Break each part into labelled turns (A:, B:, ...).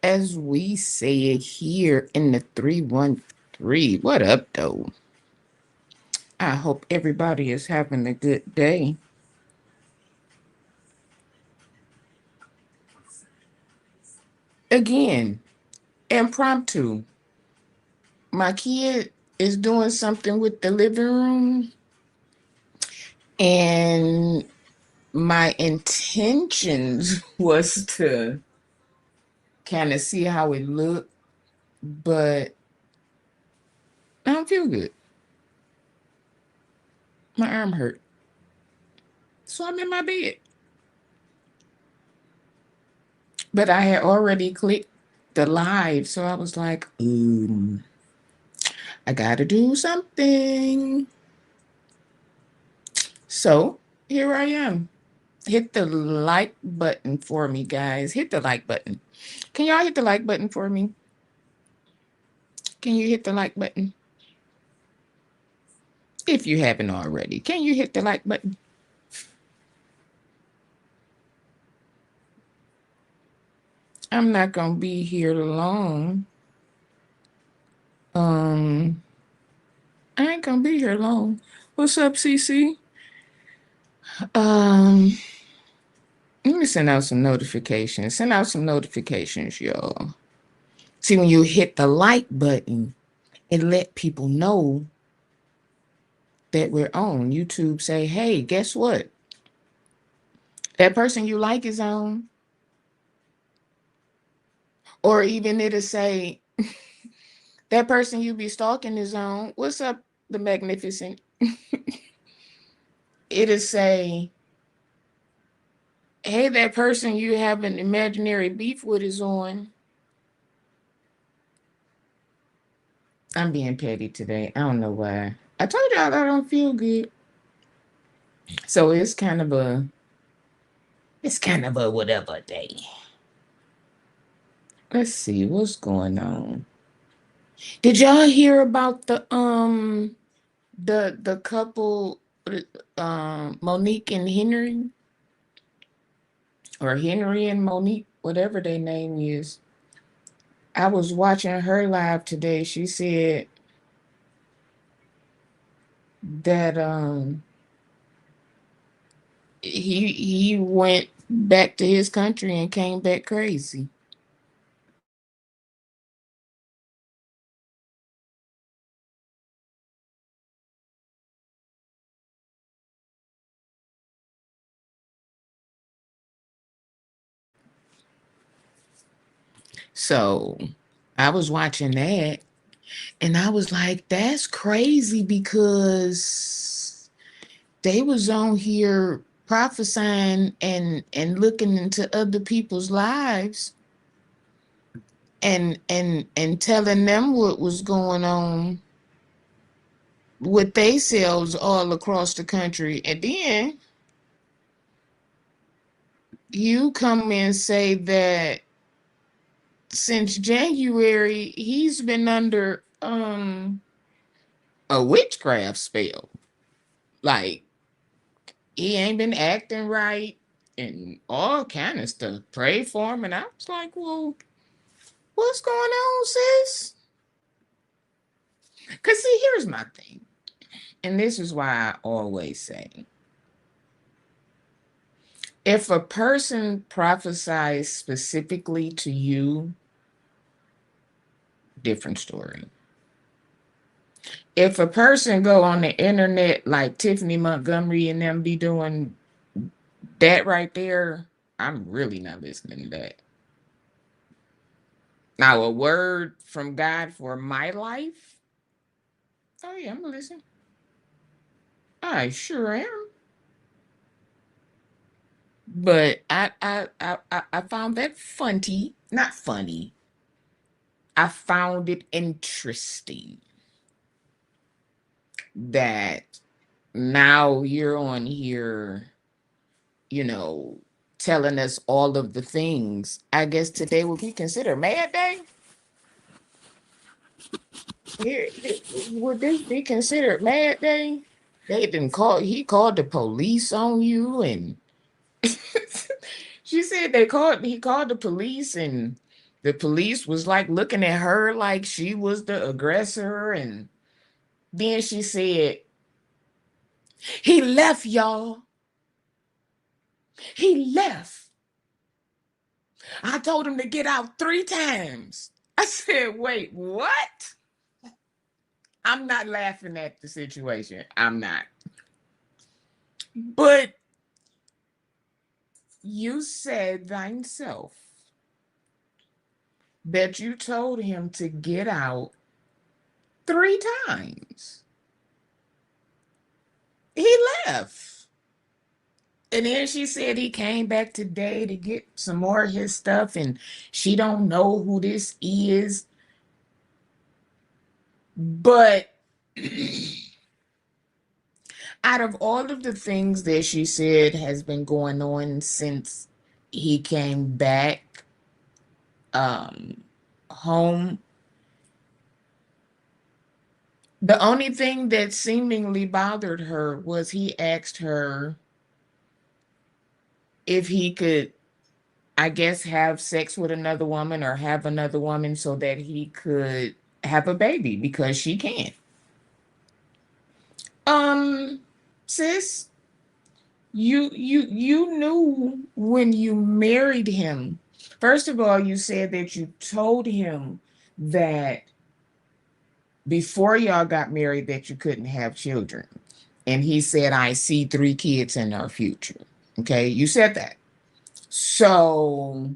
A: as we say it here in the 313. What up, though? I hope everybody is having a good day. Again, impromptu. My kid is doing something with the living room, and my intentions was to kind of see how it looked, but I don't feel good. My arm hurt. So I'm in my bed. But I had already clicked the live, so I was like, I gotta do something. So here I am. Hit the like button for me, guys. Hit the like button. Can y'all hit the like button for me? Can you hit the like button? If you haven't already, can you hit the like button? I'm not gonna be here long. Um, I ain't gonna be here long. What's up, CC? Um, Let me send out some notifications. Send out some notifications, y'all. See, when you hit the like button, it let people know that we're on. YouTube say, hey, guess what? That person you like is on. Or even it'll say, that person you be stalking is on. What's up, the magnificent? It'll say, hey, that person you have an imaginary beef with is on. I'm being petty today. I don't know why. I told y'all I don't feel good. So it's kind of a whatever day. Let's see what's going on. Did y'all hear about the couple, Monique and Henry, or Henry and Monique, whatever their name is? I was watching her live today. She said that he went back to his country and came back crazy. So I was watching that and I was like, that's crazy because they was on here prophesying and looking into other people's lives and telling them what was going on with themselves all across the country. And then you come and say that since January he's been under a witchcraft spell. Like he ain't been acting right and all kind of stuff. Pray for him. And I was like, well, what's going on, sis? Because see, here's my thing. And this is why I always say, if a person prophesies specifically to you, different story. If a person go on the internet like Tiffany Montgomery and them be doing that right there, I'm really not listening to that. Now, a word from God for my life. Oh yeah, I'm gonna listen. I sure am. But I found that funny, not funny. I found it interesting that now you're on here, you know, telling us all of the things. I guess today would be considered Mad Day. Here, would this be considered Mad Day? They didn't call. He called the police on you, and she said they called. He called the police, and The police was like looking at her like she was the aggressor. And then she said, he left, y'all. He left. I told him to get out 3 times. I said, wait, what? I'm not laughing at the situation. I'm not. But you said thyself that you told him to get out 3 times. He left. And then she said he came back today to get some more of his stuff, and she don't know who this is. But out of all of the things that she said has been going on since he came back um home, the only thing that seemingly bothered her was he asked her if he could, I guess, have sex with another woman or have another woman so that he could have a baby because she can't. Um, sis, you knew when you married him. First of all, you said that you told him that before y'all got married that you couldn't have children. And he said, I see 3 kids in our future. Okay, you said that. So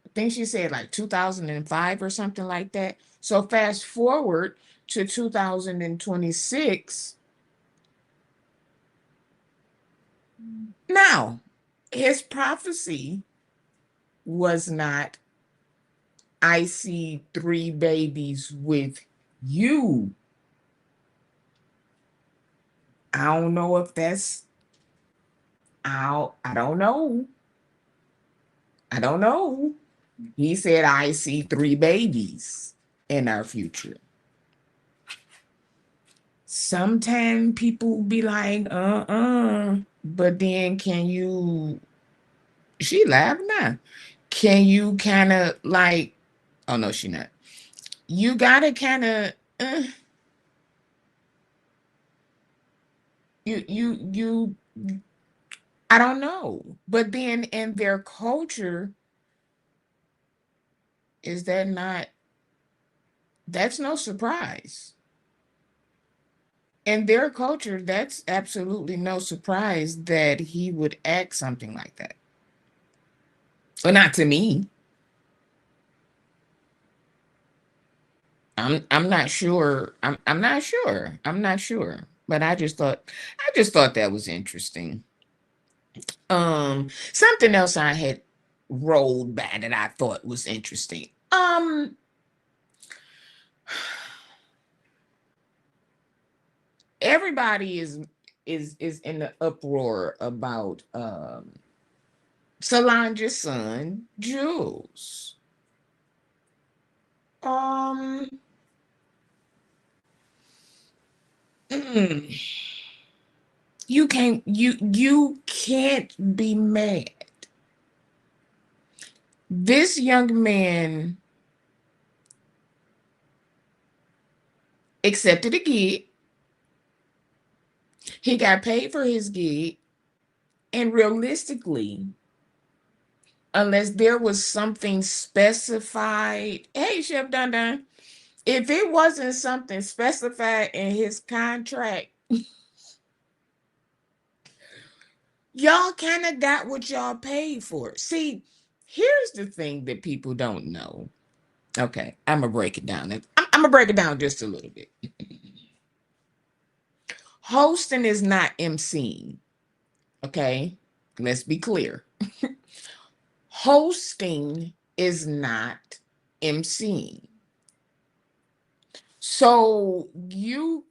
A: I think she said like 2005 or something like that. So fast forward to 2026. Now, his prophecy was not, I see 3 babies with you. I don't know if that's out. I don't know. I don't know. He said, I see 3 babies in our future. Sometimes people be like, but then can you, she laughed now. Can you kind of like, oh no, she not. You gotta kind of, you, I don't know. But then in their culture, is that not, that's no surprise. In their culture, that's absolutely no surprise that he would act something like that. But not to me. I'm not sure. I'm not sure. I'm not sure. But I just thought that was interesting. Something else I had rolled by that I thought was interesting. Everybody is in the uproar about Solange's son, Jules. Um you can't be mad. This young man accepted a gig. He got paid for his gig, and realistically, unless there was something specified, hey Chef Dun Dun, if it wasn't something specified in his contract, y'all kind of got what y'all paid for. See, here's the thing that people don't know. Okay, I'm gonna break it down. I'm gonna break it down just a little bit. Hosting is not emceeing. Okay, let's be clear. Hosting is not emceeing. So you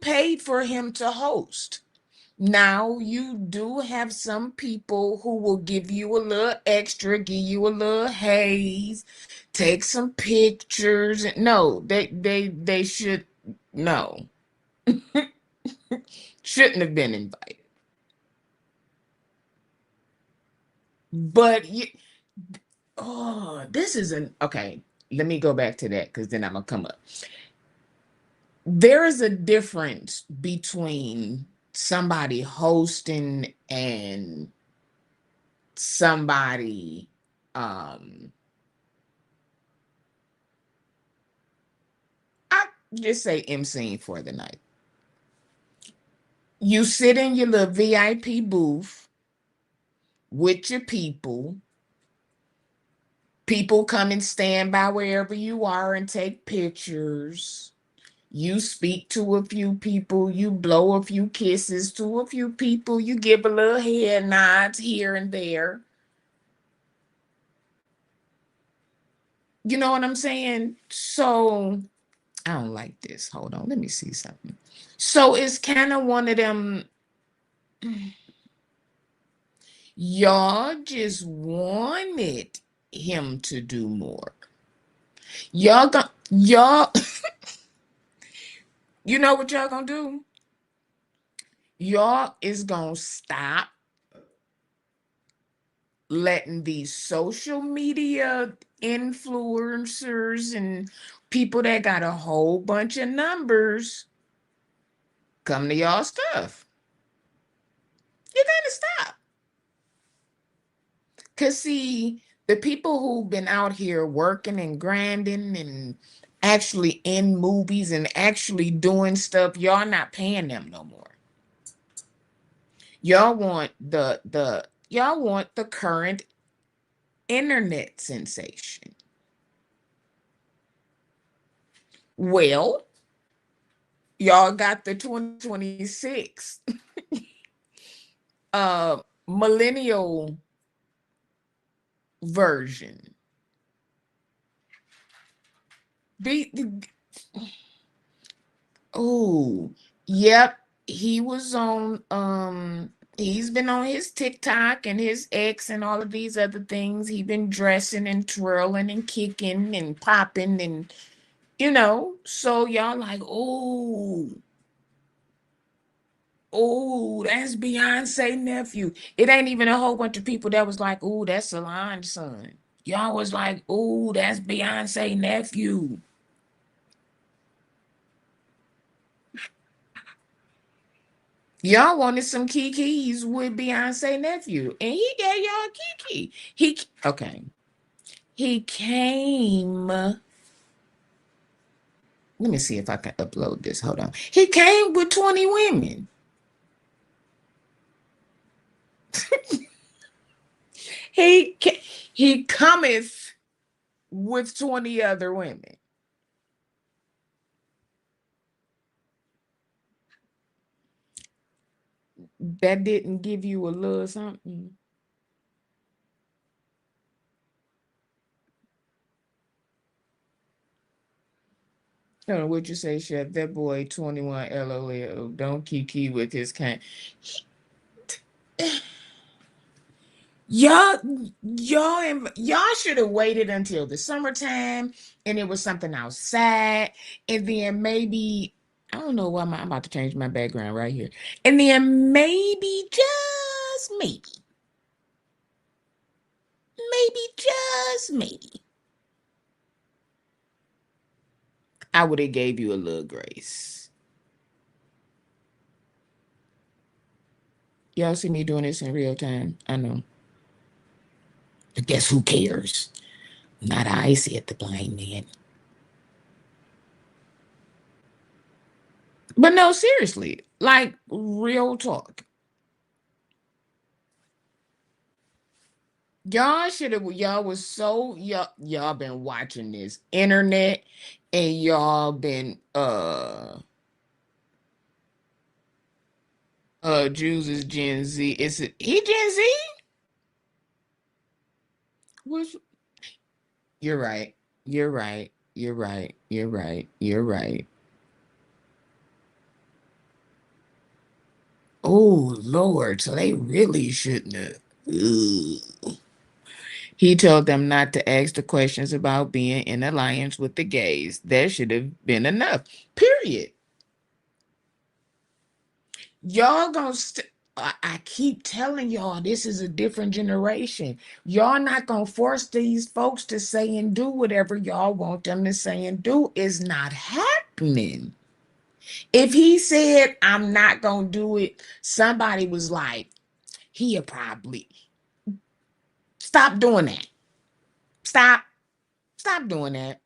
A: paid for him to host. Now you do have some people who will give you a little extra, give you a little haze, take some pictures. No, they should no, shouldn't have been invited. But this isn't okay. Let me go back to that because then I'm gonna come up. There is a difference between somebody hosting and somebody um I just say emceeing for the night. You sit in your little VIP booth with your people. People come and stand by wherever you are and take pictures. You speak to a few people, you blow a few kisses to a few people, you give a little head nods here and there. You know what I'm saying? So I don't like this. Hold on, let me see something. So it's kind of one of them. Y'all just wanted him to do more. Y'all, you know what y'all gonna do? Y'all is gonna stop letting these social media influencers and people that got a whole bunch of numbers come to y'all stuff. You gotta stop. Cause see, the people who've been out here working and grinding and actually in movies and actually doing stuff, y'all not paying them no more. Y'all want the current internet sensation. Well, y'all got the 2026 millennial version. Be Oh, yep. He was on he's been on his TikTok and his X and all of these other things. He been dressing and twirling and kicking and popping and so y'all like, that's Beyonce nephew. It ain't even a whole bunch of people that was like, oh, that's Solange's son. Y'all was like, oh, that's Beyonce nephew. Y'all wanted some Kiki's with Beyonce nephew, and he gave y'all Kiki. Okay. He came. Let me see if I can upload this. Hold on. He came with 20 women. He he cometh with 20 other women. That didn't give you a little something. I don't know what you say, Chef. That boy 21 LOL. Don't kiki with his kind. Y'all, y'all should have waited until the summertime and it was something outside, and then maybe I don't know why I'm about to change my background right here, and then maybe just maybe I would have gave you a little grace. Y'all see me doing this in real time? I know. But guess who cares? Not I, said the blind man. But no, seriously, like real talk. Y'all should have y'all was so y'all been watching this internet and y'all been Jews is Gen Z. He Gen Z? What's You're right. You're right. You're right. You're right. You're right. Oh Lord, so they really shouldn't have. Ugh. He told them not to ask the questions about being in alliance with the gays. That should have been enough. Period. Y'all gonna I keep telling y'all, this is a different generation. Y'all not gonna force these folks to say and do whatever y'all want them to say and do. Is not happening. If he said, I'm not gonna do it, somebody was like, he'll probably stop doing that. Stop. Stop doing that.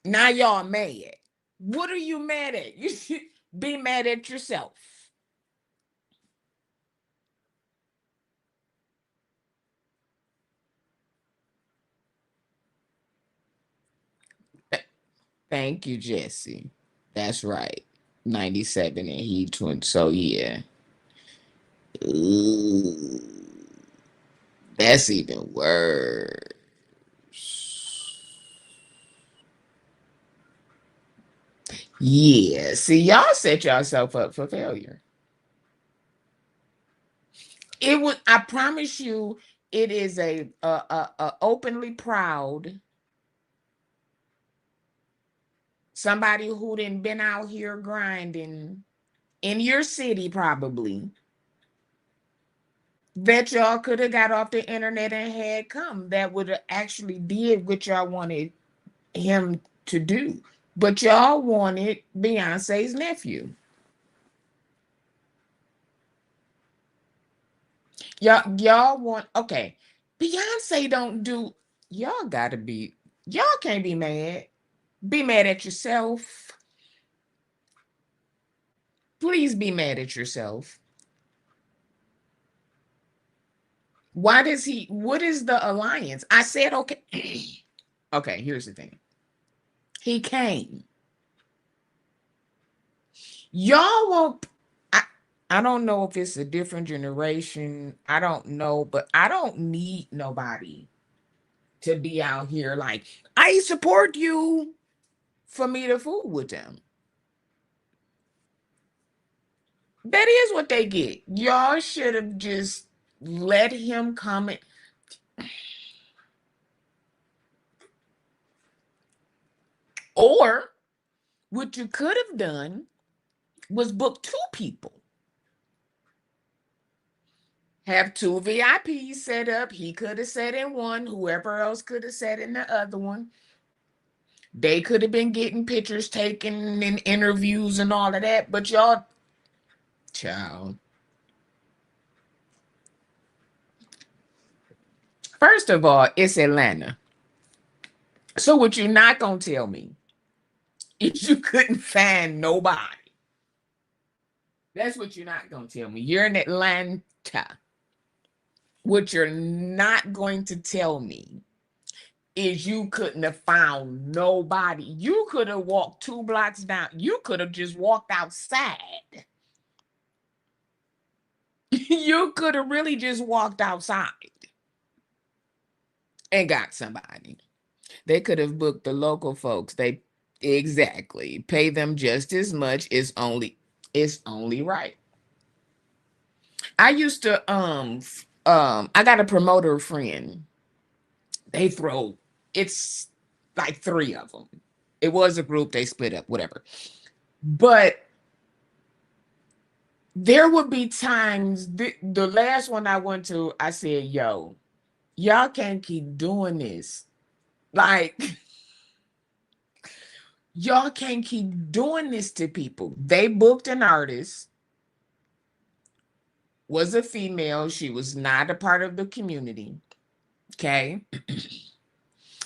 A: Now y'all mad. What are you mad at? You should be mad at yourself. Thank you, Jesse. That's right. 97 and he 20. So yeah. Ooh, that's even worse. Yeah. See, y'all set yourself up for failure. It would, I promise you, it is a openly proud somebody who didn't been out here grinding in your city probably that y'all could have got off the internet and had come that would have actually did what y'all wanted him to do. But y'all wanted Beyonce's nephew. Y'all want okay. Beyonce don't do y'all gotta be y'all can't be mad. Be mad at yourself. Please be mad at yourself. Why does he what is the alliance? I said okay. Okay, here's the thing. He came. Y'all won't I I don't know if it's a different generation. I don't know, but I don't need nobody to be out here like, I support you for me to fool with them. That is what they get. Y'all should have just let him come in. Or what you could have done was book two people. Have two VIPs set up. He could have sat in one, whoever else could have sat in the other one. They could have been getting pictures taken and interviews and all of that, but y'all, child. First of all, it's Atlanta. So what you're not gonna tell me is you couldn't find nobody. That's what you're not gonna tell me. You're in Atlanta. What you're not going to tell me is you couldn't have found nobody. You could have walked 2 blocks down. You could have just walked outside. You could have really just walked outside and got somebody. They could have booked the local folks. They exactly pay them just as much. It's only right. I used to I got a promoter friend. They throw it's like three of them. It was a group, they split up, whatever. But there would be times the last one I went to, I said, yo, y'all can't keep doing this. Like, y'all can't keep doing this to people. They booked an artist, was a female. She was not a part of the community. Okay.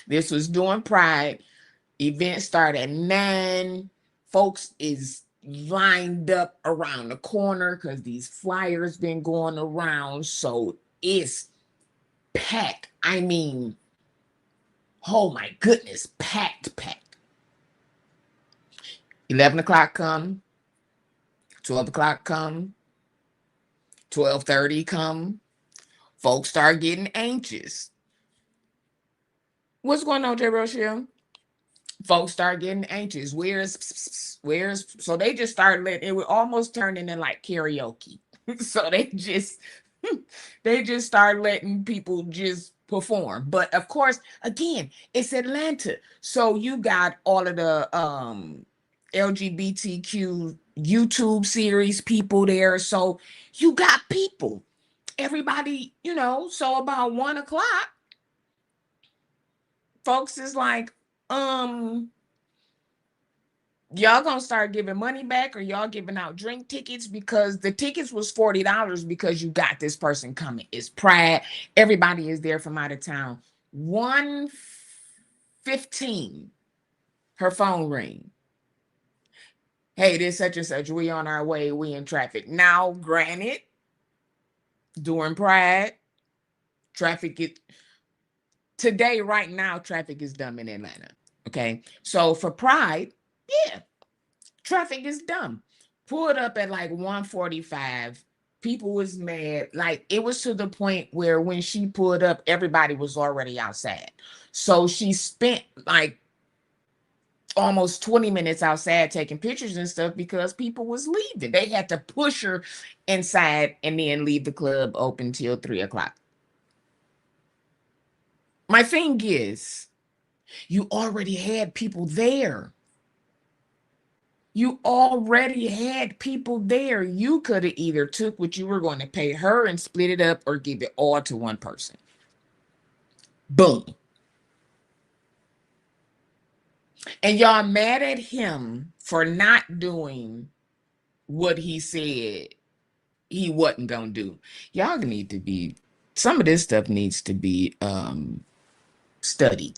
A: This was during Pride. Event started at 9. Folks is lined up around the corner because these flyers been going around. So it's packed. I mean, oh my goodness, packed, packed. 11 o'clock come, 12 o'clock come, 12:30 come. Folks start getting anxious. What's going on, J. Rochelle? Folks start getting anxious. Where's so they just started letting it would almost turn into like karaoke. So they just start letting people just perform. But of course, again, it's Atlanta. So you got all of the LGBTQ YouTube series people there. So you got people. Everybody, so about 1 o'clock, folks is like, y'all gonna start giving money back, or y'all giving out drink tickets, because the tickets was $40 because you got this person coming. It's Pride. Everybody is there from out of town. 1:15, her phone ring. Hey, this such and such. We on our way. We in traffic. Now, granted, during Pride, traffic is today, right now, traffic is dumb in Atlanta. Okay. So for Pride, yeah, traffic is dumb. Pulled up at like 1:45. People was mad. Like, it was to the point where when she pulled up, everybody was already outside. So she spent like almost 20 minutes outside taking pictures and stuff because people was leaving. They had to push her inside and then leave the club open till 3 o'clock. My thing is, you already had people there. You already had people there. You could have either took what you were going to pay her and split it up, or give it all to one person. Boom. And y'all mad at him for not doing what he said he wasn't gonna do. Y'all need to be, some of this stuff needs to be studied.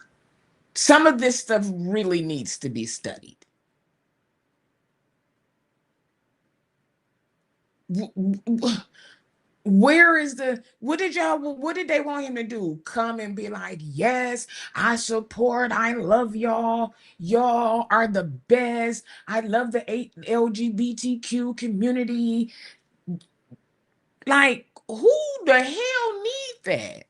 A: Some of this stuff really needs to be studied. Where is what did they want him to do? Come and be like, yes, I support, I love y'all, y'all are the best, I love the LGBTQ community. Like, who the hell need that?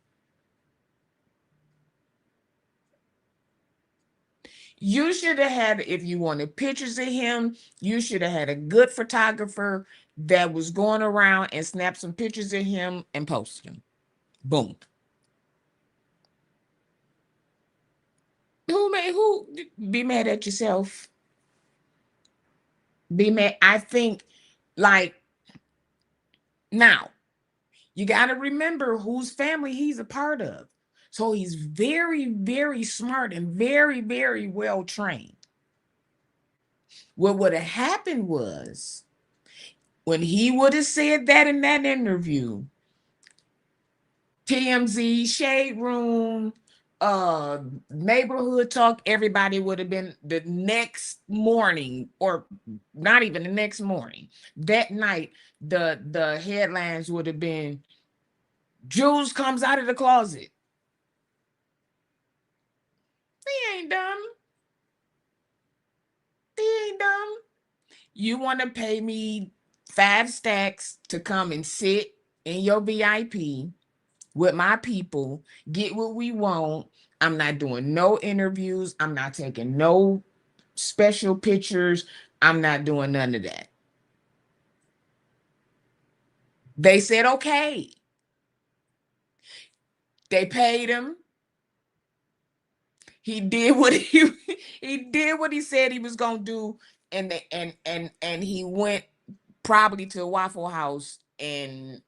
A: You should have had, if you wanted pictures of him, you should have had a good photographer that was going around and snap some pictures of him and post them. Boom. Who be mad at yourself? Be mad. I think, like, now you got to remember whose family he's a part of. So he's very, very smart and very, very well trained. What would have happened was, when he would have said that in that interview, TMZ, Shade Room, Neighborhood Talk, everybody would have been the next morning, or not even the next morning. That night, the headlines would have been, Jules comes out of the closet. He ain't dumb. He ain't dumb. You want to pay me 5 stacks to come and sit in your VIP with my people, get what we want. I'm not doing no interviews. I'm not taking no special pictures. I'm not doing none of that. They said, okay. They paid him. He did what he did what he said he was gonna do, and he went probably to Waffle House and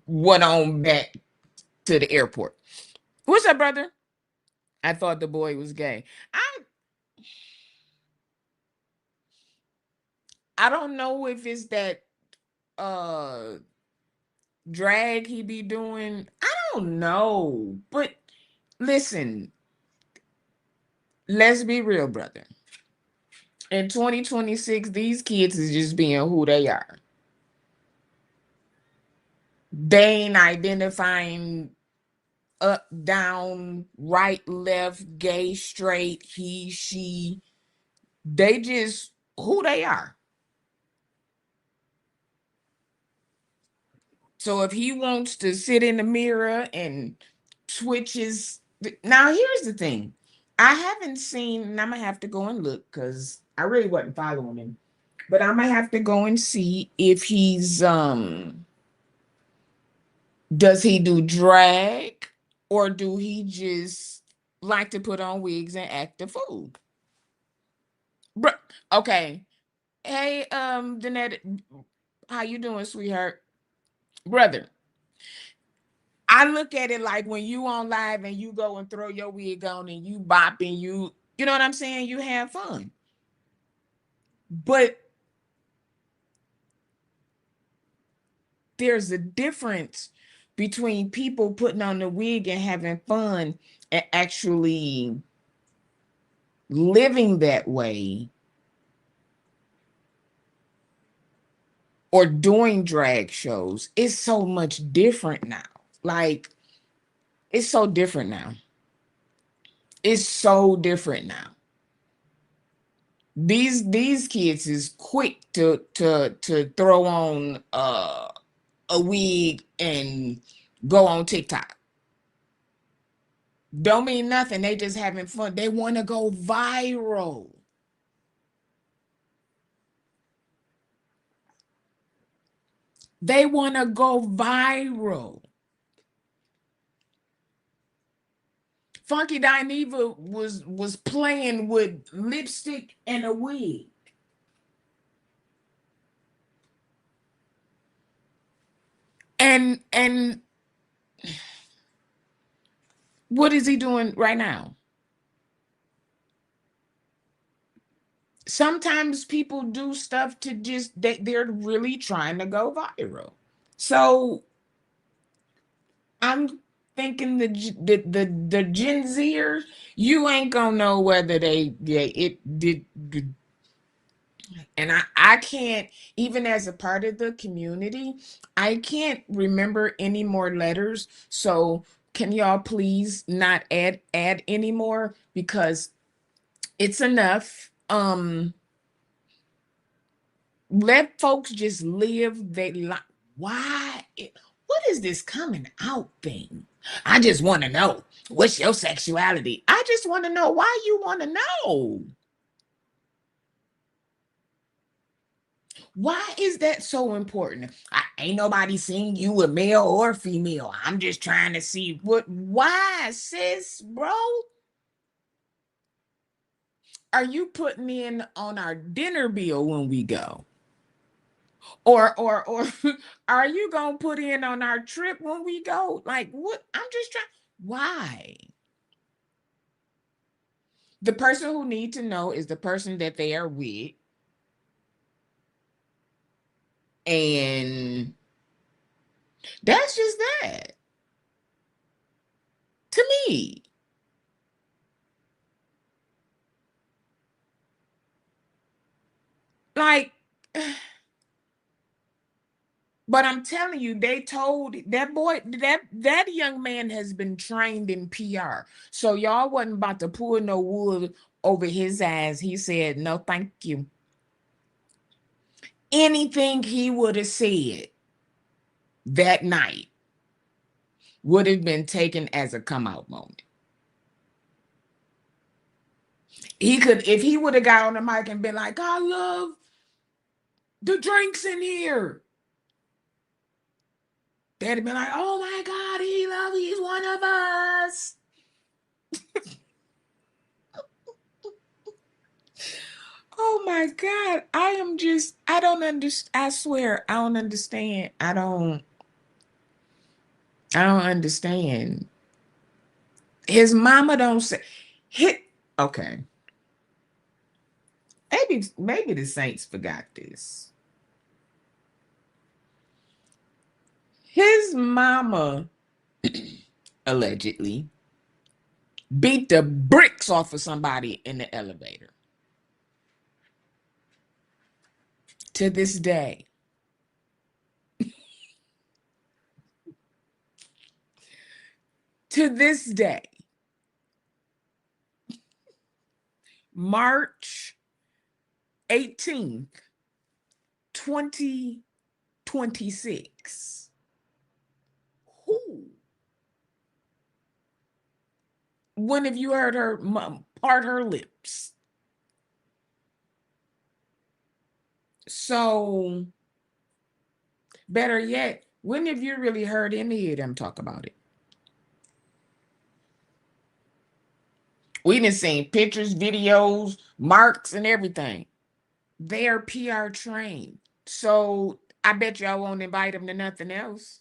A: went on back to the airport. What's up, brother? I thought the boy was gay. I don't know if it's that uh drag he be doing. I don't know. But listen, let's be real, brother. In 2026, these kids is just being who they are. They ain't identifying up, down, right, left, gay, straight, he, she. They just who they are. So if he wants to sit in the mirror and switch his, now here's the thing. I haven't seen, and I'm gonna have to go and look because I really wasn't following him. But I'm gonna have to go and see if he's does he do drag, or do he just like to put on wigs and act a fool? Okay. Hey, Danette, how you doing, sweetheart? Brother, I look at it like when you on live and you go and throw your wig on and you bop and you know what I'm saying? You have fun. But there's a difference between people putting on the wig and having fun and actually living that way or doing drag shows. It's so much different now. Like, it's so different now. It's so different now. These kids is quick to throw on a wig and go on TikTok. Don't mean nothing. They just having fun. They want to go viral. They want to go viral. Funky Dineva was playing with lipstick and a wig. And what is he doing right now? Sometimes people do stuff to just they're really trying to go viral. So I'm thinking the Gen Zers, you ain't gonna know whether it did. And I can't, even as a part of the community, I can't remember any more letters. So can y'all please not add anymore because it's enough. Let folks just live their life. What is this coming out thing? I just want to know, what's your sexuality? I just want to know why you want to know. Why is that so important? Ain't nobody seen you a male or female. I'm just trying to see why, sis, bro? Are you putting in on our dinner bill when we go? Or are you gonna put in on our trip when we go? Like what? I'm just trying. Why? The person who need to know is the person that they are with, and that's just that to me. Like, but I'm telling you, they told that boy that young man has been trained in PR. So y'all wasn't about to pull no wool over his eyes. He said, no, thank you. Anything he would have said that night would have been taken as a come out moment. He could, if he would have got on the mic and been like, I love the drinks in here. They'd have been like, oh my God, he's one of us. Oh my God. I don't understand. I swear, I don't understand. I don't understand. His mama don't say, hit, okay. Maybe the Saints forgot this. His mama allegedly beat the bricks off of somebody in the elevator. To this day. To this day. March 18th, 2026. Who? When have you heard her part her lips? So, better yet, when have you really heard any of them talk about it? We done seen pictures, videos, marks, and everything. They're PR trained. So I bet y'all won't invite them to nothing else.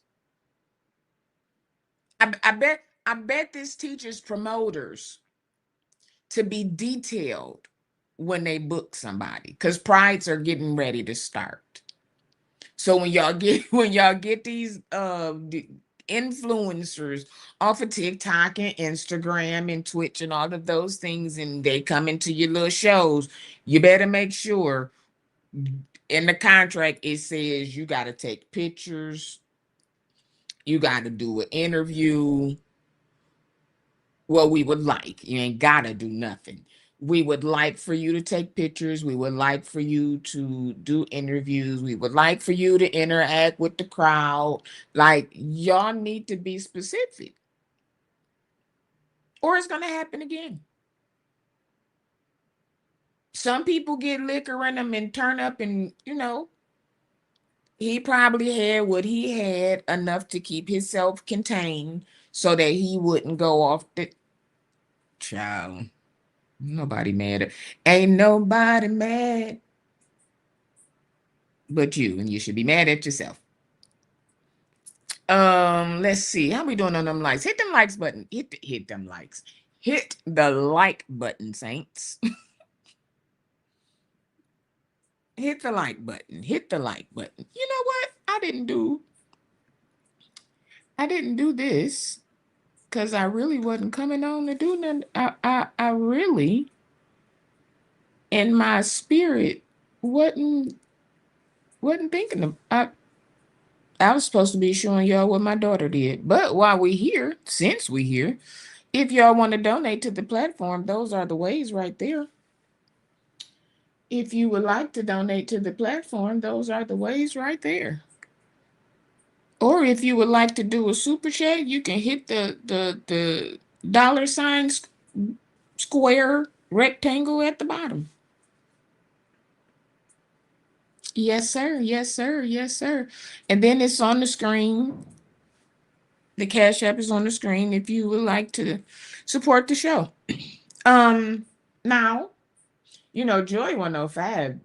A: I bet this teacher's promoters to be detailed when they book somebody because prides are getting ready to start. So when y'all get these influencers off of TikTok and Instagram and Twitch and all of those things, and they come into your little shows, you better make sure in the contract it says you got to take pictures, you got to do an interview. Well, we would like, you ain't got to do nothing. We would like for you to take pictures. We would like for you to do interviews. We would like for you to interact with the crowd. Like, y'all need to be specific, or it's going to happen again. Some people get liquor in them and turn up, and, he probably had what he had enough to keep himself contained so that he wouldn't go off the child. Nobody mad. Ain't nobody mad but you, and you should be mad at yourself. Let's see. How we doing on them likes? Hit them likes button. Hit them likes. Hit the like button, Saints. Hit the like button. Hit the like button. You know what? I didn't do this because I really wasn't coming on to do nothing. I really in my spirit wasn't thinking of I was supposed to be showing y'all what my daughter did. But while we here, since we here, if y'all want to donate to the platform, those are the ways right there. If you would like to donate to the platform, those are the ways right there. Or if you would like to do a super chat, you can hit the dollar sign square rectangle at the bottom. Yes, sir. Yes, sir. Yes, sir. And then it's on the screen. The Cash App is on the screen if you would like to support the show. Now, Joy 105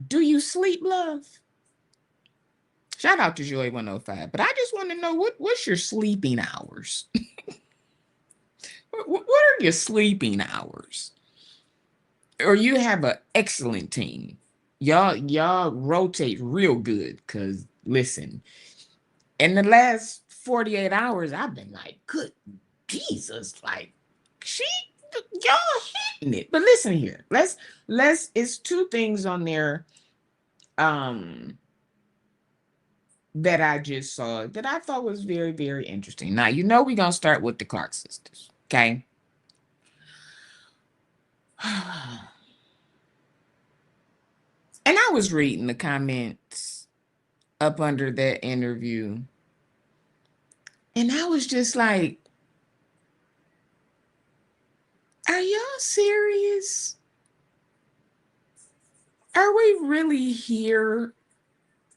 A: do you sleep, love? Shout out to Joy 105. But I just want to know what's your sleeping hours? What are your sleeping hours? Or you have an excellent team. Y'all rotate real good because listen, in the last 48 hours, I've been like, good Jesus, like y'all hitting it. But listen here, let's it's two things on there that I just saw that I thought was very, very interesting. Now, we're gonna start with the Clark sisters, okay? And I was reading the comments up under that interview, and I was just like, are y'all serious? Are we really here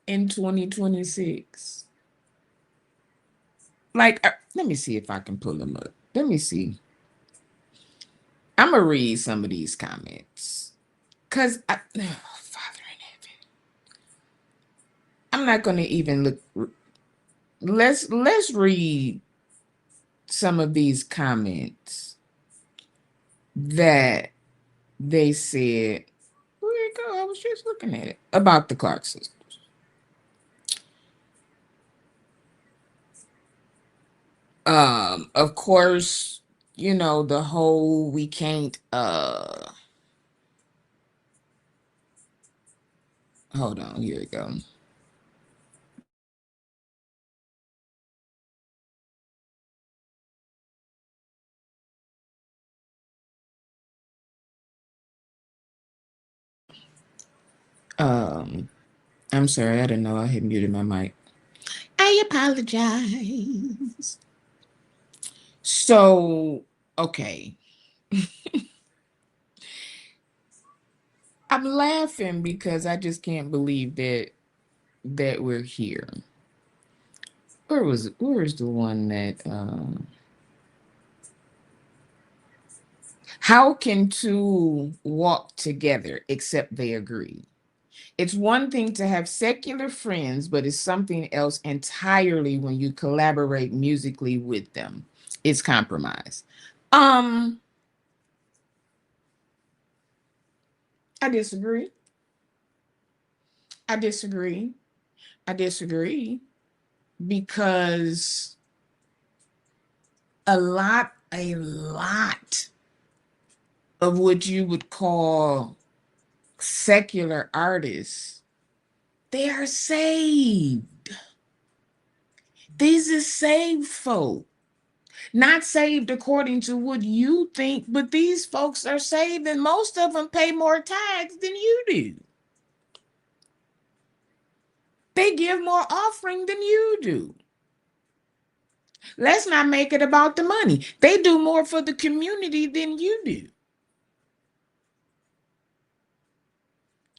A: in 2026? Like, let me see if I can pull them up. Let me see. I'm gonna read some of these comments because Father in heaven, I'm not gonna even look. Let's read some of these comments that they said. Where it go? I was just looking at it about the Clark sisters. Of course, the whole we can't hold on, here we go. Um, I'm sorry, I didn't know I had muted my mic. I apologize. So, okay. I'm laughing because I just can't believe that we're here. Where's the one that How can two walk together except they agree? It's one thing to have secular friends, but it's something else entirely when you collaborate musically with them. It's compromise. Um, I disagree. I disagree. I disagree because a lot of what you would call secular artists, they are saved. These are saved folk. Not saved according to what you think, but these folks are saved, and most of them pay more tithes than you do. They give more offering than you do. Let's not make it about the money. They do more for the community than you do.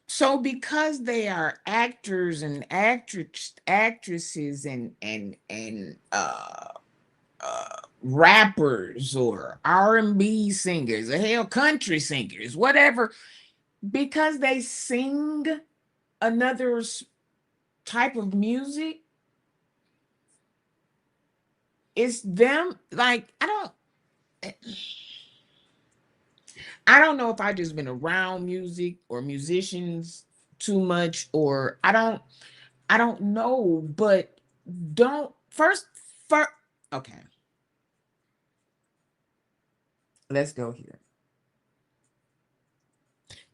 A: So because they are actors and actresses and rappers or R&B singers or hell country singers, whatever, because they sing another type of music, it's them. Like I don't know if I just been around music or musicians too much, or I don't know, but don't first okay, let's go here.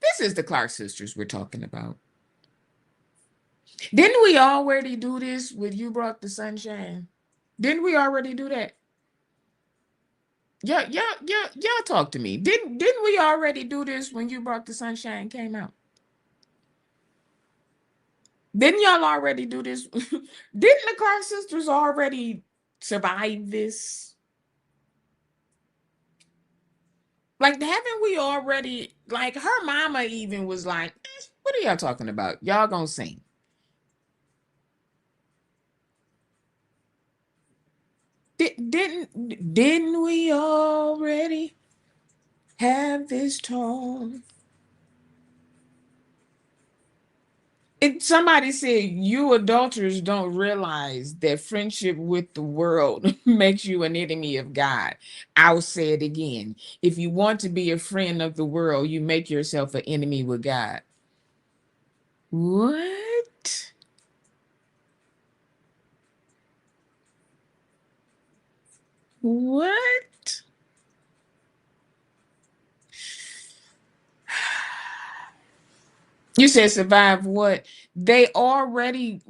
A: This is the Clark sisters we're talking about. Didn't we already do this with You Brought the Sunshine? Didn't we already do that? Yeah, yeah, yeah, y'all talk to me. Didn't we already do this when You Brought the Sunshine came out? Didn't y'all already do this? Didn't the Clark sisters already survive this? Like, haven't we already? Like, her mama even was like, "What are y'all talking about? Y'all gonna sing?" Didn't we already have this talk? Somebody said you adulterers don't realize that friendship with the world makes you an enemy of God. I'll say it again. If you want to be a friend of the world, you make yourself an enemy with God. What? What? You said survive what? They already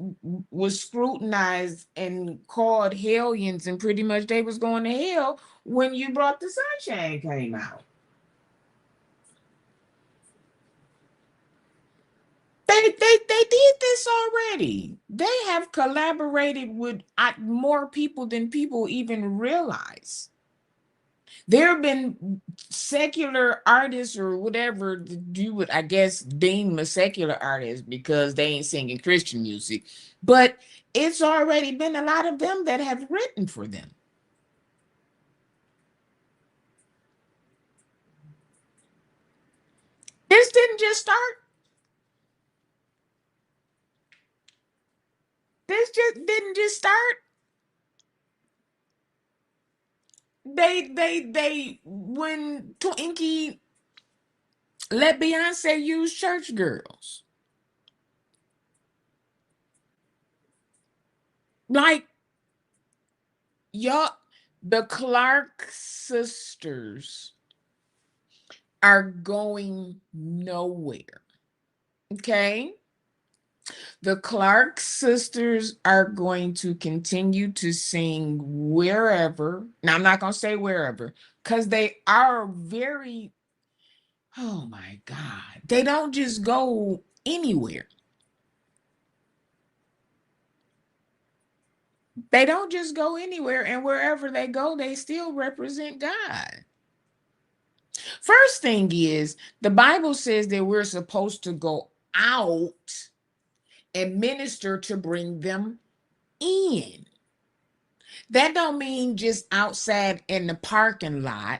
A: was scrutinized and called hellions, and pretty much they was going to hell when You Brought the Sunshine came out. They did this already. They have collaborated with more people than people even realize. There have been secular artists or whatever that you would, I guess, deem a secular artist because they ain't singing Christian music, but it's already been a lot of them that have written for them. This didn't just start. This just didn't just start. They when Twinkie let Beyonce use church girls. Like, y'all, the Clark sisters are going nowhere. Okay. The Clark sisters are going to continue to sing wherever. Now, I'm not going to say wherever because they are very, oh my God, they don't just go anywhere. They don't just go anywhere, and wherever they go, they still represent God. First thing is, the Bible says that we're supposed to go out and minister to bring them in. That don't mean just outside in the parking lot.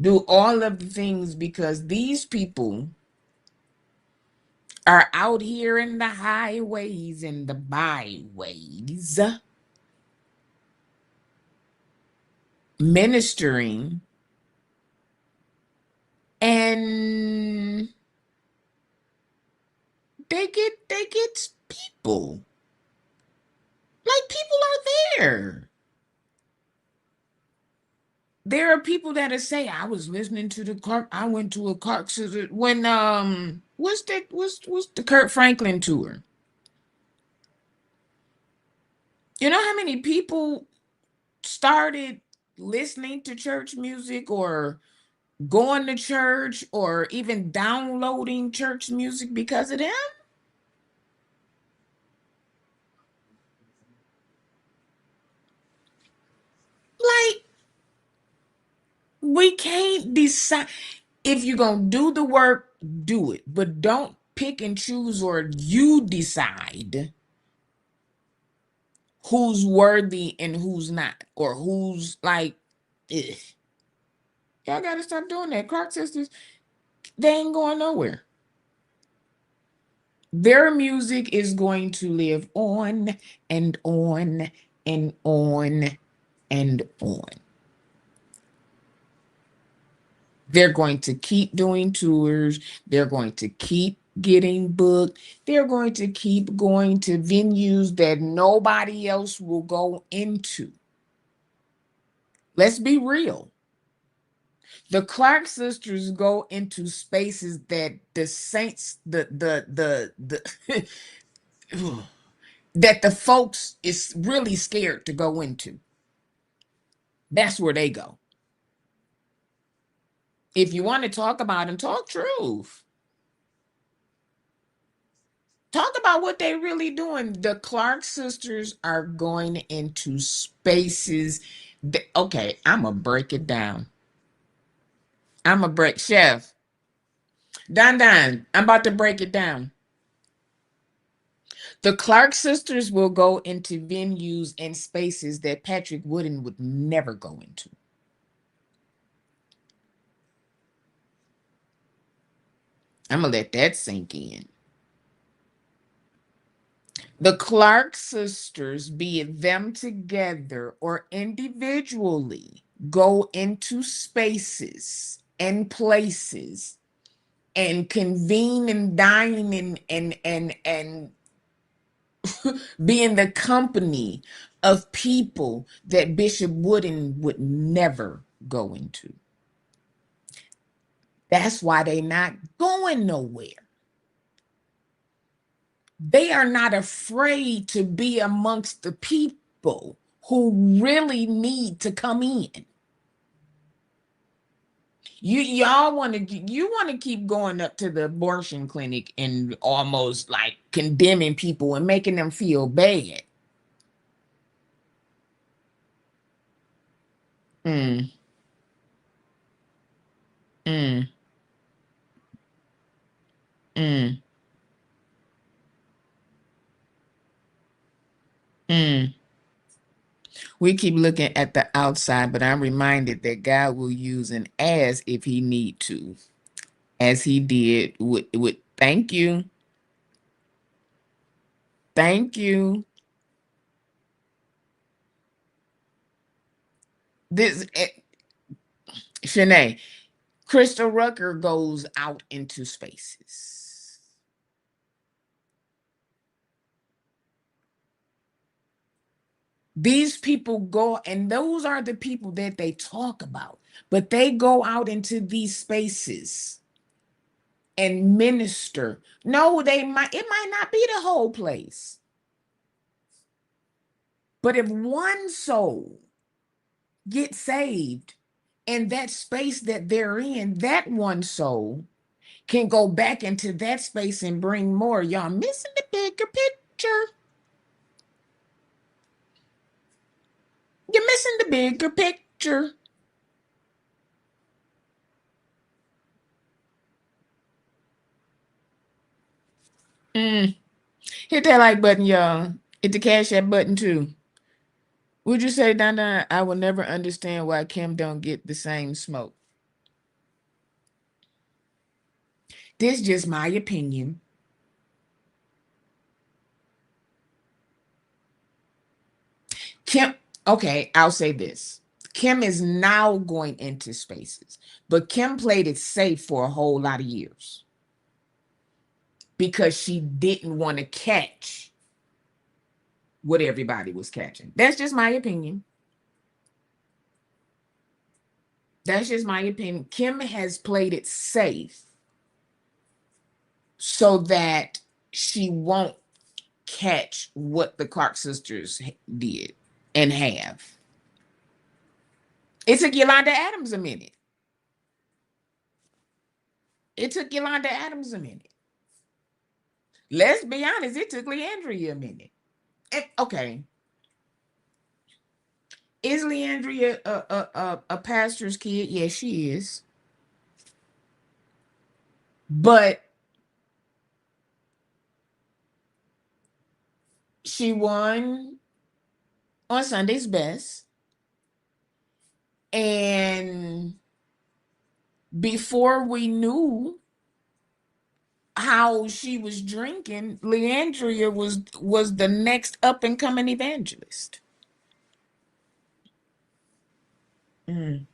A: do all of the things because these people are out here in the highways and the byways ministering, and they get people. Like, people are there. There are people that say, I was listening to the Clark. I went to a Clark when what's the Kurt Franklin tour. You know how many people started listening to church music or going to church or even downloading church music because of them? Like, we can't decide. If you're gonna do the work, do it, but don't pick and choose, or you decide who's worthy and who's not, or who's like, ugh. Y'all gotta stop doing that. Clark sisters, they ain't going nowhere. Their music is going to live on and on and on and on. They're going to keep doing tours. They're going to keep getting booked. They're going to keep going to venues that nobody else will go into. Let's be real. The Clark sisters go into spaces that the saints, that the folks is really scared to go into. That's where they go. If you want to talk about them, talk truth. Talk about what they really doing. The Clark sisters are going into spaces. Okay, I'm gonna break it down. I'm gonna break Chef. Don, I'm about to break it down. The Clark sisters will go into venues and spaces that Patrick Wooden would never go into. I'm gonna let that sink in. The Clark sisters, be it them together or individually, go into spaces and places and convene and dine and be in the company of people that Bishop Wooden would never go into. That's why they not going nowhere. They are not afraid to be amongst the people who really need to come in. Y'all want to keep going up to the abortion clinic and almost like condemning people and making them feel bad. Mm, mm, mm, mm. We keep looking at the outside, but I'm reminded that God will use an ass if he need to, as he did with thank you. Thank you. This Shanae, Crystal Rucker goes out into spaces. These people go, and those are the people that they talk about, but they go out into these spaces and minister. No, it might not be the whole place. But if one soul gets saved in that space that they're in, that one soul can go back into that space and bring more. Y'all missing the bigger picture. You're missing the bigger picture. Mm. Hit that like button, y'all. Hit the cash app button too. Would you say, Donna, I will never understand why Kim don't get the same smoke? This is just my opinion. Kim, okay, I'll say this. Kim is now going into spaces, but Kim played it safe for a whole lot of years because she didn't want to catch what everybody was catching. That's just my opinion. That's just my opinion. Kim has played it safe so that she won't catch what the Clark sisters did and have. It took Yolanda Adams a minute. It took Yolanda Adams a minute. Let's be honest, it took Leandria a minute. Okay, is Leandria a pastor's kid? Yes, she is. But she won on Sunday's Best. And before we knew how she was drinking, Leandria was the next up and coming evangelist. Mm,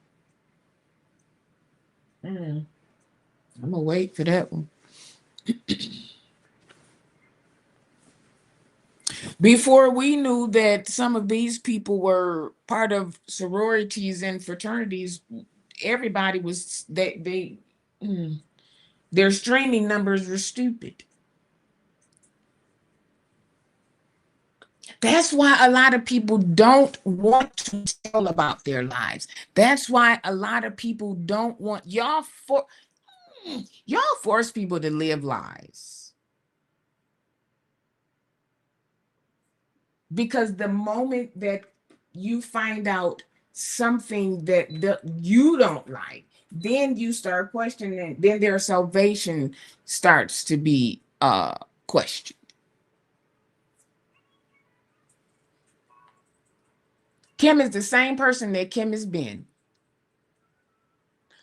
A: mm. I'm gonna wait for that one. Before we knew that some of these people were part of sororities and fraternities, everybody was mm, their streaming numbers were stupid. That's why a lot of people don't want to tell about their lives. That's why a lot of people don't want y'all force people to live lies. Because the moment that you find out something that you don't like, then you start questioning, then their salvation starts to be questioned. Kim is the same person that Kim has been.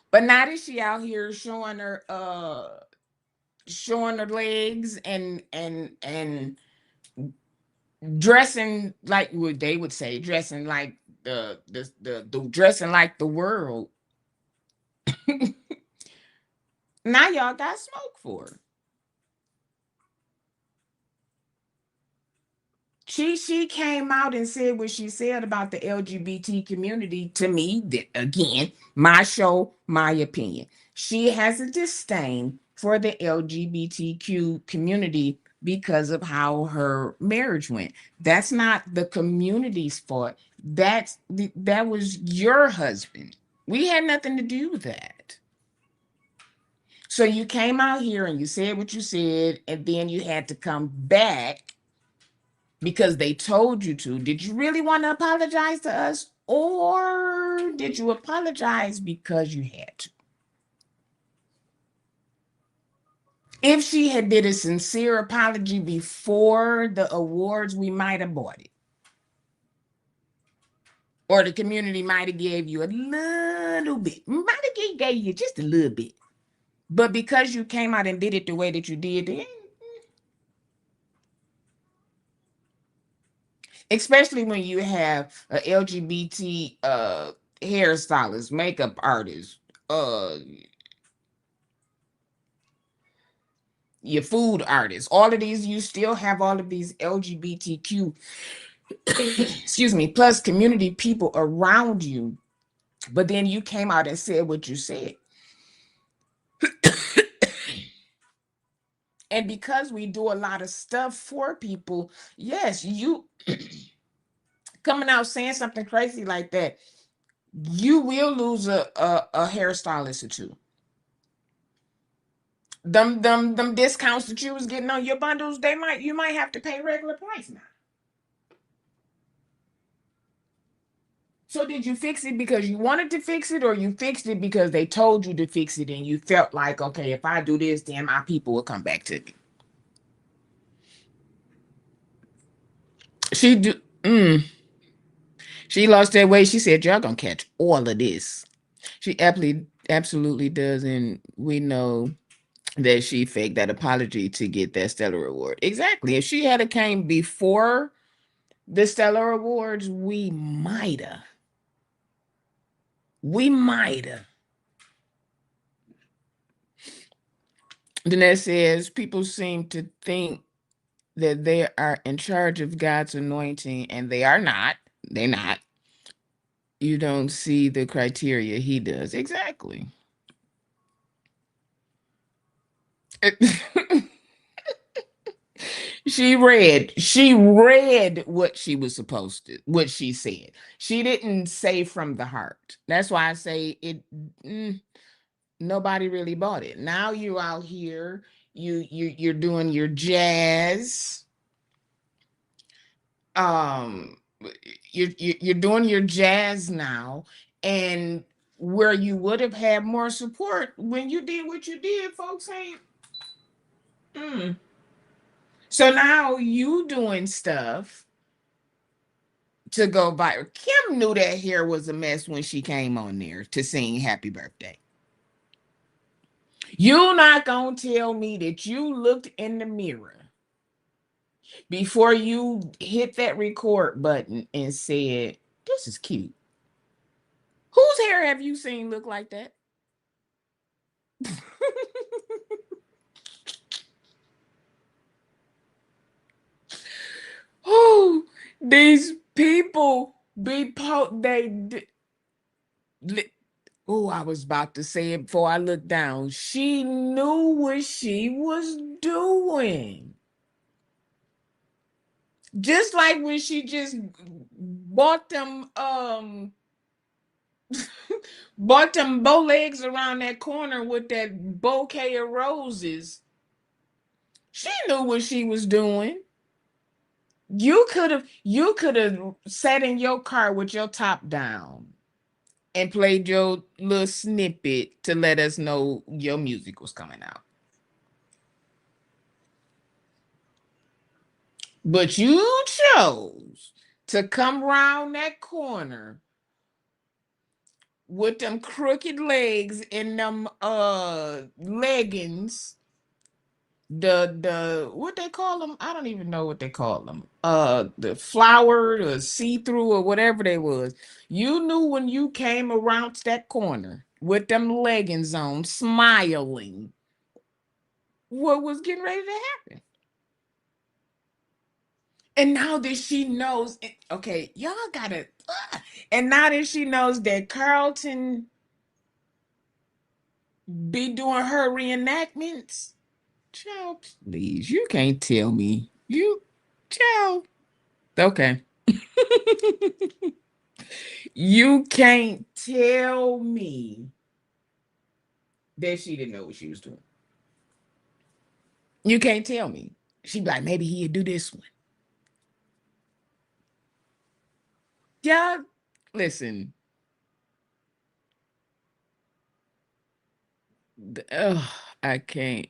A: But now that she out here showing her legs and dressing like what they would say, dressing like the dressing like the world. Now y'all got smoke for her. She came out and said what she said about the LGBT community to me. Again, my show, my opinion. She has a disdain for the LGBTQ community because of how her marriage went. That's not the community's fault. That was your husband. We had nothing to do with that. So you came out here and you said what you said, and then you had to come back because they told you to. Did you really want to apologize to us? Or did you apologize because you had to? If she had did a sincere apology before the awards, we might have bought it. Or the community might have gave you a little bit. Might have gave you just a little bit. But because you came out and did it the way that you did, especially when you have a LGBT hairstylist, makeup artist, your food artists, all of these, you still have all of these LGBTQ, excuse me, plus community people around you. But then you came out and said what you said. And because we do a lot of stuff for people, yes, you coming out saying something crazy like that, you will lose a hairstylist or two. Them discounts that you was getting on your bundles, you might have to pay regular price now. So did you fix it because you wanted to fix it, or you fixed it because they told you to fix it and you felt like, okay, if I do this, then my people will come back to me? She do. She lost that weight. She said, y'all gonna catch all of this. She absolutely does. And we know that she faked that apology to get that Stellar Award. Exactly. If she had a came before the Stellar Awards, we might have. We might have. Danette says people seem to think that they are in charge of God's anointing, and they are not. They're not. You don't see the criteria he does. Exactly. She read what she was supposed to, what she said. She didn't say from the heart. That's why I say it. Nobody really bought it. Now you out here, you're doing your jazz. Um, you're doing your jazz now, and where you would have had more support when you did what you did, folks ain't. Mm. So now you doing stuff to go viral. Kim knew that hair was a mess when she came on there to sing happy birthday. You not gonna tell me that you looked in the mirror before you hit that record button and said, this is cute. Whose hair have you seen look like that? Oh, these people oh, I was about to say it before I looked down. She knew what she was doing. Just like when she just bought them bought them bow legs around that corner with that bouquet of roses. She knew what she was doing. You could have sat in your car with your top down and played your little snippet to let us know your music was coming out. But you chose to come around that corner with them crooked legs and them leggings, the what they call them, I don't even know what they call them, the flower, the see-through, or whatever they was. You knew when you came around that corner with them leggings on, smiling, what was getting ready to happen. And now that she knows, okay, y'all gotta, and now that she knows that Carlton be doing her reenactments, child, please, you can't tell me. Child, okay. You can't tell me that she didn't know what she was doing. You can't tell me. She'd be like, maybe he'd do this one. Yeah, listen. Ugh, I can't.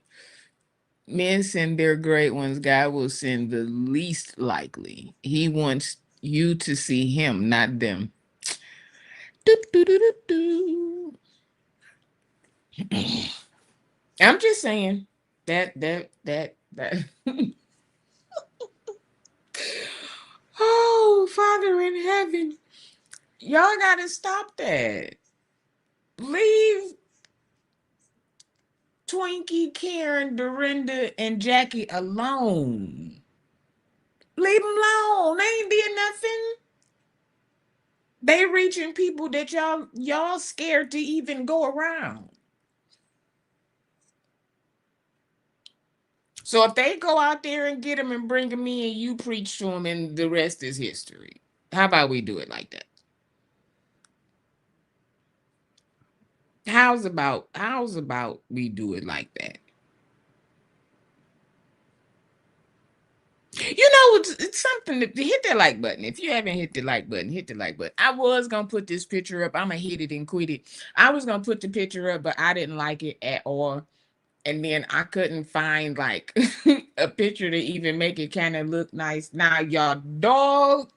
A: Men send their great ones. God will send the least likely. He wants you to see him, not them. Do, do, do, do, do. I'm just saying that. Oh, Father in heaven, y'all gotta stop that. Leave Twinkie, Karen, Dorinda, and Jackie alone. Leave them alone. They ain't did nothing. They reaching people that y'all scared to even go around. So if they go out there and get them and bring them in, you preach to them, and the rest is history. How about we do it like that? How's about we do it like that? It's something to hit that like button. If you haven't hit the like button, hit the like button. I was gonna put this picture up. I'm gonna hit it and quit it. I was gonna put the picture up, but I didn't like it at all. And then I couldn't find like a picture to even make it kind of look nice. Now, y'all dog,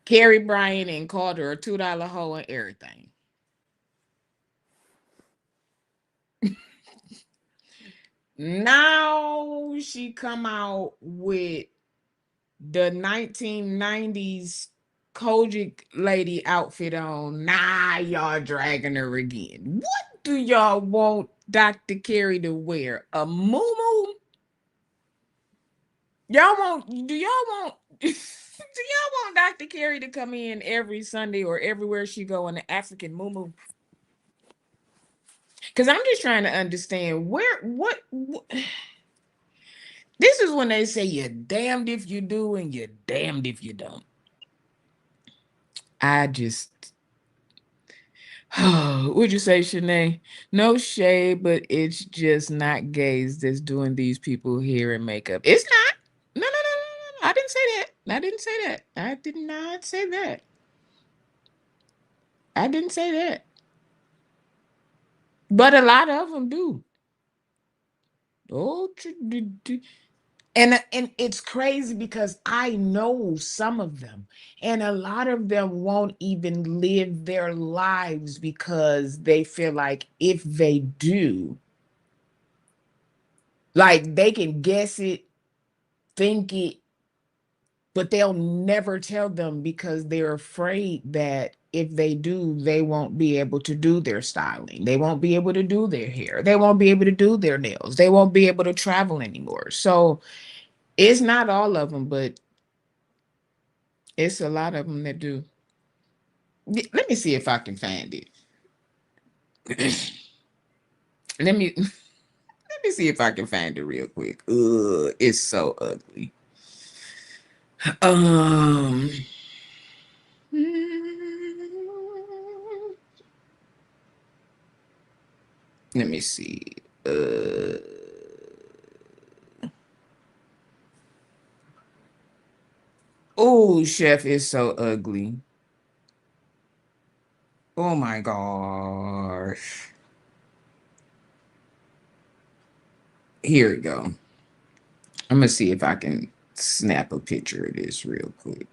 A: Carrie Bryant and called her a $2 hoe and everything. Now she come out with the 1990s Kojic lady outfit on. Nah, y'all dragging her again. What do y'all want Dr. Carrie to wear? A muumuu? Y'all want? Do y'all want? Do y'all want Dr. Carrie to come in every Sunday or everywhere she go in the African muumuu? Because I'm just trying to understand what. This is when they say you're damned if you do and you're damned if you don't. I just would you say, Shanae? No shade, but it's just not gays that's doing these people hair and makeup. It's not. No, no, no, no, no. I didn't say that. I didn't say that. I did not say that. I didn't say that. But a lot of them do. Oh, and it's crazy because I know some of them, and a lot of them won't even live their lives because they feel like if they do, like they can guess it, think it, but they'll never tell them because they're afraid that if they do, they won't be able to do their styling. They won't be able to do their hair. They won't be able to do their nails. They won't be able to travel anymore. So it's not all of them, but it's a lot of them that do. Let me see if I can find it. Let me see if I can find it real quick. Ugh, it's so ugly. Um, let me see. Uh, oh, chef is so ugly. Oh my gosh. Here we go. I'm gonna see if I can snap a picture of this real quick.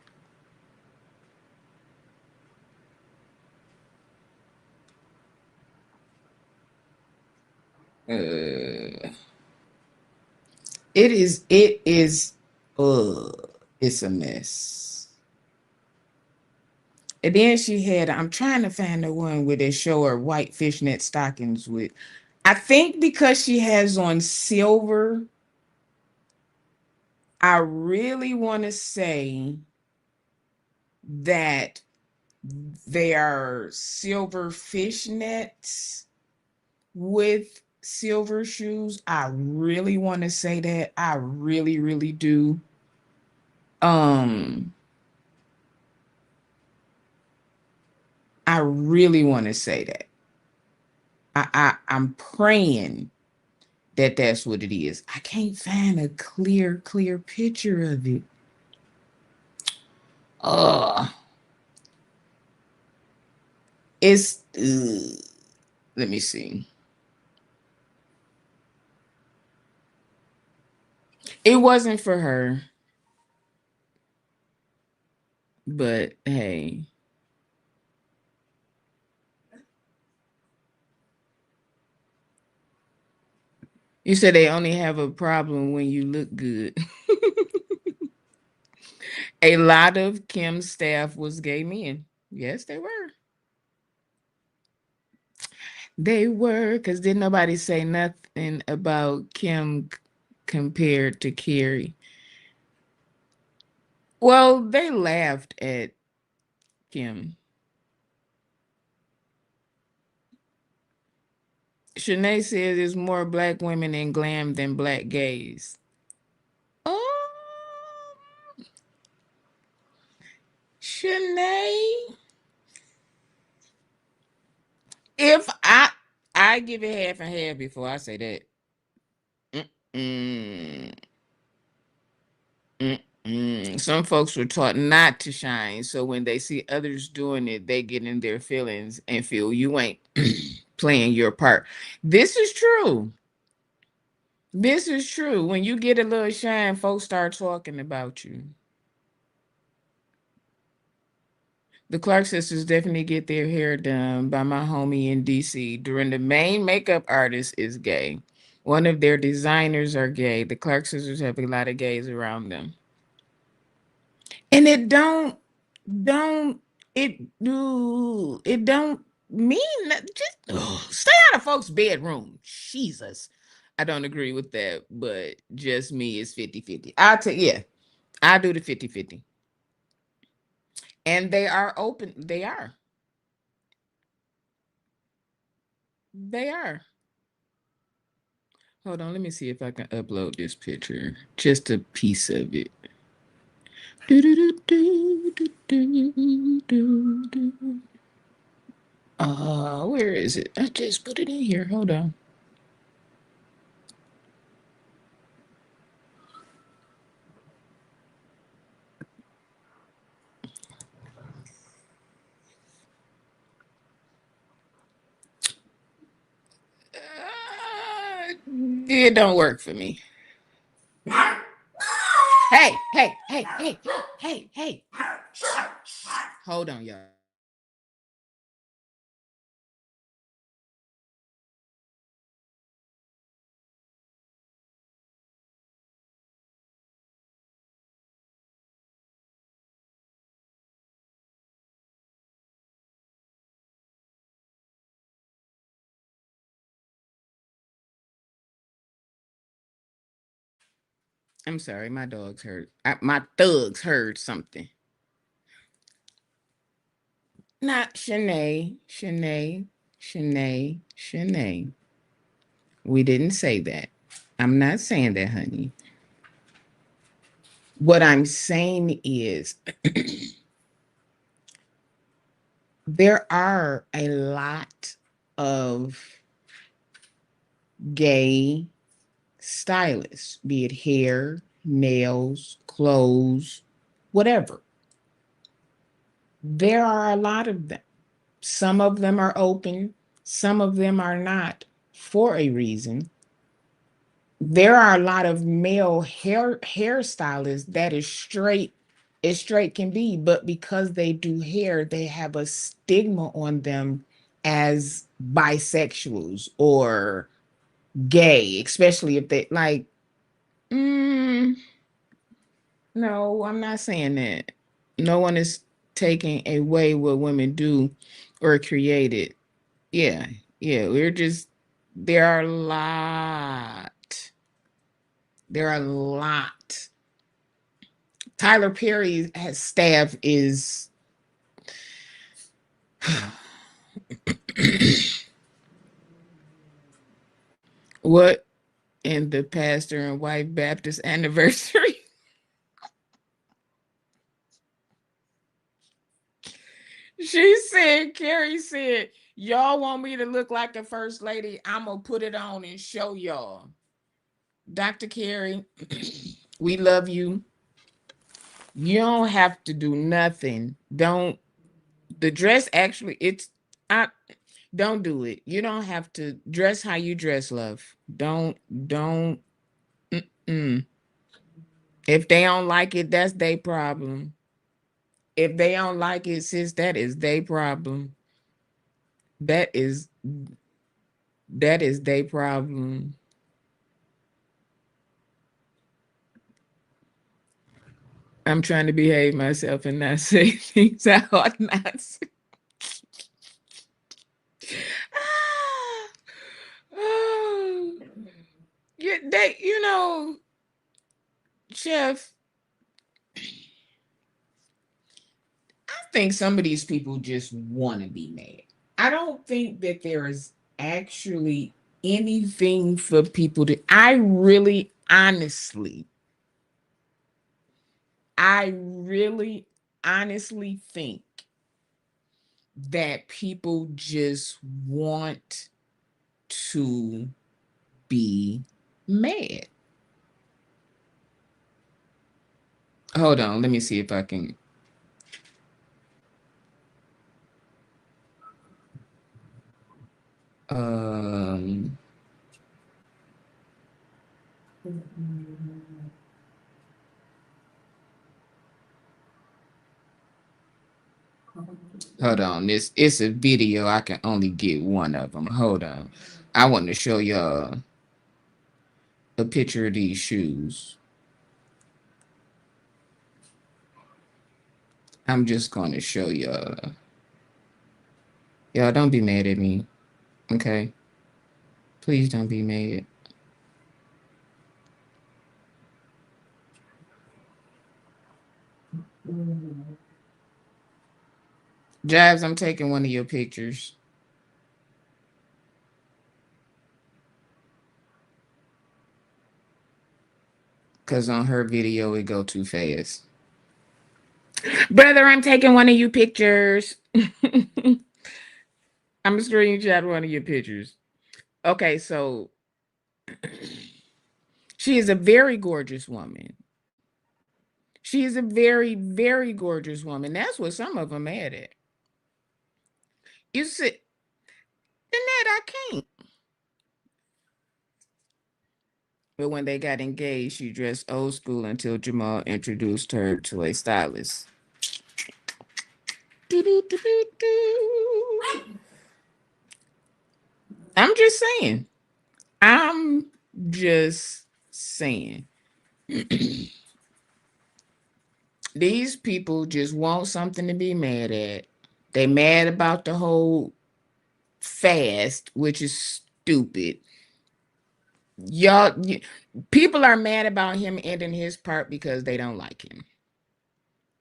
A: Uh, it's a mess. And then she had, I'm trying to find the one where they show her white fishnet stockings with, I think because she has on silver, I really want to say that they are silver fishnets with silver shoes. I really want to say that. I really, really do. Um, I really want to say that. I'm praying that that's what it is. I can't find a clear picture of it. Uh it's let me see. It wasn't for her, but hey, you said they only have a problem when you look good. A lot of Kim's staff was gay men. Yes, they were. They were, because didn't nobody say nothing about Kim compared to Carrie. Well, they laughed at Kim. Shanae says there's more black women in glam than black gays. Oh, Shanae. If I give it half and half before I say that. Mm-mm, mm-mm. Some folks were taught not to shine, so when they see others doing it, they get in their feelings and feel you ain't playing your part. This is true. This is true. When you get a little shine, folks start talking about you. The Clark sisters definitely get their hair done by my homie in DC. During the main makeup artist is gay. One of their designers are gay. The Clark sisters have a lot of gays around them. And don't it don't mean that just stay out of folks' bedroom. Jesus. I don't agree with that, but just me is 50-50. I'll tell yeah, I do the 50-50. And they are open. They are. They are. Hold on, let me see if I can upload this picture. Just a piece of it. Where is it? I just put it in here. Hold on. It don't work for me. Hey. Hold on, y'all. I'm sorry, my dogs heard. My thugs heard something. Not Shanae. We didn't say that. I'm not saying that, honey. What I'm saying is there are a lot of gay stylists, be it hair, nails, clothes, whatever. There are a lot of them. Some of them are open, some of them are not for a reason. There are a lot of male hairstylists that is straight as straight can be, but because they do hair, they have a stigma on them as bisexuals or gay, especially if they like, mm, no, I'm not saying that. No one is taking away what women do or created. Yeah, yeah, we're just there are a lot. There are a lot. Tyler Perry's staff is what in the pastor and white Baptist anniversary. She said, Carrie said, y'all want me to look like the first lady? I'm gonna put it on and show y'all. Dr. Carrie, we love you. You don't have to do nothing. Don't the dress actually I don't do it. You don't have to dress how you dress, love. Don't mm. If they don't like it, that's their problem. If they don't like it, sis, that is their problem. That is that is their problem. I'm trying to behave myself and not say things I ought not say. Ah, oh. Yeah, Chef, I think some of these people just want to be mad. I don't think that there is actually anything for people to. I really honestly think that people just want to be mad. Hold on, let me see if I can. Um, Hold on. This it's a video. I can only get one of them. Hold on. I want to show y'all a picture of these shoes. I'm just going to show y'all. Y'all don't be mad at me. Okay? Please don't be mad. Jabs, I'm taking one of your pictures. Because on her video, it go too fast. Brother, I'm taking one of you pictures. I'm screenshot one of your pictures. Okay, so she is a very gorgeous woman. She is a very, very gorgeous woman. That's what some of them mad at. You see, and that I can't. But when they got engaged, she dressed old school until Jamal introduced her to a stylist. I'm just saying. I'm just saying. These people just want something to be mad at. They mad about the whole fast, which is stupid. People are mad about him ending his part because they don't like him.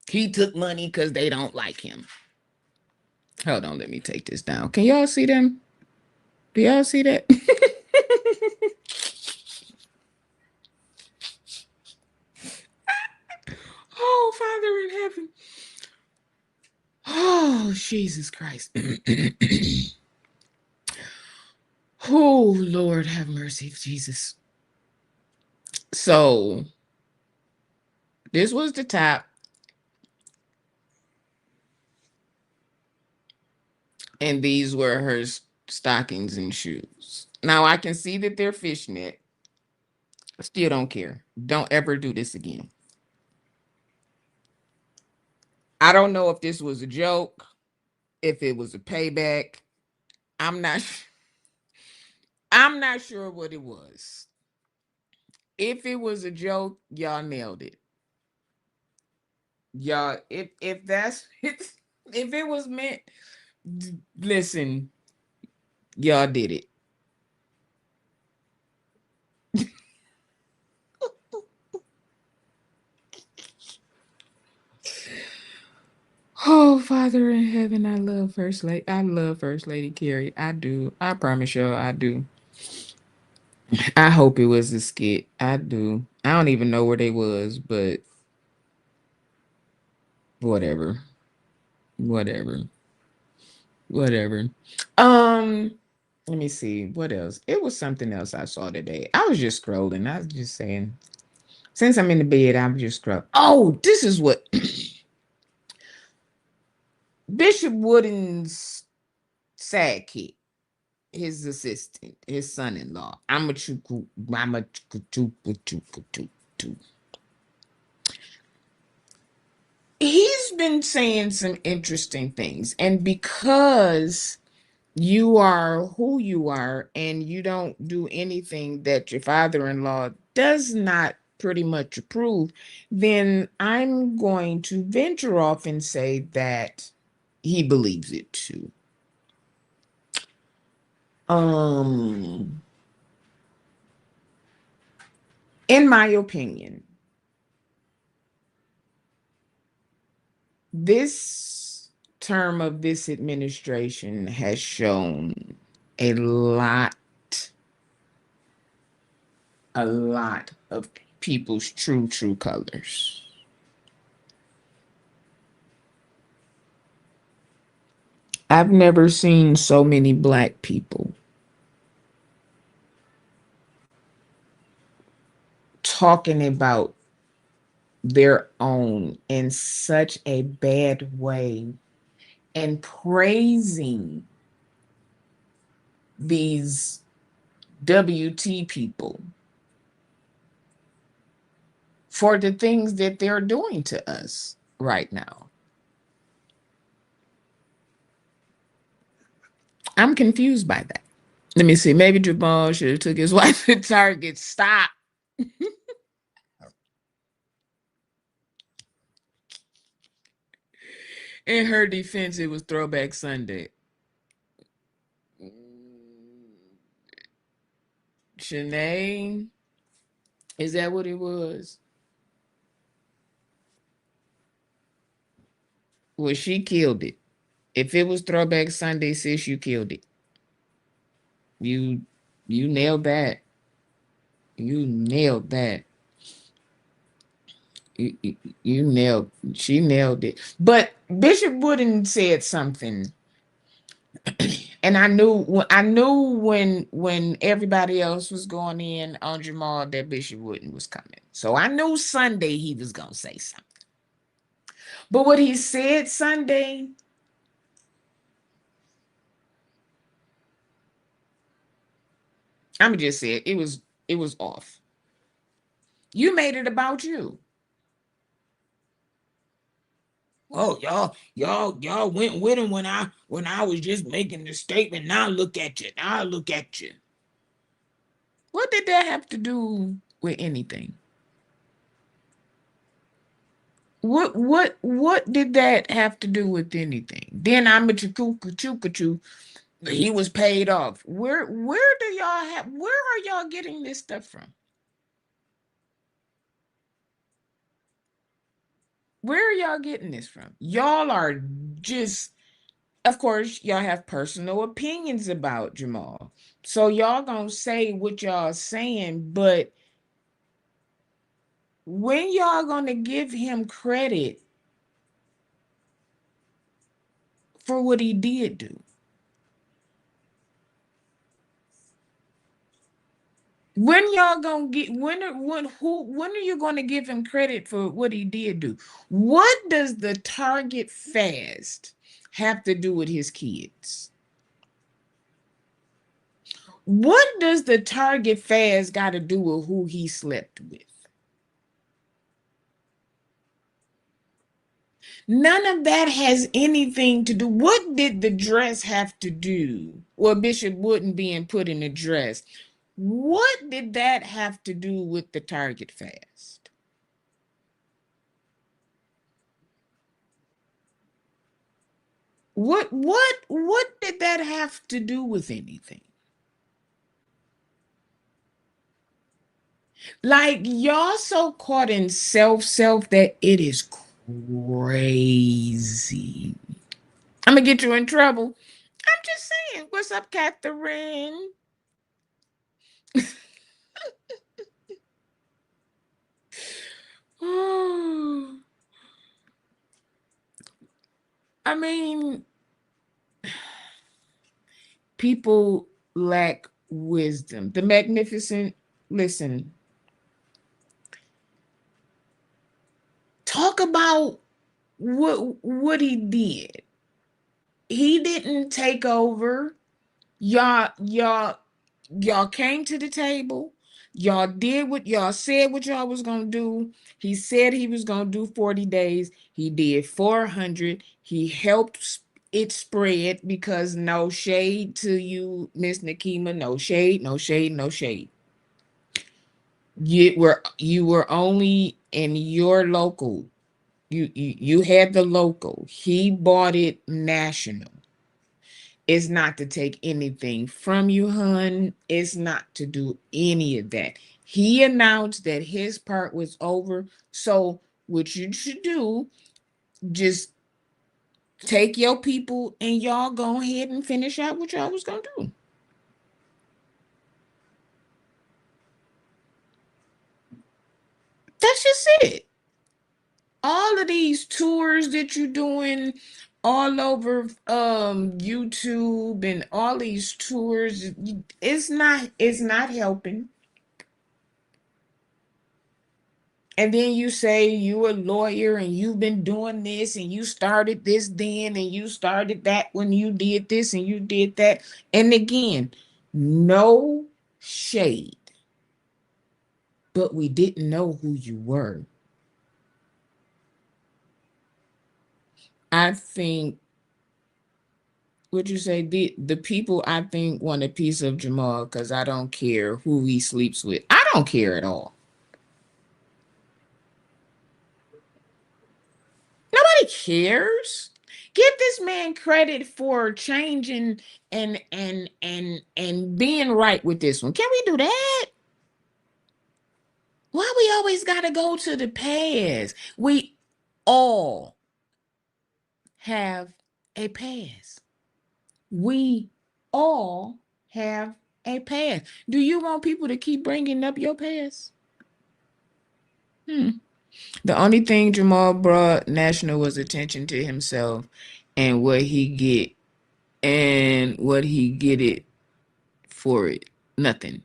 A: He took money because they don't like him. Hold on, let me take this down. Can y'all see them? Do y'all see that? Oh, Father in heaven. Oh, Jesus Christ. Oh, Lord, have mercy, Jesus. So, this was the top. And these were her stockings and shoes. Now, I can see that they're fishnet. Still don't care. Don't ever do this again. I don't know if this was a joke, if it was a payback. I'm not I'm not sure what it was. If it was a joke, y'all nailed it. Y'all, if that's if it was meant, listen, y'all did it. Oh, Father in heaven, I love First Lady. I love First Lady Carrie. I do. I promise y'all, I do. I hope it was a skit. I do. I don't even know where they was, but whatever. Whatever. Whatever. Let me see. What else? It was something else I saw today. I was just scrolling. I was just saying. Since I'm in the bed, I'm just scrolling. Oh, this is what Bishop Wooden's sidekick, his assistant, his son-in-law. He's been saying some interesting things, and because you are who you are and you don't do anything that your father-in-law does not pretty much approve, then I'm going to venture off and say that he believes it too. Um, in my opinion, this term of this administration has shown a lot a lot of people's true colors. I've never seen so many black people talking about their own in such a bad way and praising these WT people for the things that they're doing to us right now. I'm confused by that. Let me see. Maybe Jamal should have took his wife to Target. Stop. In her defense, it was Throwback Sunday. Shanae, is that what it was? Well, she killed it. If it was Throwback Sunday, sis, you killed it. You you nailed that. You nailed that. You nailed. She nailed it. But Bishop Wooden said something, and I knew when everybody else was going in on Jamal that Bishop Wooden was coming. So I knew Sunday he was gonna say something. But what he said Sunday, I'm just say it was off. You made it about you. Oh, y'all went with him when I was just making the statement. Now look at you. Now look at you. What did that have to do with anything? What did that have to do with anything? Then I'm a chuku. He was paid off. Where are y'all getting this stuff from? Where are y'all getting this from? Y'all are just, of course, y'all have personal opinions about Jamal. So y'all gonna say what y'all saying, but when y'all gonna give him credit for what he did do? When are you gonna give him credit for what he did do? What does the Target fast have to do with his kids? What does the Target fast got to do with who he slept with? None of that has anything to do. What did the dress have to do? Well, Bishop wouldn't being put in a dress. What did that have to do with the Target fast? What did that have to do with anything? Like y'all so caught in self that it is crazy. I'm gonna get you in trouble. I'm just saying. What's up, Catherine? Oh, I mean, people lack wisdom. The magnificent, listen, talk about what he did. He didn't take over. Y'all came to the table. Y'all did what y'all said what y'all was gonna do. He said he was gonna do 40 days. He did 400. He helped it spread because no shade to you, Miss Nakima. No shade, no shade, no shade. You were only in your local. You had the local. He bought it national. It's not to take anything from you, hun. It's not to do any of that. He announced that his part was over. So, what you should do, just take your people and y'all go ahead and finish out what y'all was going to do. That's just it. All of these tours that you're doing all over YouTube and all these tours, it's not helping. And then you say you a lawyer and you've been doing this and you started this then and you started that when you did this and you did that. And again, no shade, but we didn't know who you were. I think Would you say the people I think want a piece of Jamal because I don't care who he sleeps with. I don't care at all. Nobody cares. Give this man credit for changing and being right with this one. Can we do that? Why we always gotta go to the past? We all have a past. We all have a past. Do you want people to keep bringing up your past? Hmm. The only thing Jamal brought national was attention to himself and what he get it for it. Nothing.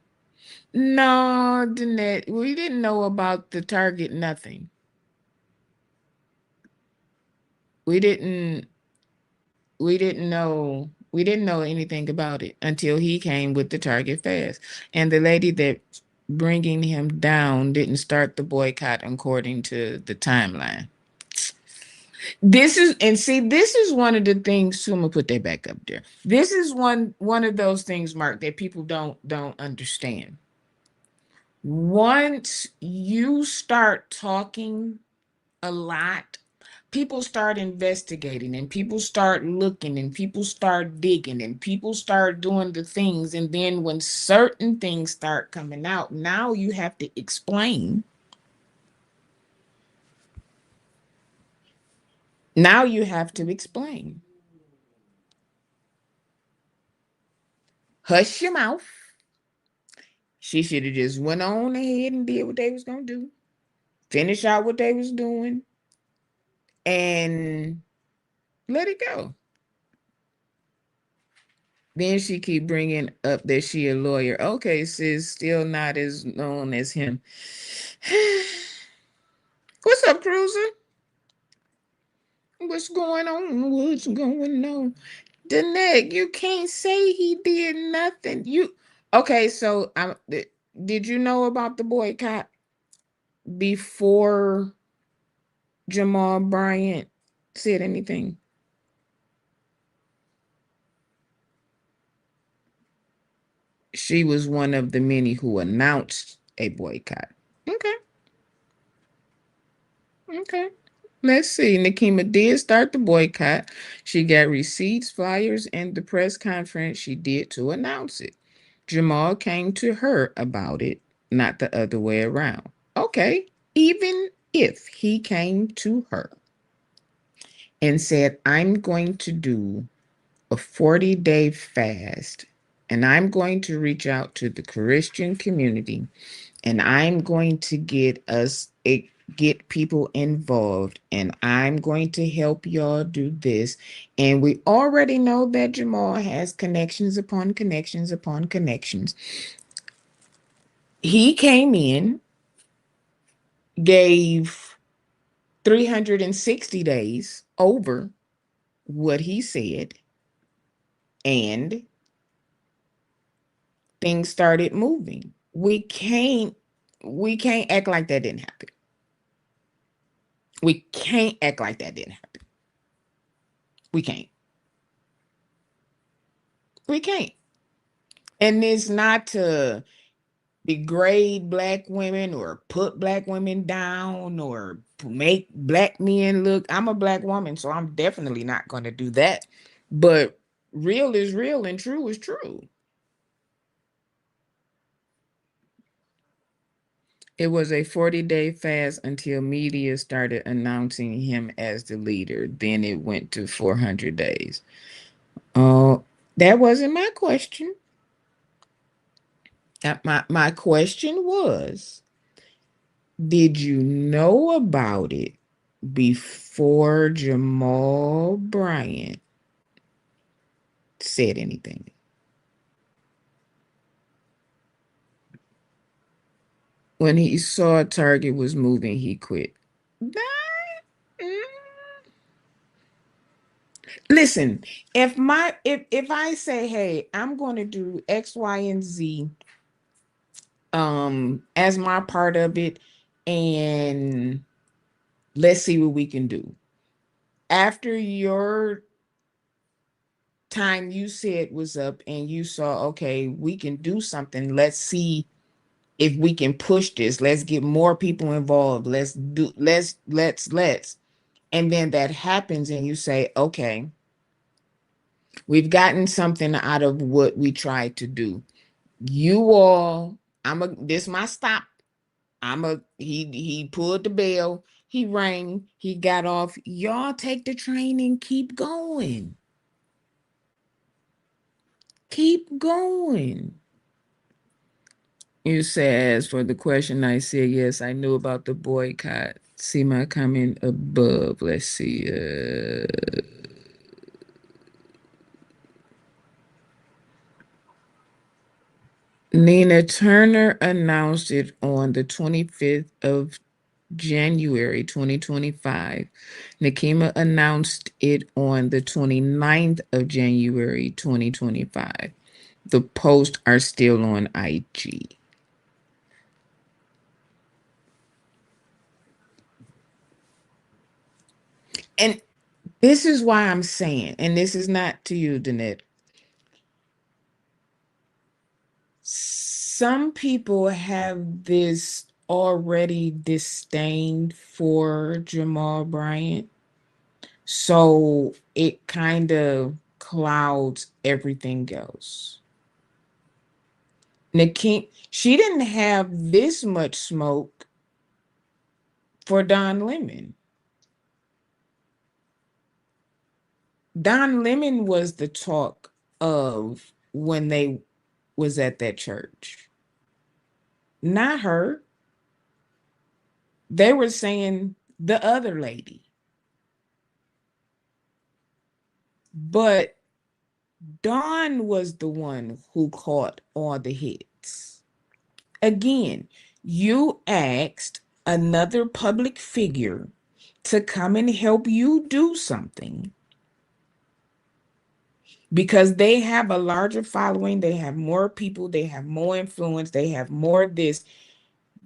A: No, Danette, we didn't know about the target. Nothing. We didn't. We didn't know anything about it until he came with the target fast. And the lady that bringing him down didn't start the boycott according to the timeline. This is one of the things too. I'm gonna put that back up there. This is one of those things, Mark, that people don't understand. Once you start talking a lot, people start investigating and people start looking and people start digging and people start doing the things. And then when certain things start coming out, now you have to explain. Now you have to explain. Hush your mouth. She should have just went on ahead and did what they was gonna do. Finish out what they was doing and let it go. Then she keep bringing up that she a lawyer. Okay, sis, still not as known as him. What's up, Cruiser? What's going on? What's going on? Danette, you can't say he did nothing. You okay? So, did you know about the boycott before Jamal Bryant said anything? She was one of the many who announced a boycott. Okay, okay. Let's see. Nakima did start the boycott. She got receipts, flyers, and the press conference she did to announce it. Jamal came to her about it, not the other way around. Okay, even if he came to her and said, I'm going to do a 40-day fast and I'm going to reach out to the Christian community and I'm going to get people involved and I'm going to help y'all do this. And we already know that Jamal has connections upon connections upon connections. He came in, gave 360 days over what he said, and things started moving. We can't act like that didn't happen. We can't act like that didn't happen. We can't. We can't. And it's not to degrade black women or put black women down or make black men look. I'm a black woman, so I'm definitely not going to do that. But real is real and true is true. It was a 40-day fast until media started announcing him as the leader. Then it went to 400 days. Oh, that wasn't my question. My question was, did you know about it before Jamal Bryant said anything? When he saw a target was moving, he quit. That- mm. Listen, if I say, hey, I'm going to do X, Y, and Z as my part of it, and let's see what we can do. After your time you said was up and you saw, okay, we can do something. Let's see if we can push this. Let's get more people involved. Let's. And then that happens and you say, okay, we've gotten something out of what we tried to do. You all, this my stop. He pulled the bell, he rang, he got off. Y'all take the train and keep going. Keep going. You says for the question, I said yes, I knew about the boycott. See my comment above. Let's see. Nina Turner announced it on the 25th of January 2025. Nakima announced it on the 29th of January 2025. The posts are still on IG. And this is why I'm saying, and this is not to you, Danette. Some people have this already disdain for Jamal Bryant. So it kind of clouds everything else. Nakeem, she didn't have this much smoke for Don Lemon. Don Lemon was the talk of when they was at that church. Not her. They were saying the other lady. But Don was the one who caught all the hits. Again, you asked another public figure to come and help you do something because they have a larger following, they have more people, they have more influence, they have more this.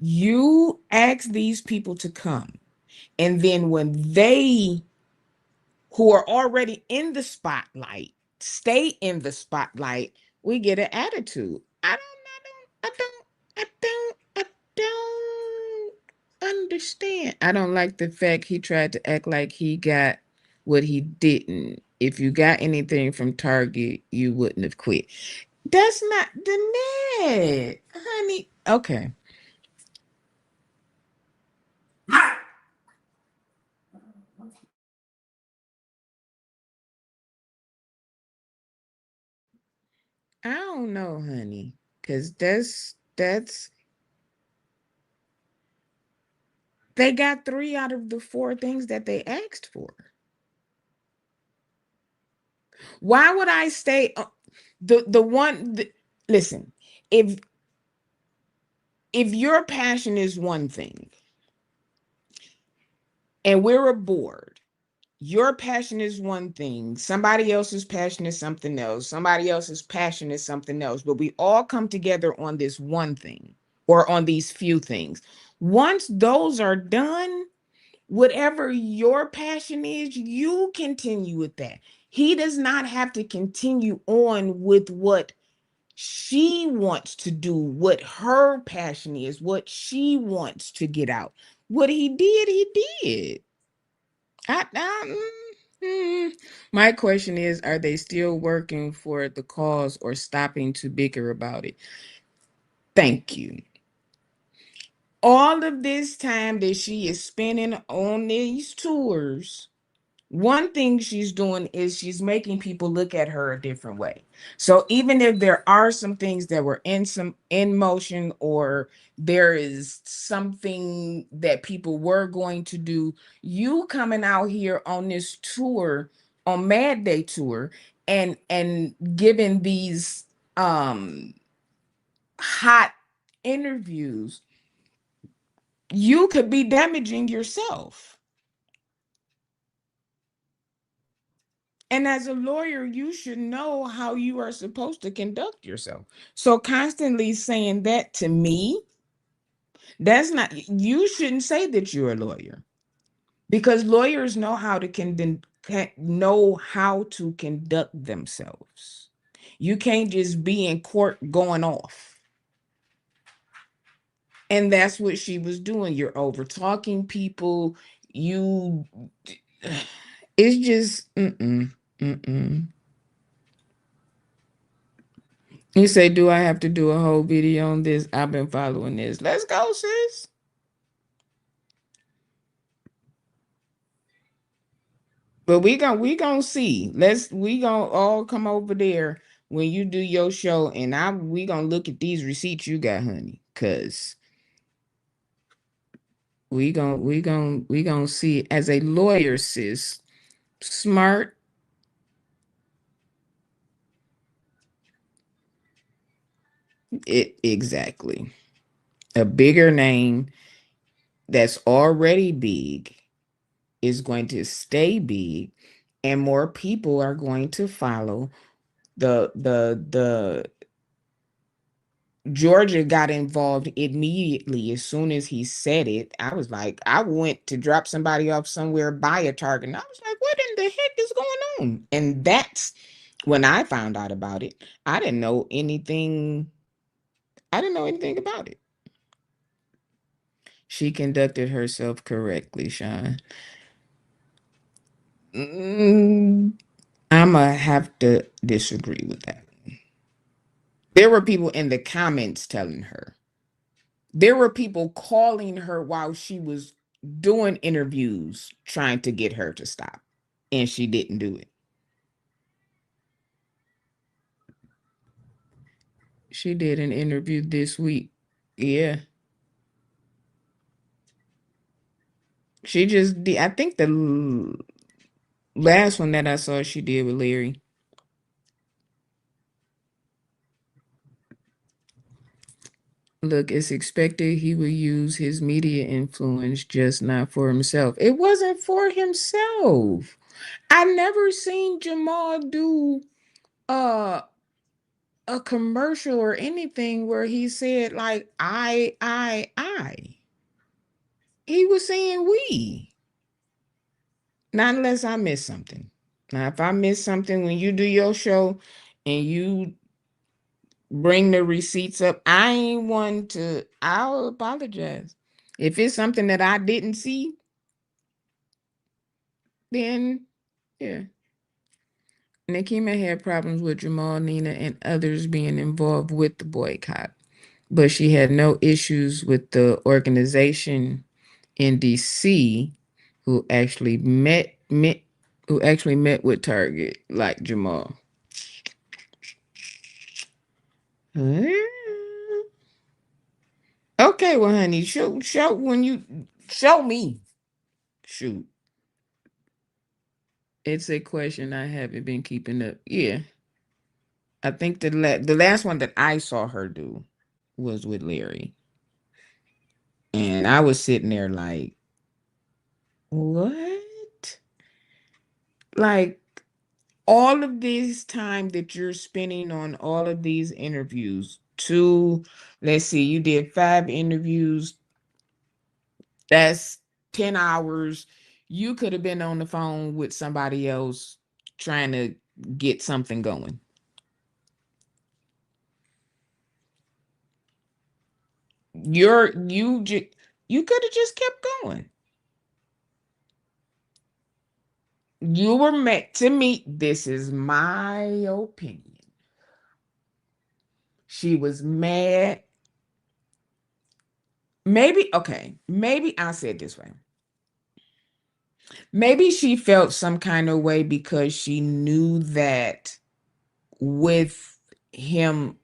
A: You ask these people to come, and then when they who are already in the spotlight stay in the spotlight, we get an attitude. I don't understand. I don't like the fact he tried to act like he got what he didn't. If you got anything from Target, you wouldn't have quit. That's not the net, honey. Okay. I don't know, honey, because that's they got 3 out of the 4 things that they asked for. Why would I stay the one listen, if your passion is one thing and we're a board, your passion is one thing, somebody else's passion is something else, somebody else's passion is something else, but we all come together on this one thing or on these few things. Once those are done, whatever your passion is, you continue with that. He does not have to continue on with what she wants to do, what her passion is, what she wants to get out. What he did. My question is, are they still working for the cause or stopping to bicker about it? Thank you. All of this time that she is spending on these tours, one thing she's doing is she's making people look at her a different way. So even if there are some things that were in motion or there is something that people were going to do, you coming out here on this tour, on Mad Day tour, and giving these hot interviews, you could be damaging yourself. And as a lawyer, you should know how you are supposed to conduct yourself. So constantly saying that to me, that's not, you shouldn't say that you're a lawyer because lawyers know how to know how to conduct themselves. You can't just be in court going off. And that's what she was doing. You're over talking people. You, it's just, mm-mm. You say, do I have to do a whole video on this? I've been following this. Let's go, sis. But we gonna see. We gonna all come over there when you do your show, and we gonna look at these receipts you got, honey. Cause we gonna see as a lawyer, sis, smart. It exactly. A bigger name that's already big is going to stay big, and more people are going to follow. The Georgia got involved immediately as soon as he said it. I was like, I went to drop somebody off somewhere by a Target, and I was like, what in the heck is going on? And that's when I found out about it. I didn't know anything. I didn't know anything about it. She conducted herself correctly, Sean. Mm, I'm gonna have to disagree with that. There were people in the comments telling her. There were people calling her while she was doing interviews trying to get her to stop, and she didn't do it. She did an interview this week. Yeah. She just did. I think the last one that I saw she did with Larry. Look, it's expected he will use his media influence, just not for himself. It wasn't for himself. I never seen Jamal do uh a commercial or anything where he said like I. He was saying we. Not unless I missed something. Now, if I miss something when you do your show and you bring the receipts up, I ain't one to. I'll apologize. If it's something that I didn't see, then yeah. Nakima had problems with Jamal, Nina, and others being involved with the boycott, but she had no issues with the organization in DC who actually met with Target like Jamal. Okay, well, honey, show when you show me. Shoot, it's a question I haven't been keeping up. Yeah, I think the last one that I saw her do was with Larry, and I was sitting there like, what? Like all of this time that you're spending on all of these interviews. Let's see, you did 5 interviews. That's 10 hours. You could have been on the phone with somebody else trying to get something going. You could have just kept going. You were meant to meet. This is my opinion. She was mad. Maybe, okay, maybe I'll say it this way. Maybe she felt some kind of way because she knew that with him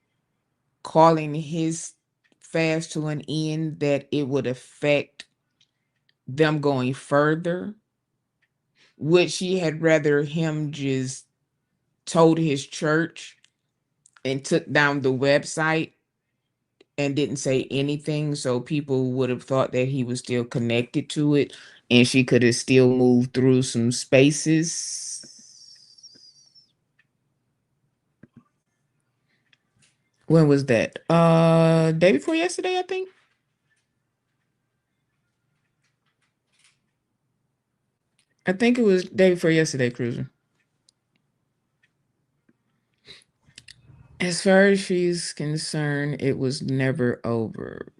A: calling his fast to an end that it would affect them going further, which she had rather him just told his church and took down the website and didn't say anything so people would have thought that he was still connected to it and she could have still moved through some spaces. When was that? Day before yesterday, I think. I think it was day before yesterday, Cruiser. As far as she's concerned, it was never over.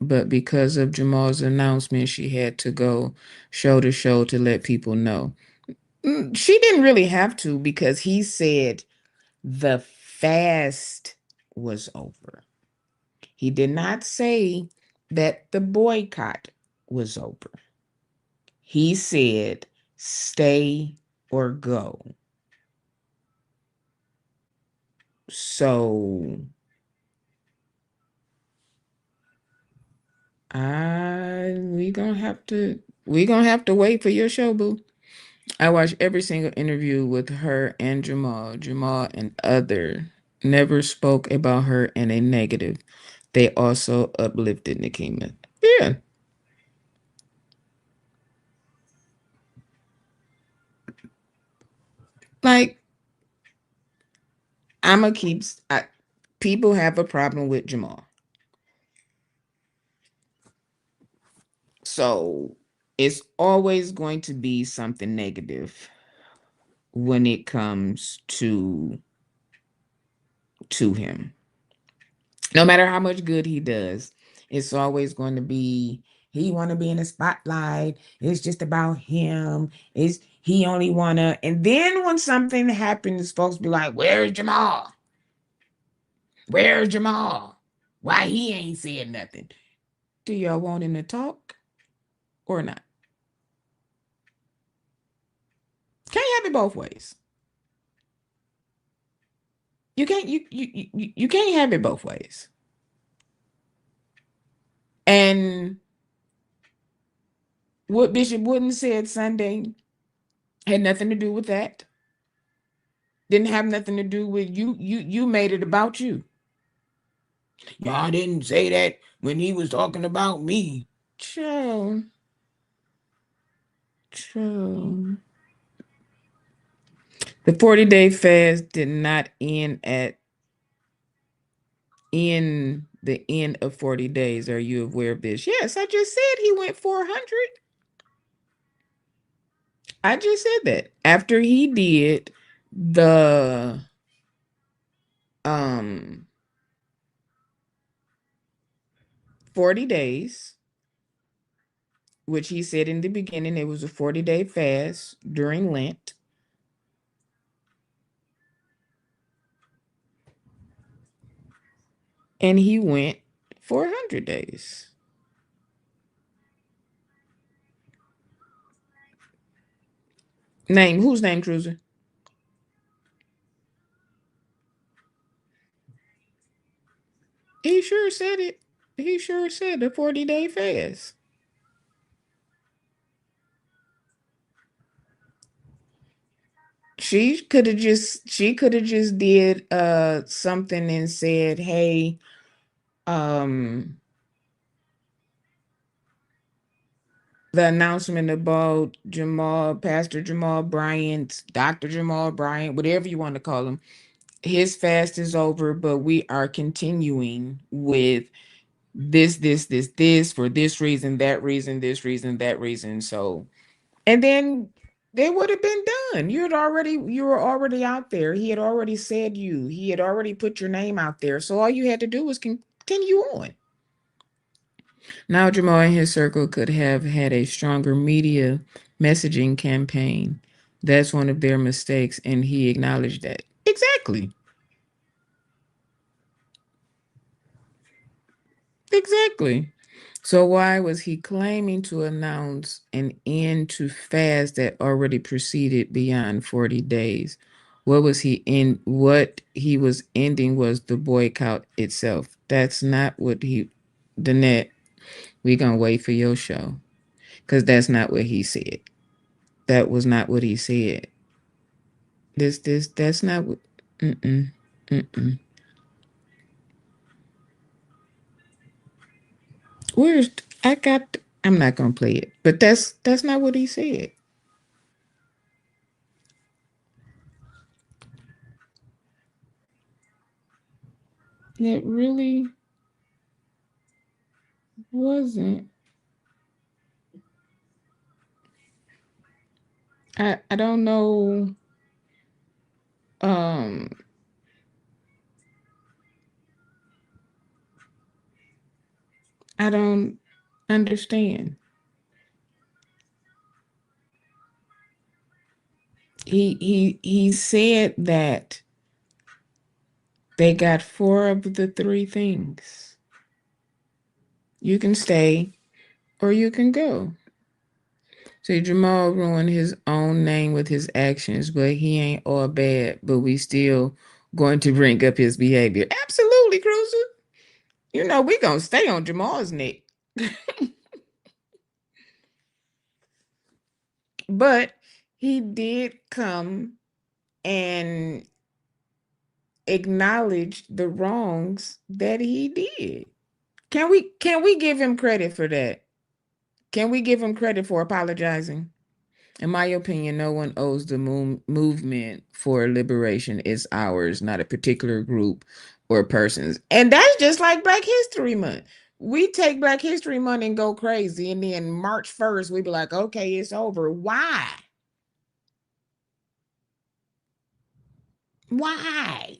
A: But because of Jamal's announcement, she had to go show to show to let people know. She didn't really have to because he said the fast was over. He did not say that the boycott was over. He said stay or go. So I we gonna have to wait for your show, boo. I watched every single interview with her and Jamal. Jamal and other never spoke about her in a negative. They also uplifted Nikema. Yeah. Like I'ma keep people have a problem with Jamal. So it's always going to be something negative when it comes to him. No matter how much good he does, it's always going to be he want to be in the spotlight. It's just about him. It's he only wanna. And then when something happens, folks be like, "Where's Jamal? Where's Jamal? Why he ain't said nothing?" Do y'all want him to talk or not? Can't have it both ways. You can't have it both ways. And what Bishop Wooden said Sunday had nothing to do with that. Didn't have nothing to do with you. You made it about you. Y'all didn't say that when he was talking about me. Chill, chill. The 40-day fast did not end at in the end of 40 days. Are you aware of this? Yes, I just said he went 400. I just said that. After he did the um 40 days, which he said in the beginning it was a 40-day fast during Lent. And he went 400 days. Name whose name, Cruiser? He sure said it. He sure said the 40-day fast. She could have just did something and said, "Hey, um the announcement about Jamal, Pastor Jamal Bryant, Dr. Jamal Bryant, whatever you want to call him, his fast is over, but we are continuing with this for this reason, that reason, this reason, that reason." So, and then they would have been done. You were already out there. He had already said you. He had already put your name out there. So all you had to do was continue on. Now Jamal and his circle could have had a stronger media messaging campaign. That's one of their mistakes, and he acknowledged that. Exactly. Exactly. So why was he claiming to announce an end to fast that already proceeded beyond 40 days? What he was ending was the boycott itself. That's not what he Danette, we gonna wait for your show. Cause that's not what he said. That was not what he said. That's not what mm-mm, mm-mm. Where's I got I'm not gonna play it, but that's not what he said. It really wasn't. I don't know. Um, I don't understand. He said that they got four of the three things. You can stay or you can go. See, Jamal ruined his own name with his actions, but he ain't all bad. But we still going to bring up his behavior. Absolutely, Cruiser. You know we gonna stay on Jamal's neck. But he did come and acknowledge the wrongs that he did. Can we give him credit for that? Can we give him credit for apologizing? In my opinion, no one owes the movement for liberation. It's ours, not a particular group or persons. And that's just like Black History Month. We take Black History Month and go crazy, and then March 1st, we be like, okay, it's over. Why? Why?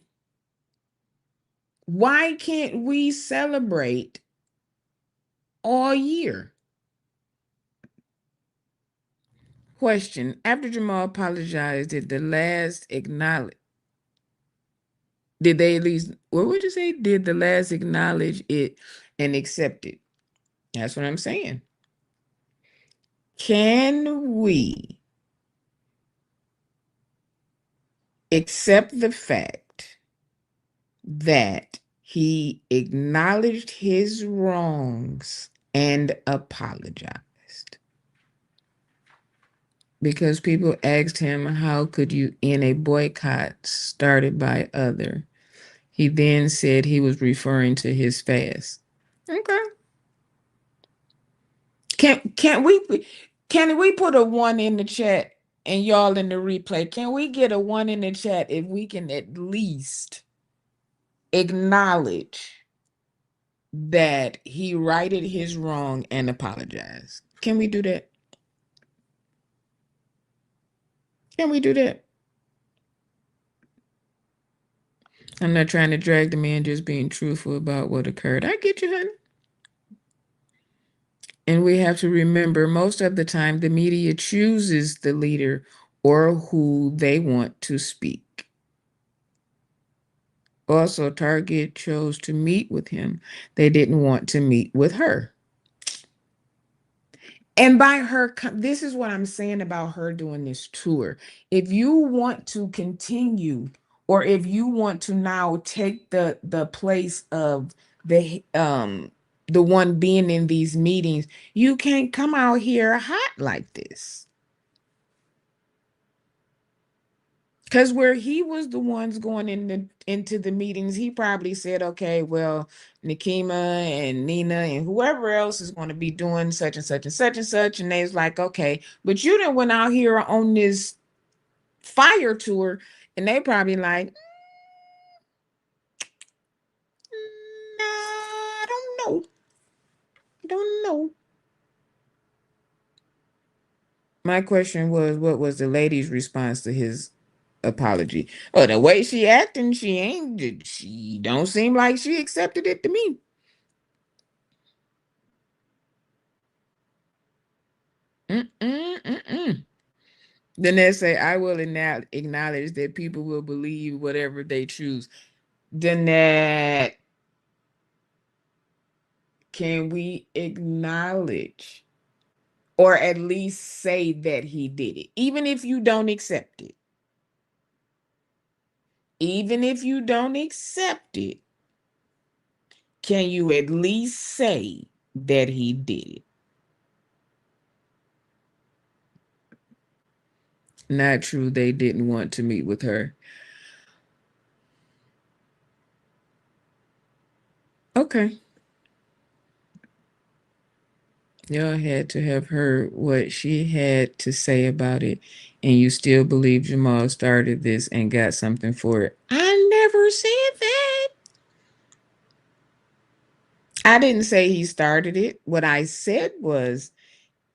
A: Why can't we celebrate all year? Question. After Jamal apologized, did they at least, what would you say? Did the last acknowledge it and accept it? That's what I'm saying. Can we accept the fact that he acknowledged his wrongs and apologized? Because people asked him, how could you end a boycott started by other? He then said he was referring to his fast. Okay. Can we put a one in the chat and y'all in the replay? Can we get a one in the chat if we can at least acknowledge that he righted his wrong and apologized? Can we do that? Can we do that? I'm not trying to drag the man, just being truthful about what occurred. I get you, honey. And we have to remember most of the time the media chooses the leader or who they want to speak. Also, Target chose to meet with him. They didn't want to meet with her. And by her, this is what I'm saying about her doing this tour. If you want to continue, or if you want to now take the place of the one being in these meetings, you can't come out here hot like this. Because where he was the ones going into the meetings, he probably said, okay, well, Nikema and Nina and whoever else is going to be doing such and such and such and such. And they was like, okay, but you didn't went out here on this fire tour. And they probably like, nah, I don't know. I don't know. My question was, what was the lady's response to his apology? Oh, the way she acting, she don't seem like she accepted it to me. Mm-mm, mm-mm. Then they say, I will acknowledge that people will believe whatever they choose. Then that, can we acknowledge or at least say that he did it? Even if you don't accept it. Even if you don't accept it, can you at least say that he did it? Not true, they didn't want to meet with her. Okay. Y'all had to have heard what she had to say about it, and you still believe Jamal started this and got something for it. I never said that. I didn't say he started it. What I said was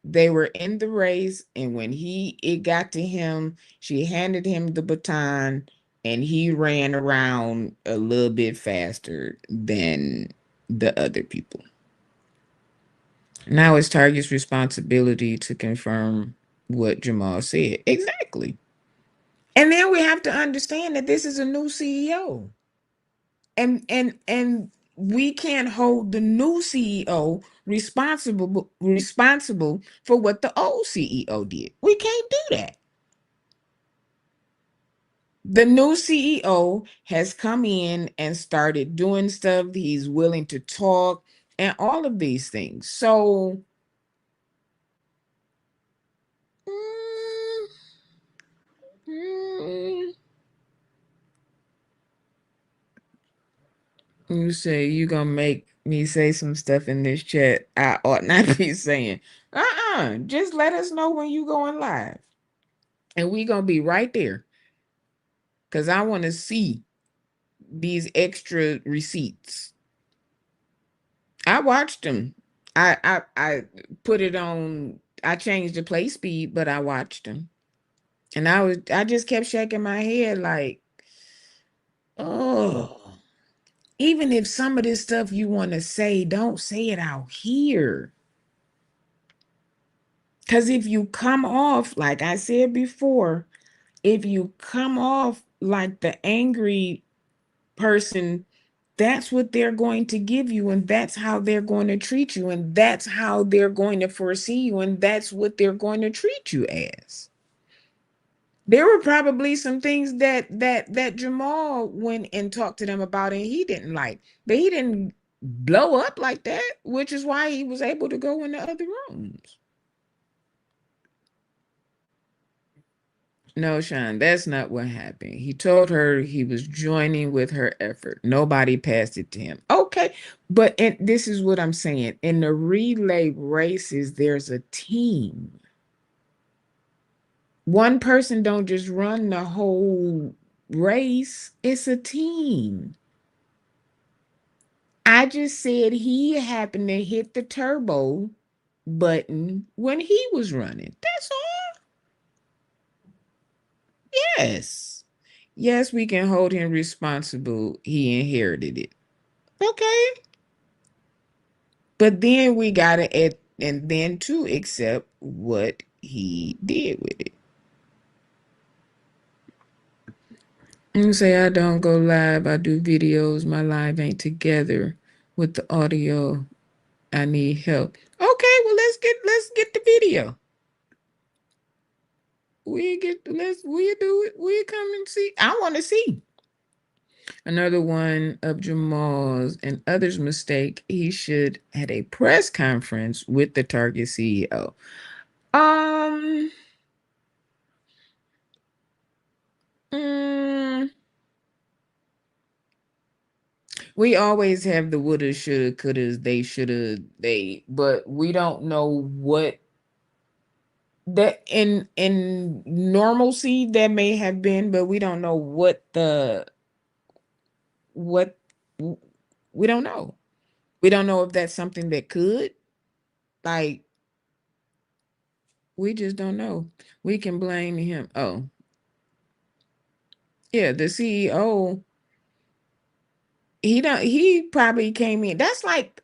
A: They were in the race, and when it got to him, she handed him the baton, and he ran around a little bit faster than the other people. Now it's Target's responsibility to confirm what Jamal said. Exactly. And then we have to understand that this is a new CEO. And we can't hold the new CEO responsible for what the old CEO did. We can't do that. The new CEO has come in and started doing stuff. He's willing to talk and all of these things. So mm, mm, you say you gonna make me say some stuff in this chat I ought not be saying. Just let us know when you going live. And we gonna be right there. Cause I want to see these extra receipts. I watched them. I put it on. I changed the play speed, but I watched them, and I just kept shaking my head like, oh. Even if some of this stuff you want to say, don't say it out here. Cause if you come off like I said before, if you come off like the angry person, that's what they're going to give you, and that's how they're going to treat you, and that's how they're going to foresee you, and that's what they're going to treat you as. There were probably some things that Jamal went and talked to them about and he didn't like, but he didn't blow up like that, which is why he was able to go in the other rooms. No, Sean, that's not what happened. He told her he was joining with her effort. Nobody passed it to him. Okay, but this is what I'm saying. In the relay races, there's a team. One person don't just run the whole race. It's a team. I just said he happened to hit the turbo button when he was running. That's all. Yes. Yes, we can hold him responsible. He inherited it. Okay. But then we gotta and then to accept what he did with it. You say I don't go live, I do videos. My live ain't together with the audio. I need help. Okay, well let's get the video. We do it. We come and see. I want to see. Another one of Jamal's and others' mistake. He should had a press conference with the Target CEO. Um, mm, we always have the woulda, shoulda, couldas, they shoulda, but we don't know what that in normalcy that may have been, but we don't know what we don't know. We don't know if that's something that could, like, we just don't know. We can blame him. Oh, yeah, the CEO, he probably came in. That's like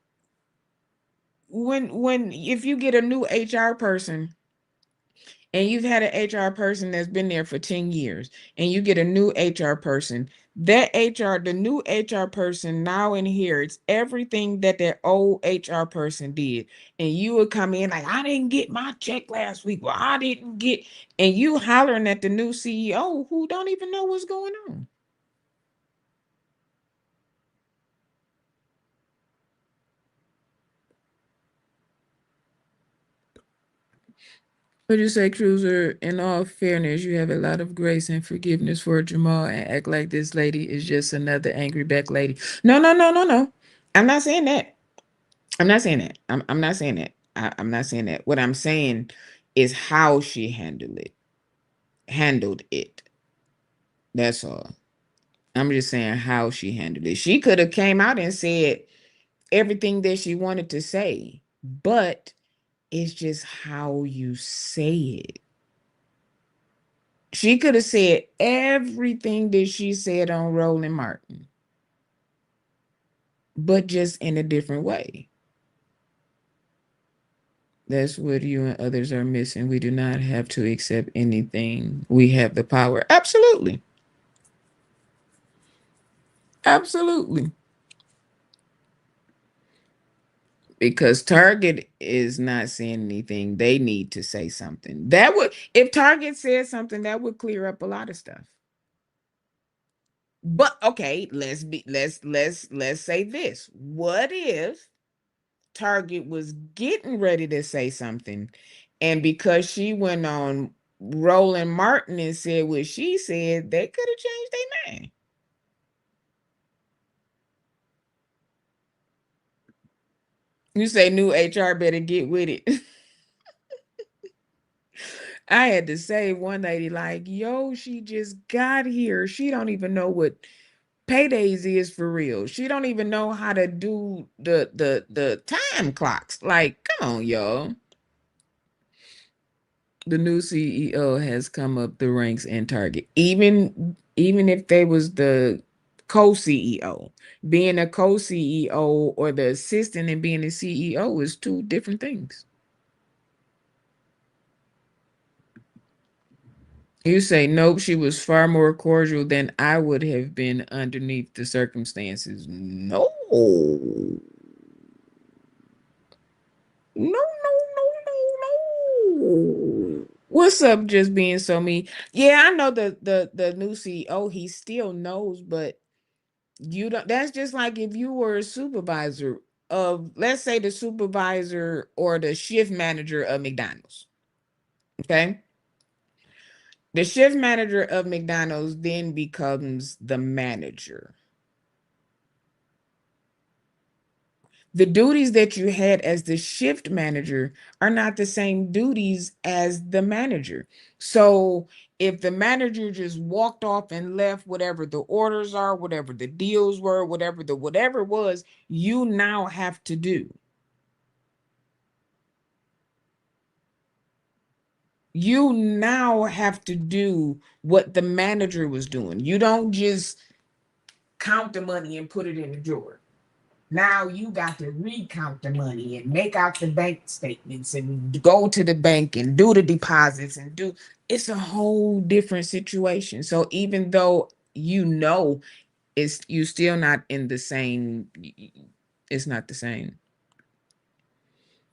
A: when if you get a new HR person and you've had an HR person that's been there for 10 years and you get a new HR person, the new HR person now inherits everything that old HR person did. And you would come in like, I didn't get my check last week. Well, I didn't get, and you hollering at the new CEO who don't even know what's going on. Would you say, Cruiser, in all fairness, you have a lot of grace and forgiveness for Jamal and act like this lady is just another angry back lady? No, no, no, no, no. I'm not saying that. I'm not saying that. I'm not saying that. I'm not saying that. What I'm saying is how she handled it. That's all. I'm just saying how she handled it. She could have came out and said everything that she wanted to say, but It's just how you say it. She could have said everything that she said on Roland Martin, but just in a different way. That's what you and others are missing. We do not have to accept anything. We have the power. Absolutely. Absolutely. Because Target is not saying anything. They need to say something. That would, if Target said something, that would clear up a lot of stuff. But okay, let's say this. What if Target was getting ready to say something, and because she went on Roland Martin and said what she said, they could have changed their mind. You say new HR better get with it. I had to say one lady like, yo, she just got here. She don't even know what paydays is for real. She don't even know how to do the time clocks. Like, come on, y'all. The new CEO has come up the ranks in Target. Even if they was the co-CEO, being a co-CEO or the assistant and being the CEO is two different things. You say, nope, she was far more cordial than I would have been underneath the circumstances. No. No, no, no, no, no. What's up, just being so mean? Yeah, I know the new CEO, he still knows, but you don't, that's just like if you were a supervisor of, let's say, the supervisor or the shift manager of McDonald's. Okay. The shift manager of McDonald's then becomes the manager. The duties that you had as the shift manager are not the same duties as the manager. So if the manager just walked off and left whatever the orders are, whatever the deals were, whatever the whatever was, you now have to do. You now have to do what the manager was doing. You don't just count the money and put it in the drawer. Now you got to recount the money and make out the bank statements and go to the bank and do the deposits and do, it's a whole different situation. So even though you know it's, you still not in the same, it's not the same.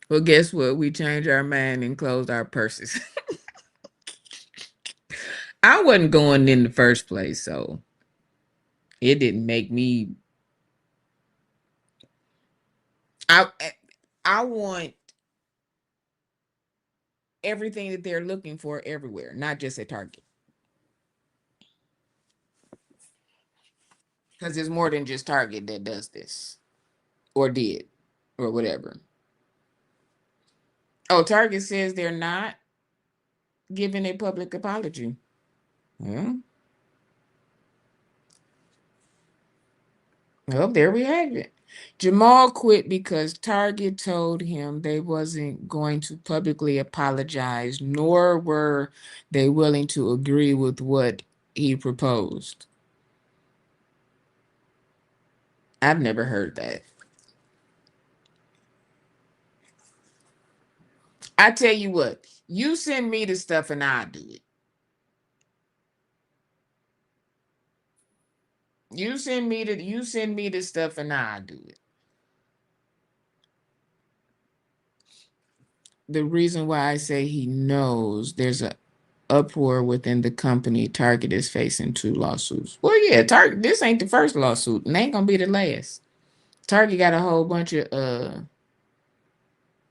A: Well, guess what? We changed our mind and closed our purses. I wasn't going in the first place, so it didn't make me, I I want everything that they're looking for everywhere, not just at Target. Because there's more than just Target that does this or did or whatever. Oh, Target says they're not giving a public apology. Well, well, there we have it. Jamal quit because Target told him they wasn't going to publicly apologize, nor were they willing to agree with what he proposed. I've never heard that. I tell you what, you send me the stuff and I'll do it. You send me the stuff and I'll do it. The reason why I say he knows, there's a uproar within the company. Target is facing 2 lawsuits. Well, yeah, Target, this ain't the first lawsuit and ain't gonna be the last. Target got a whole bunch of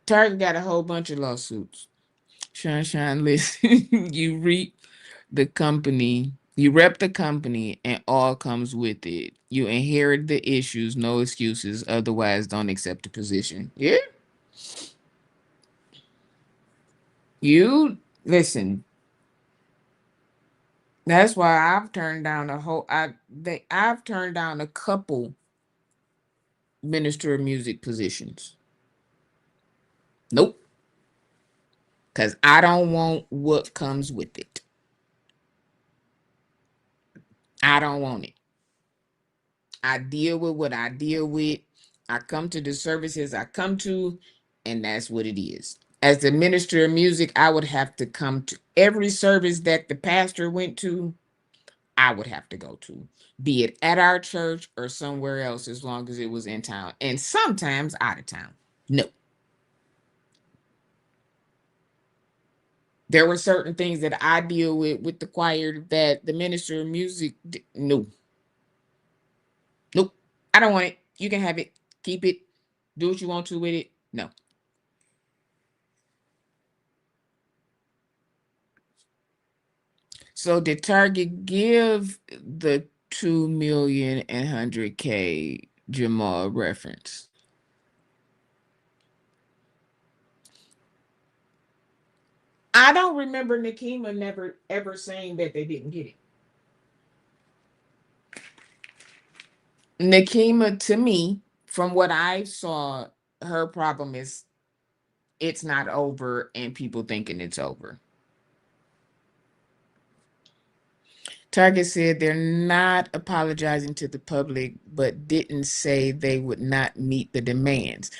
A: Target got a whole bunch of lawsuits. Shine, listen, you reap the company, you rep the company, and all comes with it. You inherit the issues, no excuses. Otherwise, don't accept the position. Yeah, you listen. That's why I've turned down a whole. I've turned down a couple minister of music positions. Nope. because I don't want what comes with it. I don't want it. I deal with what I deal with. I come to the services I come to, and that's what it is. As the minister of music, I would have to come to every service that the pastor went to. I would have to go to, be it at our church or somewhere else, as long as it was in town, and sometimes out of town. No, there were certain things that I deal with the choir that the minister of music. No, nope, I don't want it. You can have it. Keep it. Do what you want to with it. No. So did Target give the 2 million and 100K Jamal reference? I don't remember Nikema never ever saying that they didn't get it. Nikema, to me, from what I saw, her problem is it's not over and people thinking it's over. Target said they're not apologizing to the public, but didn't say they would not meet the demands.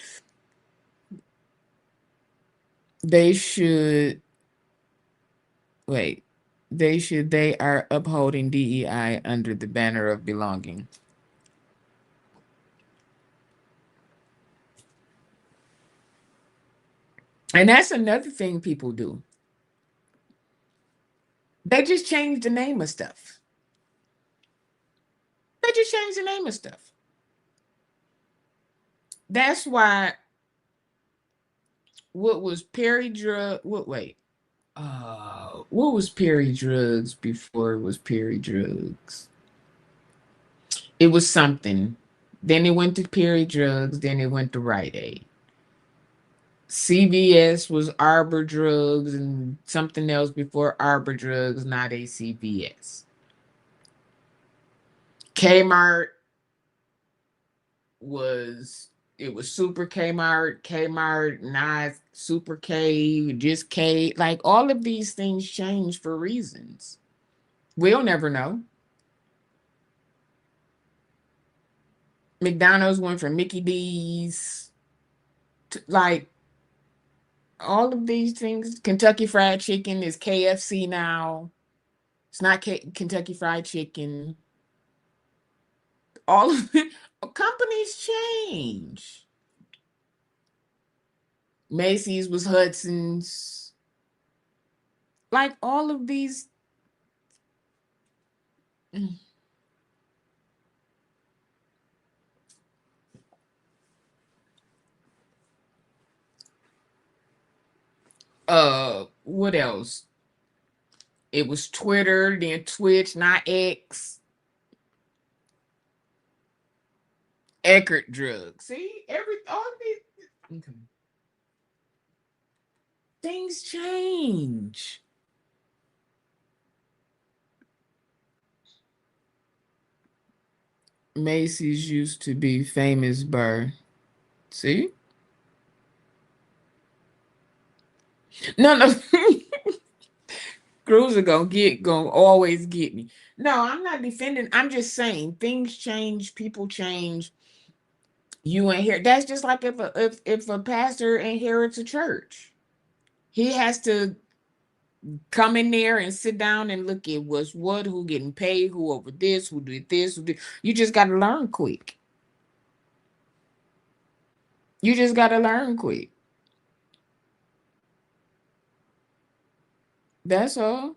A: They should wait. They are upholding DEI under the banner of belonging. And that's another thing people do. They just change the name of stuff. They just change the name of stuff. That's why what was Perry Drug what wait. What was Perry Drugs before it was Perry Drugs? It was something. Then it went to Perry Drugs, then it went to Rite Aid. CVS was Arbor Drugs and something else before Arbor Drugs, not a CVS. Kmart was it was Super Kmart, Kmart, not Super K, just K. Like all of these things change for reasons. We'll never know. McDonald's went from Mickey D's to, like all of these things. Kentucky Fried Chicken is KFC now. It's not Kentucky Fried Chicken. All of it, companies change. Macy's was Hudson's. Like all of these. mm, what else? It was Twitter, then Twitch, not X. Eckert Drug. See, all these okay. Things change. Macy's used to be famous bar. See? No, no. Cruiser gonna always get me. No, I'm not defending. I'm just saying things change, people change. You inherit. That's just like if a pastor inherits a church, he has to come in there and sit down and look at what's what, who getting paid, who over this, who did this, who did. You just got to learn quick. You just got to learn quick. That's all.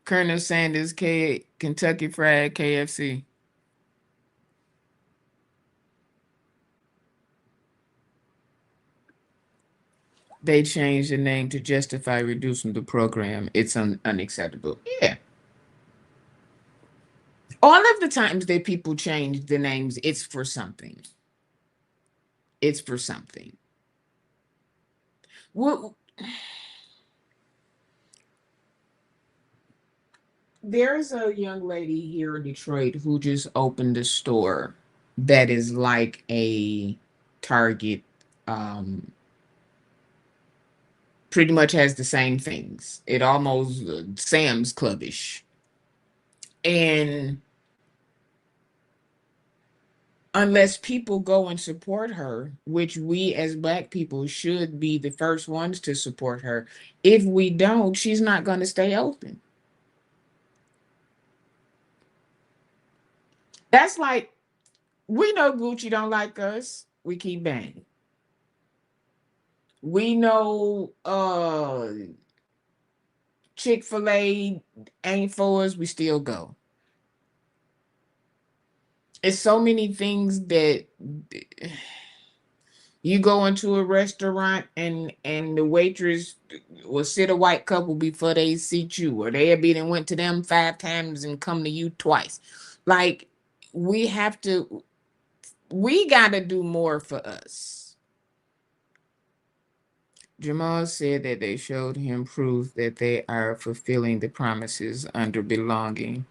A: Colonel Sanders, Kentucky Fried KFC. They changed the name to justify reducing the program. It's unacceptable. Yeah. All of the times that people change the names, it's for something. It's for something. What there's a young lady here in Detroit who just opened a store that is like a Target. Um, pretty much has the same things. It almost Sam's Clubbish. And unless people go and support her, which we as Black people should be the first ones to support her, if we don't, she's not going to stay open. That's like, we know Gucci don't like us. We keep banging. We know Chick-fil-A ain't for us. We still go. It's so many things that you go into a restaurant and the waitress will sit a white couple before they seat you, or they'll be then went to them 5 times and come to you twice. Like, we have to, we gotta do more for us. Jamal said that they showed him proof that they are fulfilling the promises under belonging.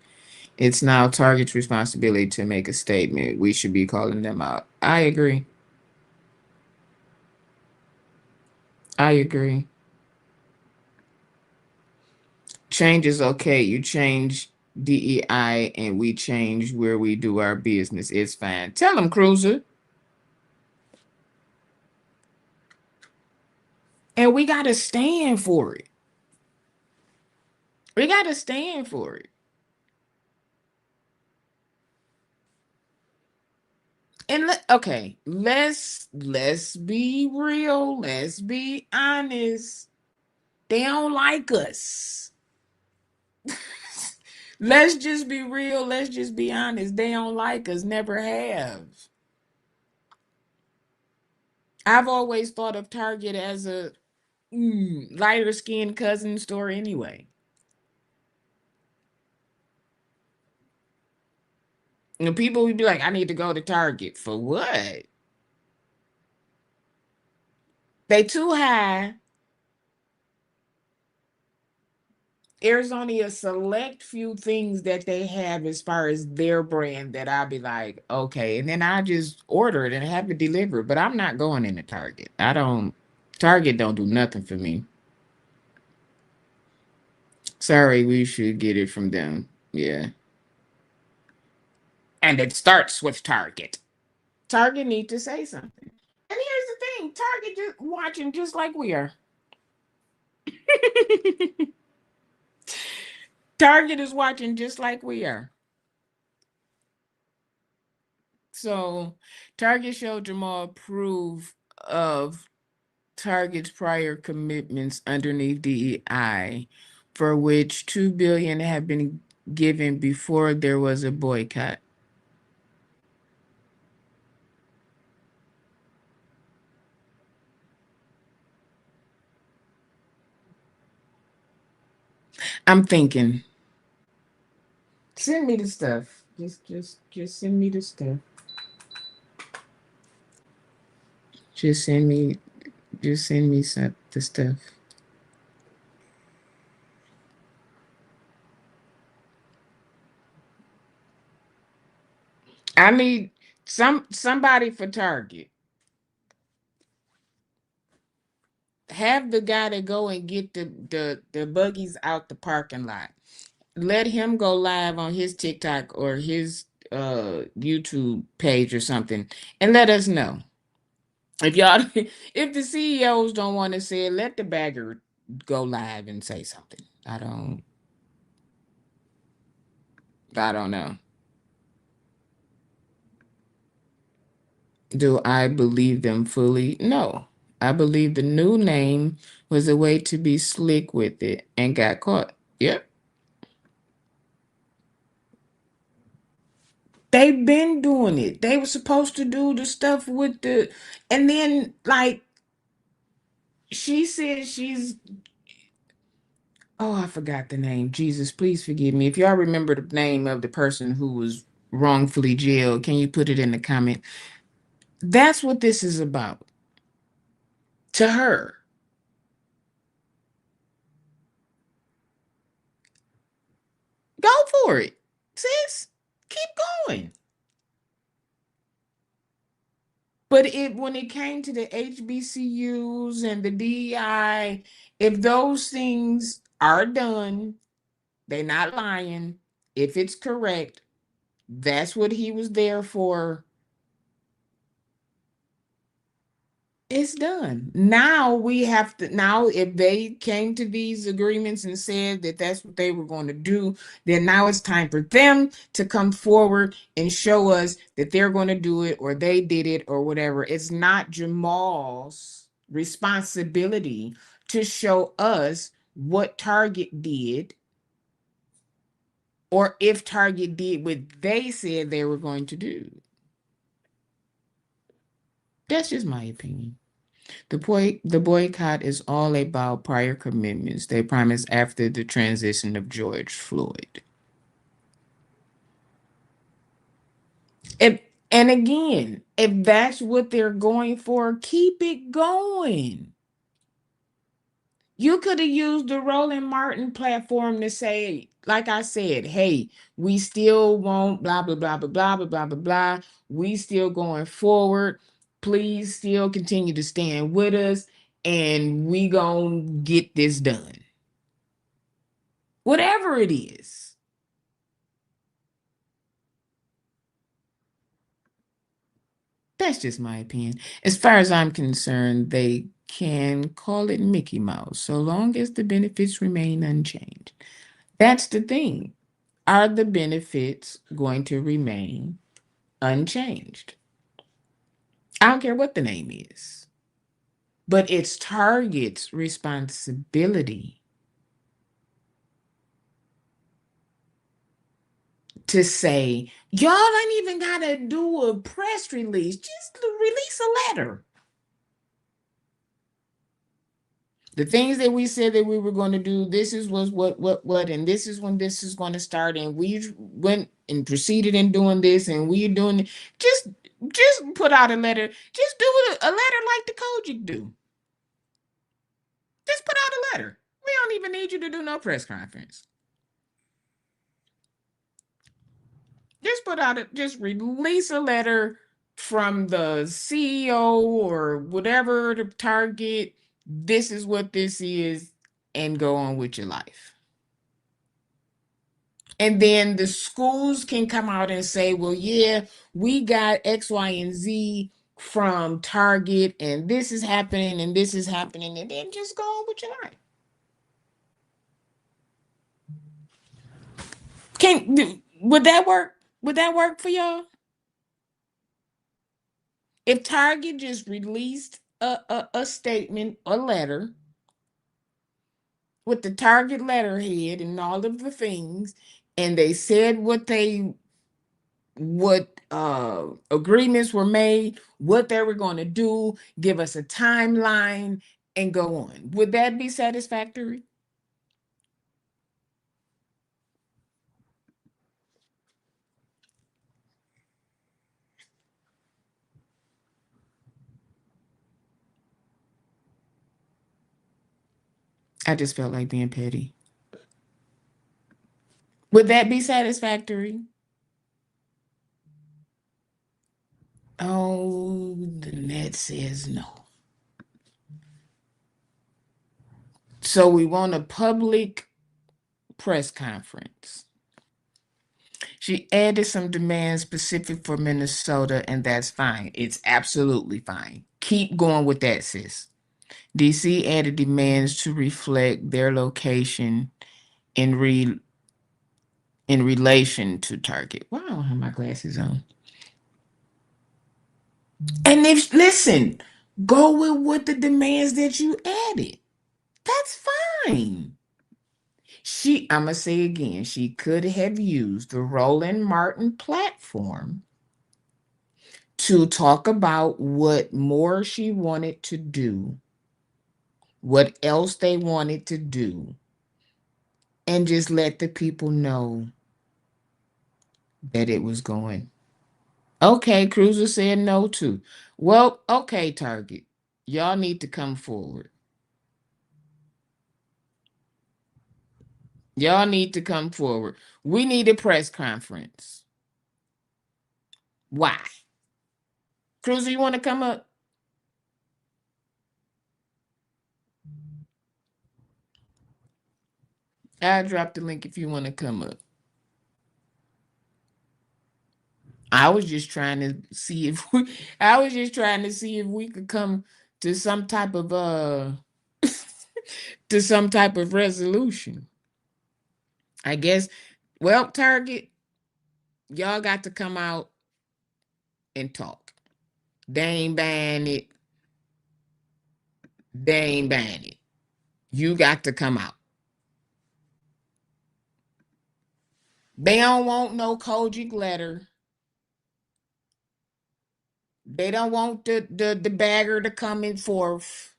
A: It's now Target's responsibility to make a statement. We should be calling them out. I agree. I agree. Change is okay. You change DEI and we change where we do our business. It's fine. Tell them, Cruiser. And we got to stand for it. We got to stand for it. And okay, let's be real. Let's be honest. They don't like us. Let's just be real. Let's just be honest. They don't like us. Never have. I've always thought of Target as a lighter skinned cousin store anyway. You know, people would be like, I need to go to Target. For what? They too high. There's only a select few things that they have as far as their brand that I'll be like, okay. And then I just order it and have it delivered. But I'm not going into Target. I don't, Target don't do nothing for me. Sorry, we should get it from them. Yeah. And it starts with Target. Target need to say something. And here's the thing, Target just watching just like we are. Target is watching just like we are. So Target showed Jamal proof of Target's prior commitments underneath DEI, for which 2 billion have been given before there was a boycott. I'm thinking, send me the stuff. Just send me the stuff. Just send me, just send me some the stuff. I need somebody for Target. Have the guy to go and get the buggies out the parking lot. Let him go live on his TikTok or his YouTube page or something and let us know. If y'all if the CEOs don't want to say it, let the bagger go live and say something. I don't know. Do I believe them fully? No. I believe the new name was a way to be slick with it and got caught. Yep. They've been doing it. They were supposed to do the stuff with the, and then like she said she's, oh, I forgot the name. Jesus, please forgive me. If y'all remember the name of the person who was wrongfully jailed, can you put it in the comment? That's what this is about. To her. Go for it, sis. Keep going. But when it came to the HBCUs and the DEI, if those things are done, they're not lying. If it's correct, that's what he was there for. It's done. Now we have to, now if they came to these agreements and said that that's what they were going to do, then now it's time for them to come forward and show us that they're going to do it or they did it or whatever. It's not Jamal's responsibility to show us what Target did or if Target did what they said they were going to do. That's just my opinion. The boycott is all about prior commitments they promised after the transition of George Floyd. If, and again, if that's what they're going for, keep it going. You could have used the Roland Martin platform to say, like I said, hey, we still want blah blah blah blah blah blah blah blah blah. We still going forward. Please still continue to stand with us, and we gonna get this done. Whatever it is. That's just my opinion. As far as I'm concerned, they can call it Mickey Mouse so long as the benefits remain unchanged. That's the thing. Are the benefits going to remain unchanged? I don't care what the name is, but it's Target's responsibility to say, y'all ain't even got to do a press release, just release a letter. The things that we said that we were going to do, this is was what, and this is when this is going to start, and we went and proceeded in doing this, and we're doing it. Just put out a letter. Just do a letter like the Kojic do. Just put out a letter. We don't even need you to do no press conference. Just put out it. Just release a letter from the CEO or whatever the target. This is what this is, and go on with your life. And then the schools can come out and say, well, yeah, we got X, Y, and Z from Target, and this is happening, and this is happening, and then just go on with your life. Would that work? Would that work for y'all? If Target just released a statement, a letter with the Target letterhead and all of the things, and they said what agreements were made, what they were going to do, give us a timeline, and go on. Would that be satisfactory? I just felt like being petty. Would that be satisfactory? Oh, the net says no. So we want a public press conference. She added some demands specific for Minnesota, and that's fine. It's absolutely fine. Keep going with that, sis. DC added demands to reflect their location in in relation to Target. Wow, I don't have my glasses on. And if listen, go with what the demands that you added. That's fine. I'm gonna say again, she could have used the Roland Martin platform to talk about what more she wanted to do, what else they wanted to do, and just let the people know that it was going. Okay, Cruiser said no too. Well, okay, Target. Y'all need to come forward. Y'all need to come forward. We need a press conference. Why? Cruiser, you want to come up? I'll drop the link if you want to come up. I was just trying to see if we, I was just trying to see if we could come to some type of to some type of resolution. I guess. Well, Target, y'all got to come out and talk. They ain't buying it. They ain't buying it. You got to come out. They don't want no Kojic letter. They don't want the bagger to come in forth.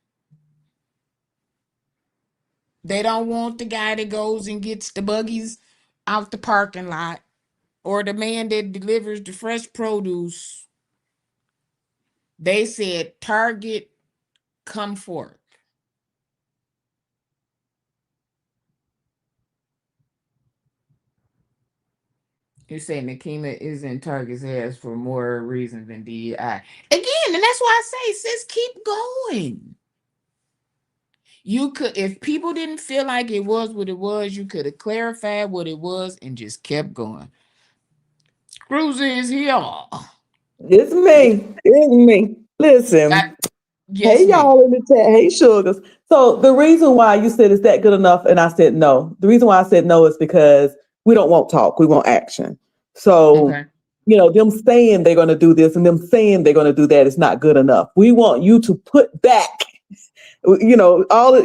A: They don't want the guy that goes and gets the buggies out the parking lot or the man that delivers the fresh produce. They said, Target, come forth. You're saying Nakima is in Target's ass for more reasons than DEI. Again, and that's why I say, sis, keep going. You could, if people didn't feel like it was what it was, you could have clarified what it was and just kept going. Cruiser is here.
B: It's me. It's me.
A: I,
B: Listen,
A: yes,
B: hey
A: ma'am.
B: y'all in the chat. Hey sugars. So the reason why you said is that good enough, and I said no. The reason why I said no is because we don't want talk. We want action. So
A: Okay.
B: them saying they're going to do this and them saying they're going to do that is not good enough. We want you to put back. All of,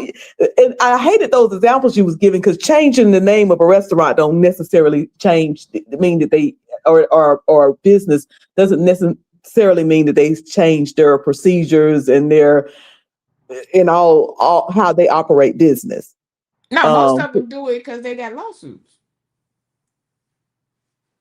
B: and I hated those examples you was giving because changing the name of a restaurant don't necessarily change mean that they or business doesn't necessarily mean that they change their procedures and their in all how they operate business.
A: No, most
B: Um,
A: of them do it because they got lawsuits.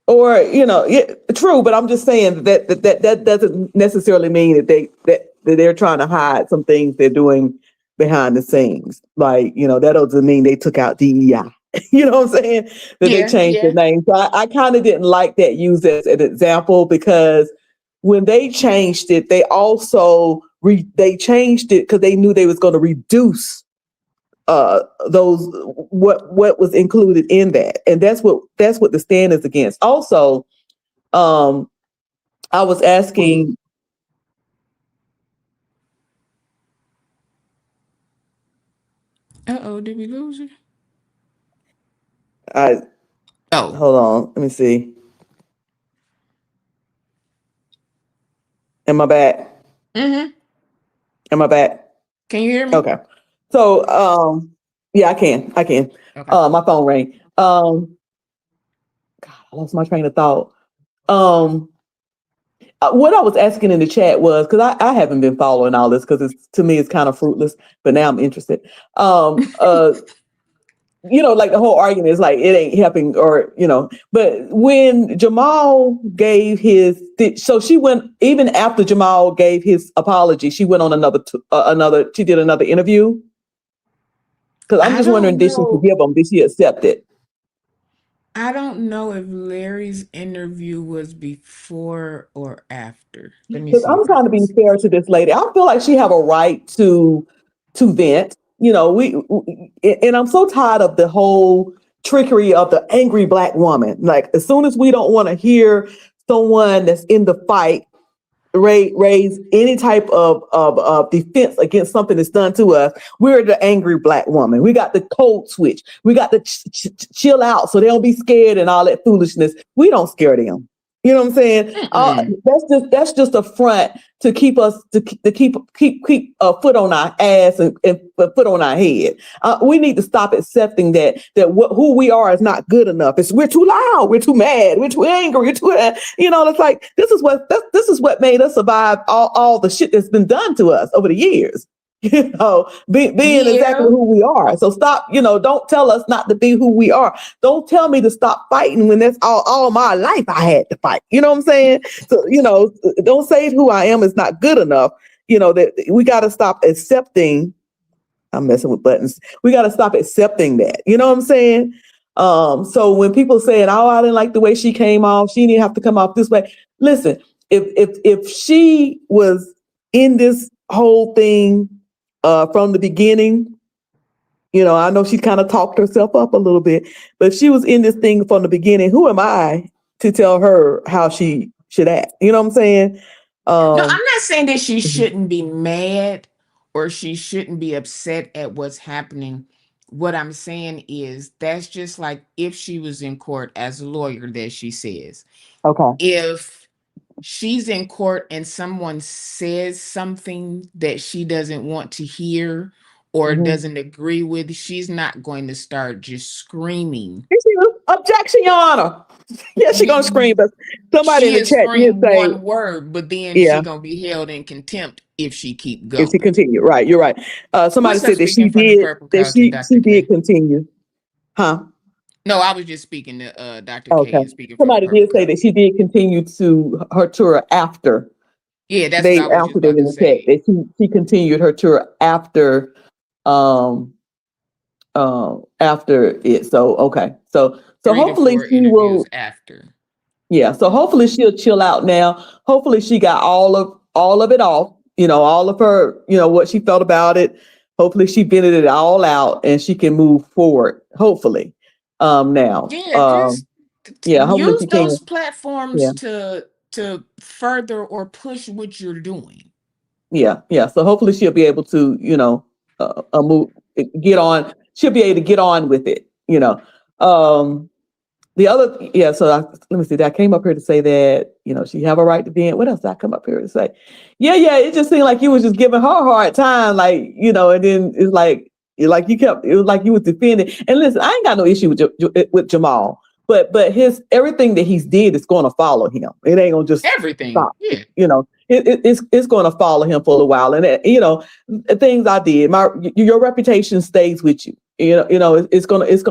B: or yeah, true, but I'm just saying that doesn't necessarily mean that they're trying to hide some things they're doing behind the scenes. Like that doesn't mean they took out DEI. You know what I'm saying? That they
A: Yeah,
B: changed their
A: yeah.
B: name. So I kind of didn't like that used as an example because when they changed it, they also they changed it because they knew they was going to reduce those what was included in that, and that's what the stand is against. Also, um, I was asking.
A: Uh-oh, did we lose her?
B: I
A: Oh.
B: hold on. Let me see. Am I back?
A: Mm-hmm.
B: Am I back?
A: Can you hear me?
B: Okay. So, yeah, I can. I can.
A: Okay.
B: My phone rang. God, I lost my train of thought. Um, what I was asking in the chat was because I haven't been following all this because it's to me it's kind of fruitless, but now I'm interested. Like the whole argument is like it ain't helping, but when Jamal gave so she went even after Jamal gave his apology, she went on she did another interview. Because I'm
A: I
B: just wondering,
A: don't
B: did she
A: know.
B: forgive him? Did she accept it?
A: I don't know if Larry's interview was before or after. Let me
B: Because
A: see
B: I'm
A: if I
B: trying to
A: can
B: be
A: see.
B: fair to this lady. I feel like she have a right to vent. And I'm so tired of the whole trickery of the angry black woman. Like as soon as we don't want to hear someone that's in the fight raise any type of defense against something that's done to us, we're the angry black woman. We got the code switch. We got the chill out so they don't be scared and all that foolishness. We don't scare them. You know what I'm saying?
A: Mm-mm.
B: That's just a front to keep us to keep a foot on our ass and a foot on our head. We need to stop accepting that who we are is not good enough. We're too loud, we're too mad, we're too angry, we're too it's like this is what made us survive all the shit that's been done to us over the years. Being exactly
A: Yeah.
B: who we are. So stop, don't tell us not to be who we are. Don't tell me to stop fighting when that's all my life I had to fight. You know what I'm saying? So, don't say who I am is not good enough. That we got to stop accepting. I'm messing with buttons. We got to stop accepting that. You know what I'm saying? So when people saying, "Oh, I didn't like the way she came off. She didn't have to come off this way." Listen, if she was in this whole thing from the beginning, I know she kind of talked herself up a little bit, but if she was in this thing from the beginning, who am I to tell her how she should act? You know what I'm saying?
A: No, I'm
B: Um,
A: not saying that she
B: mhm.
A: shouldn't be mad or she shouldn't be upset at what's happening. What I'm saying is that's just like if she was in court as a lawyer, that she says.
B: Okay.
A: If she's in court and someone says something that she doesn't want to hear or
B: Mm-hmm.
A: doesn't agree with, she's not going to start just screaming.
B: Objection, Your Honor. Yeah, she gonna scream, but somebody in the
A: She'll
B: chat did
A: scream
B: say,
A: one word, but then she
B: yeah,
A: gonna be held in contempt if she keep
B: if she
A: going.
B: continued. Right, you're right. Somebody
A: What's up
B: said that
A: speaking from the Purple
B: that
A: Couch and
B: she
A: Dr.
B: did
A: K?
B: continue. Huh?
A: No, I was just speaking to Dr. K
B: Okay.
A: and speaking from the
B: Somebody
A: Purple
B: did say that
A: Couch.
B: she did continue to her tour after
A: Yeah, that's what
B: they
A: I was just
B: answered it
A: about
B: in
A: to
B: the chat,
A: say.
B: that she continued her tour um after it. So okay. So
A: 3 to 4
B: hopefully she
A: interviews
B: will.
A: after.
B: Yeah, so hopefully she'll chill out now. Hopefully she got all of it off, all of her, what she felt about it. Hopefully she vented it all out and she can move forward. Hopefully. Now.
A: Yeah, just
B: Yeah, hopefully
A: use
B: she can.
A: those platforms
B: Yeah.
A: to further or push what you're doing.
B: Yeah, yeah. So hopefully she'll be able to, move, get on. She'll be able to get on with it. Um, The other, yeah, so let me see. I came up here to say that, she have a right to be in. What else did I come up here to say? Yeah, yeah. It just seemed like you was just giving her a hard time, like, and then it's like it was like you was defending. And listen, I ain't got no issue with Jamal, but his everything that he's did is going to follow him. It ain't gonna just
A: Everything.
B: stop.
A: Yeah.
B: It's going to follow him for a while, and things I did, your reputation stays with you. It's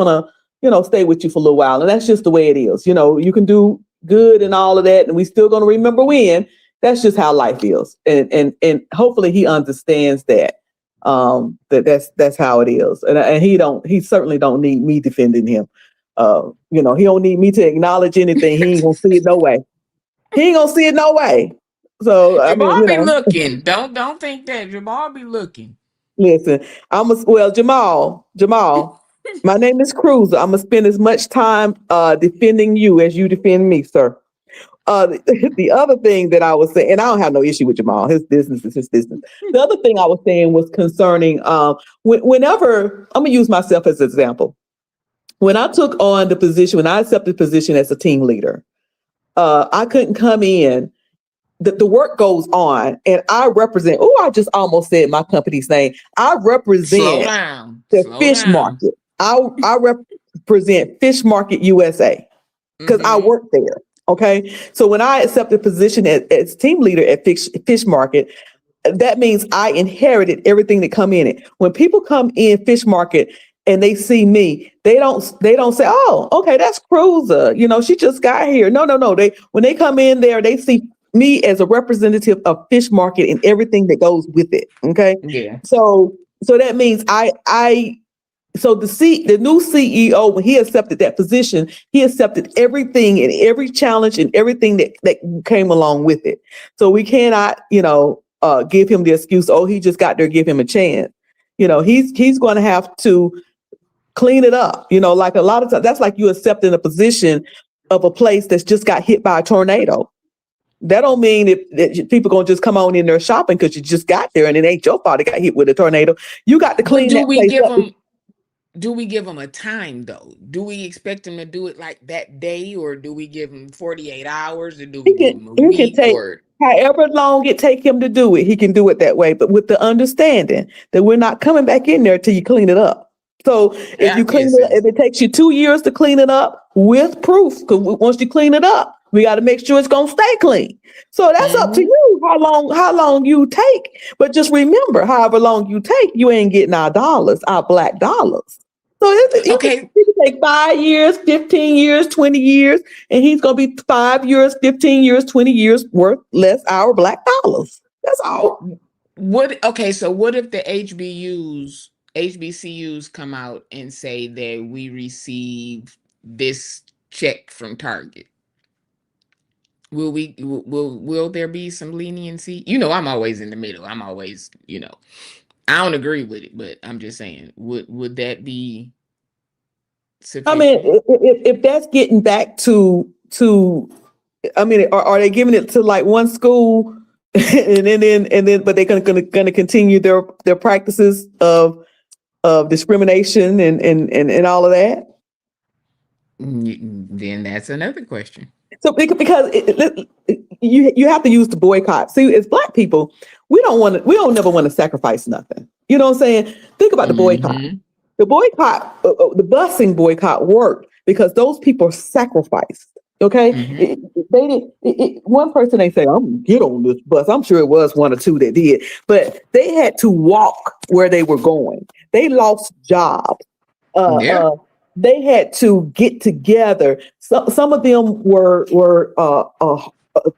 B: gonna stay with you for a little while. And that's just the way it is. You can do good and all of that, and we still gonna remember when. That's just how life is. And hopefully he understands that. That's how it is. And he certainly don't need me defending him. He don't need me to acknowledge anything. He ain't gonna see it no way. He ain't gonna see it no way. So I mean,
A: Jamal be looking. Don't think that. Jamal be looking.
B: listen, Jamal, my name is Cruiser. I'm gonna spend as much time defending you as you defend me, sir. The other thing that I was saying, and I don't have no issue with Jamal. His business is his business. The other thing I was saying was concerning whenever I'm gonna use myself as an example. When I took on the position, when I accepted the position as a team leader, I couldn't come in. The work goes on, and I represent. Oh, I just almost said my company's name. I
A: Slow
B: represent
A: down.
B: the
A: Slow
B: fish
A: down.
B: market. I represent Fish Market USA because I
A: Mm-hmm.
B: work there. Okay, so when I accepted a position as team leader at Fish Market, that means I inherited everything that come in it. When people come in Fish Market and they see me, they don't say, "Oh, okay, that's Cruiser. She just got here." No, no, no. When they come in there, they see me as a representative of Fish Market and everything that goes with it. Okay,
A: Yeah.
B: so that means so the new CEO, when he accepted that position, he accepted everything and every challenge and everything that came along with it. So we cannot, give him the excuse, oh, he just got there, give him a chance. He's going to have to clean it up. Like a lot of times, that's like you accepting a position of a place that's just got hit by a tornado. That don't mean that people gonna just come on in there shopping because you just got there and it ain't your fault it got hit with a tornado. You got to
A: But
B: clean that place up.
A: do we give them a time though? Do we expect them to do it like that day, or do we give them 48 hours, or do we
B: He
A: give
B: can
A: them a
B: he can
A: week,
B: take
A: or
B: however long it take him to do it. He can do it that way, but with the understanding that we're not coming back in there till you clean it up. So if
A: yeah,
B: you clean it,
A: listen.
B: if it takes you 2 years to clean it up with proof, because once you clean it up, we got to make sure it's gonna stay clean. So that's up to
A: Hmm.
B: you how long you take. But just remember, however long you take, you ain't getting our dollars, our black dollars. So
A: Okay.
B: you can take 5 years, 15 years, 20 years, and he's going to be 5 years, 15 years, 20 years worth less our black dollars. That's all.
A: What okay, so what if the HBCUs come out and say that we received this check from Target? Will there be some leniency? I'm always in the middle. I'm always, I don't agree with it, but I'm just saying, would that be
B: I mean,
A: sufficient?
B: if that's getting back to, I mean, are they giving it to like one school, and then, but they're gonna continue their practices of discrimination and all of that?
A: Then that's another question.
B: So because you have to use the boycott. See, as Black people, we don't never want to sacrifice nothing. You know what I'm saying? Think about the boycott.
A: Hmm.
B: The boycott, the busing boycott worked because those people sacrificed. Okay,
A: Hmm.
B: they didn't. One person they say, "I'm gonna get on this bus." I'm sure it was one or two that did, but they had to walk where they were going. They lost jobs. Uh,
A: Yeah.
B: uh, they had to get together. Some of them were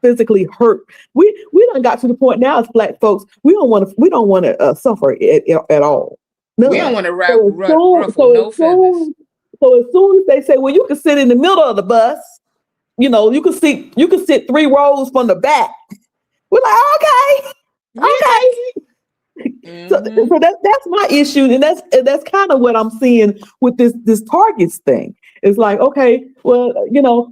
B: physically hurt. We done got to the point now as Black folks. We don't want to suffer at all.
A: We don't
B: None.
A: want to
B: So as soon
A: ruffle
B: so as
A: no feathers.
B: soon so as soon as they say, well, you can sit in the middle of the bus, you can sit 3 rows from the back. We're like, okay,
A: We
B: okay.
A: take it.
B: So that's my issue, and that's kind of what I'm seeing with this Targets thing. It's like, okay, well,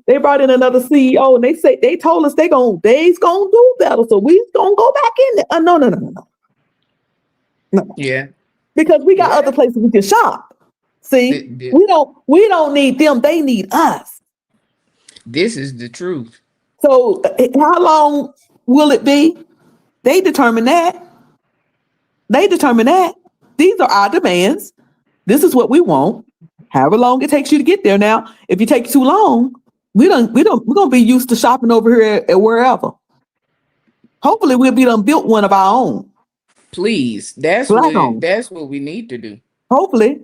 B: they brought in another CEO, and they told us they's gonna do better, so we gonna go back in there. No, no, no, no, no, no,
A: Yeah.
B: because we got other
A: Yeah.
B: places we can shop. See,
A: Th- th-
B: we don't need them; they need us.
A: This is the truth.
B: So, how long will it be? They determine that. They determine that. These are our demands. This is what we want. However long it takes you to get there. Now, if you take too long, we're gonna be used to shopping over here at wherever. Hopefully, we'll be done built one of our own,
A: Please. That's
B: Black
A: what
B: owned.
A: that's what we need to do.
B: Hopefully,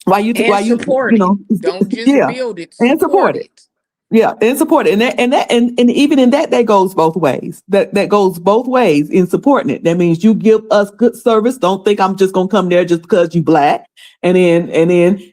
A: And support it. Don't just
B: yeah,
A: build it,
B: and support
A: support
B: it.
A: it.
B: Yeah, and support it, and even in that goes both ways. That goes both ways in supporting it. That means you give us good service. Don't think I'm just gonna come there just because you Black, and then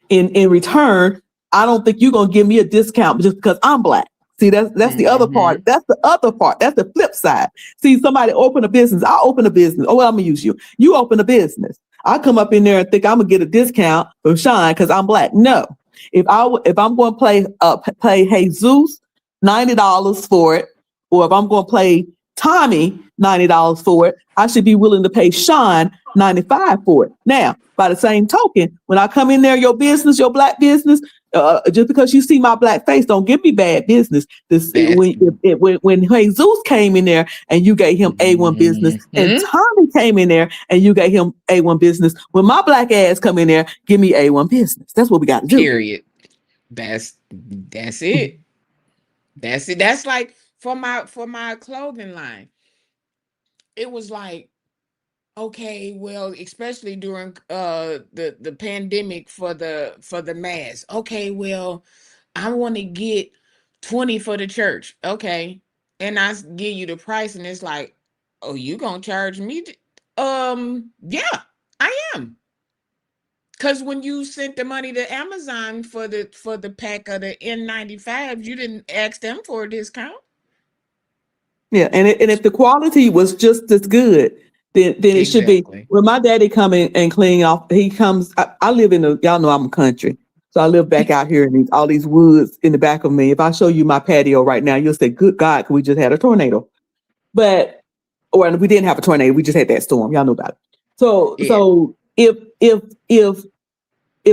B: in return, I don't think you're gonna give me a discount just because I'm Black. See, that's the other part.
A: Hmm.
B: That's the other part. That's the flip side. See, somebody open a business. I open a business. Oh, well, I'm gonna use you. You open a business. I come up in there and think I'm gonna get a discount from Shine because I'm Black. No, if I'm going to play Jesus $90 for it, or if I'm going to play Tommy $90 for it, I should be willing to pay Sean 95 for it. Now, by the same token, when I come in there, your business, your Black business, just because you see my Black face, don't give me bad business.
A: That's
B: When Jesus came in there and you gave him A1 business, and
A: hmm
B: Tommy came in there and you gave him A1 business, when my Black ass come in there, give me A1 business. That's what we got to do.
A: period. That's it. That's it. That's like for my clothing line. It was like, okay, well, especially during the pandemic for the mask. Okay, well, I want to get 20 for the church. Okay. And give you the price, and it's like, oh, you gonna charge me? Yeah, I am. Cause when you sent the money to Amazon for the pack of the N95, you didn't ask them for a discount.
B: Yeah, and if the quality was just as good, then it should be.
A: Exactly.
B: When my daddy come in and clean off, he comes. I live in the. Y'all know I'm a country, so I live back out here in all these woods in the back of me. If I show you my patio right now, you'll say, "Good God, we just had a tornado." But or we didn't have a tornado, we just had that storm. Y'all know about it. So
A: Yeah.
B: so if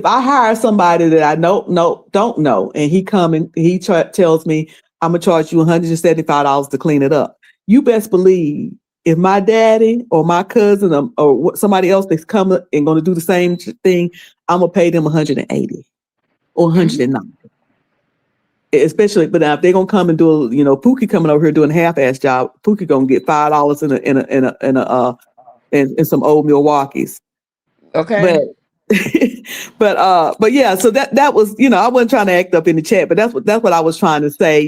B: I hire somebody that I don't know, and he come and he tells me I'm gonna charge you $175 to clean it up, you best believe if my daddy or my cousin or somebody else that's coming and gonna do the same thing, I'm gonna pay them 180 or
A: Hmm.
B: 190. Especially, but now if they're gonna come and do, Pookie coming over here doing a half-ass job, Pookie gonna get $5 in some old Milwaukee's. But
A: Okay.
B: but yeah, so that was, I wasn't trying to act up in the chat, but that's what I was trying to say.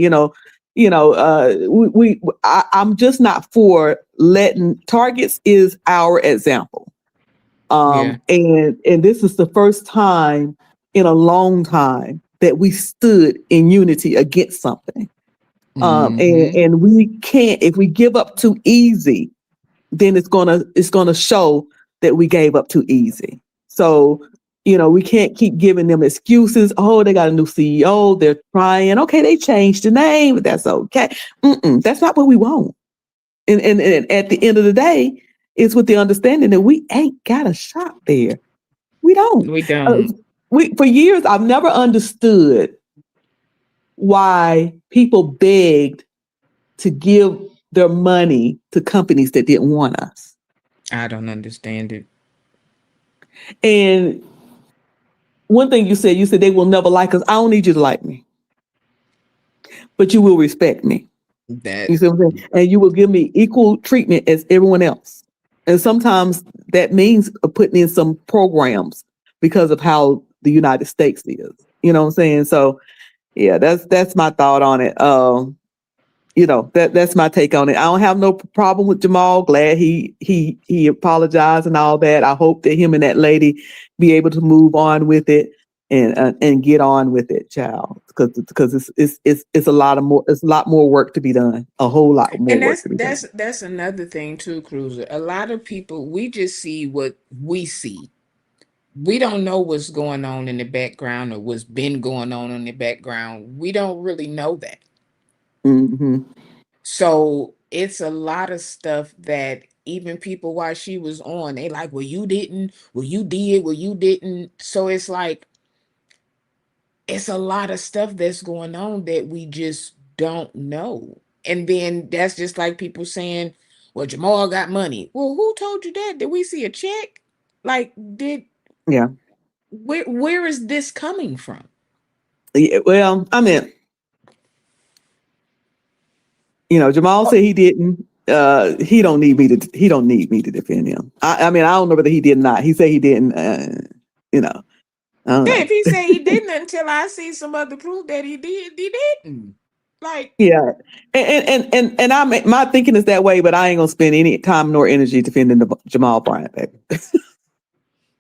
B: I'm just not for letting Targets is our example.
A: Yeah.
B: And this is the first time in a long time that we stood in unity against something.
A: Mm-hmm.
B: And we can't, if we give up too easy, then it's gonna show that we gave up too easy. So, we can't keep giving them excuses. Oh, they got a new CEO. They're trying. Okay, they changed the name, but that's okay. That's not what we want. And at the end of the day, it's with the understanding that we ain't got a shop there. We don't.
A: We
B: Uh,
A: don't.
B: we for years I've never understood why people begged to give their money to companies that didn't want us.
A: I don't understand it.
B: And one thing you said they will never like us. I don't need you to like me, but you will respect me.
A: That
B: You see what I'm saying? And you will give me equal treatment as everyone else. And sometimes that means putting in some programs because of how the United States is. You know what I'm saying? So yeah, that's my thought on it. That's my take on it. I don't have no problem with Jamal. Glad he apologized and all that. I hope that him and that lady be able to move on with it and get on with it, child. Because it's a lot of more. It's a lot more work to be done. A whole lot more
A: and
B: work
A: that's
B: to be done.
A: that's that's another thing too, Cruiser. A lot of people, we just see what we see. We don't know what's going on in the background or what's been going on in the background. We don't really know that.
B: Hmm.
A: So it's a lot of stuff that even people while she was on, they like, well, you didn't, well, you did, well, you didn't. So it's like it's a lot of stuff that's going on that we just don't know. And then that's just like people saying, well, Jamal got money. Well, who told you that? Did we see a check? Like, did
B: Yeah.
A: where is this coming from?
B: Yeah. Well, I mean, Jamal
A: Oh,
B: said he didn't. He don't need me to. He don't need me to defend him. I mean, I don't know whether he did or not. He said he didn't. You know, I don't
A: yeah,
B: know.
A: if he say he didn't until I see some other proof that he did, he didn't. Like,
B: Yeah, and my thinking is that way, but I ain't gonna spend any time nor energy defending Jamal Bryant, baby.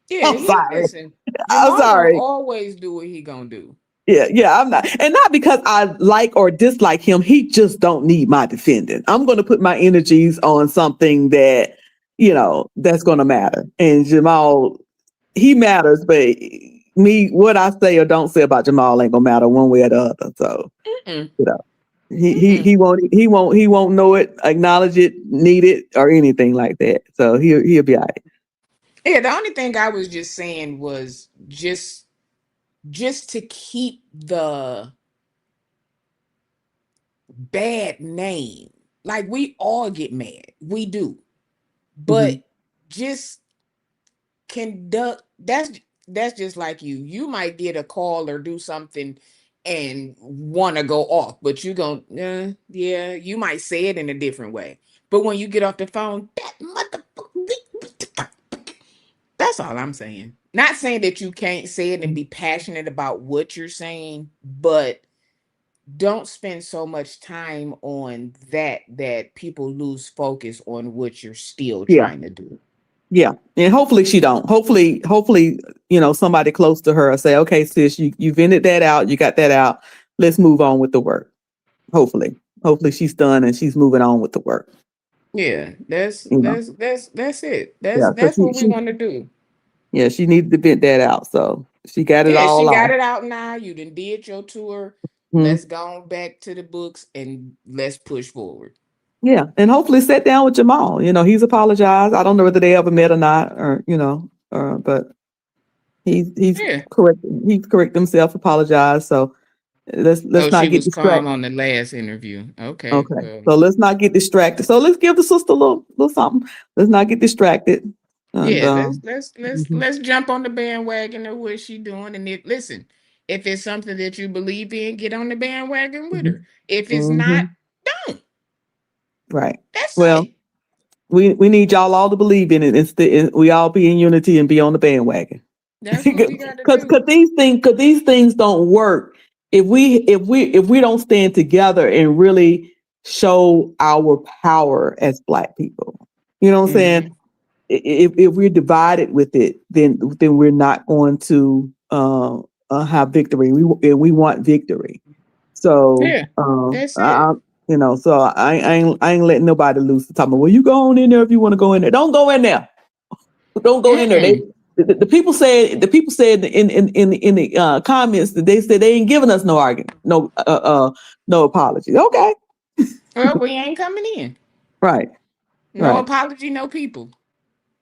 A: yeah,
B: I'm
A: he
B: sorry.
A: listen.
B: I'm
A: Jamal gonna
B: sorry.
A: always do what he gonna do.
B: Yeah, I'm not, and not because I like or dislike him. He just don't need my defending. I'm gonna put my energies on something that that's gonna matter. And Jamal, he matters, but me, what I say or don't say about Jamal ain't gonna matter one way or the other. So
A: Mm-mm,
B: you know. He
A: mm-mm.
B: won't know it, acknowledge it, need it, or anything like that. So he'll be all right.
A: Yeah, the only thing I was just saying was just to keep the bad name. Like we all get mad. We do.
B: Hmm.
A: But just conduct that's just like you. You might get a call or do something and want to go off, but you go, yeah, you might say it in a different way. But when you get off the phone, that motherfucker, that's all I'm saying. Not saying that you can't say it and be passionate about what you're saying, but don't spend so much time on that people lose focus on what you're still
B: Yeah,
A: trying to do.
B: yeah, and hopefully she don't. Hopefully, somebody close to her say, "Okay, sis, you vented that out, you got that out. Let's move on with the work." Hopefully she's done and she's moving on with the work.
A: Yeah, that's
B: You know,
A: that's that's that's it. That's
B: yeah, because
A: that's what we want to do.
B: she needed to vent that out, so she got it
A: Yeah, she
B: all
A: got
B: off.
A: it out now. You done did your tour.
B: Mhm.
A: Let's go on back to the books and let's push forward.
B: Yeah, and hopefully sit down with Jamal. He's apologized. I don't know whether they ever met or not, but he's
A: Yeah.
B: correct. He's correct himself, apologized. So let's
A: Oh, she
B: not get
A: was calm
B: distracted.
A: on the last interview. Okay,
B: Okay,
A: well,
B: so let's not get distracted. So let's give the sister a little something. Let's not get distracted. And
A: yeah, let's
B: mhm,
A: let's jump on the bandwagon of what she doing. And if listen, if it's something that you believe in, get on the bandwagon with her.
B: mhm,
A: If it's not,
B: mhm,
A: don't.
B: right.
A: That's
B: Well,
A: it.
B: we need y'all all to believe in it. We all be in unity and be on the bandwagon.
A: That's what we got to
B: Because
A: do.
B: these things don't work if we don't stand together and really show our power as Black people. You know what I'm saying?
A: Hmm.
B: If we're divided with it, then we're not going to have victory. We want victory. So,
A: Yeah, that's it.
B: so I ain't letting nobody loose the top. Well, you go on in there if you want to go in there. Don't go in there. Don't go in there.
A: Mm-mm.
B: The people said in the comments that they said they ain't giving us no argument, no apology. Okay,
A: Well, we ain't coming in.
B: right,
A: No
B: right.
A: apology, no people.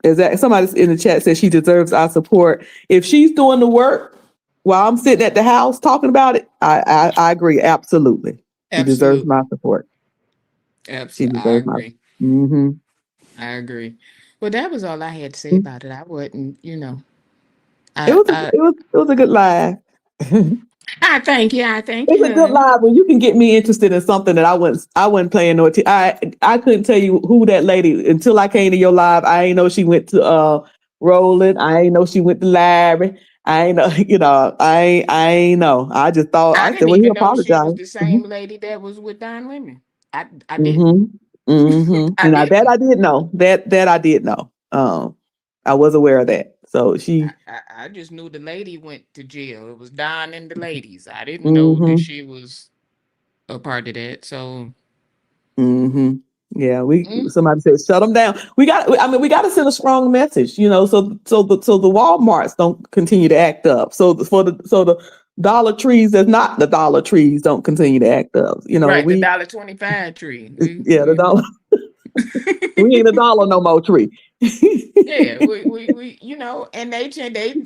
B: Is that somebody in the chat said she deserves our support if she's doing the work while I'm sitting at the house talking about it? I agree absolutely. She deserves my
A: Absolutely.
B: support. She
A: Absolutely. I
B: deserves my.
A: agree.
B: Mm-hmm.
A: I agree. Well, that was all I had to say about it. I wasn't,
B: It
A: I,
B: was a
A: I,
B: it was a good live.
A: I thank you. I thank you,
B: It's a good
A: honey.
B: live when you can get me interested in something that I wasn't playing no. I couldn't tell you who that lady until I came to your live. I ain't know she went to Roland. I ain't know she went to Larry. I ain't know I ain't know. I just thought
A: I
B: I said,
A: didn't
B: well, he
A: even know she was
B: apologized.
A: the
B: Mm-hmm.
A: same lady that was with Don Lemon. I didn't.
B: Mm-hmm. Mm-hmm.
A: I
B: Now that I
A: didn't.
B: did know. That I did know. I was aware of that. So she.
A: I just knew the lady went to jail. It was Don and the ladies. I didn't know that
B: Mm-hmm.
A: she was a part of that. So,
B: Mm-hmm. Yeah,
A: mm,
B: somebody said shut them down. We got to send a strong message, so the Walmarts don't continue to act up. So the Dollar Trees that's not the Dollar Trees don't continue to act up.
A: right, the $1.25 tree.
B: Yeah, the dollar we ain't a dollar no more tree.
A: Yeah, and they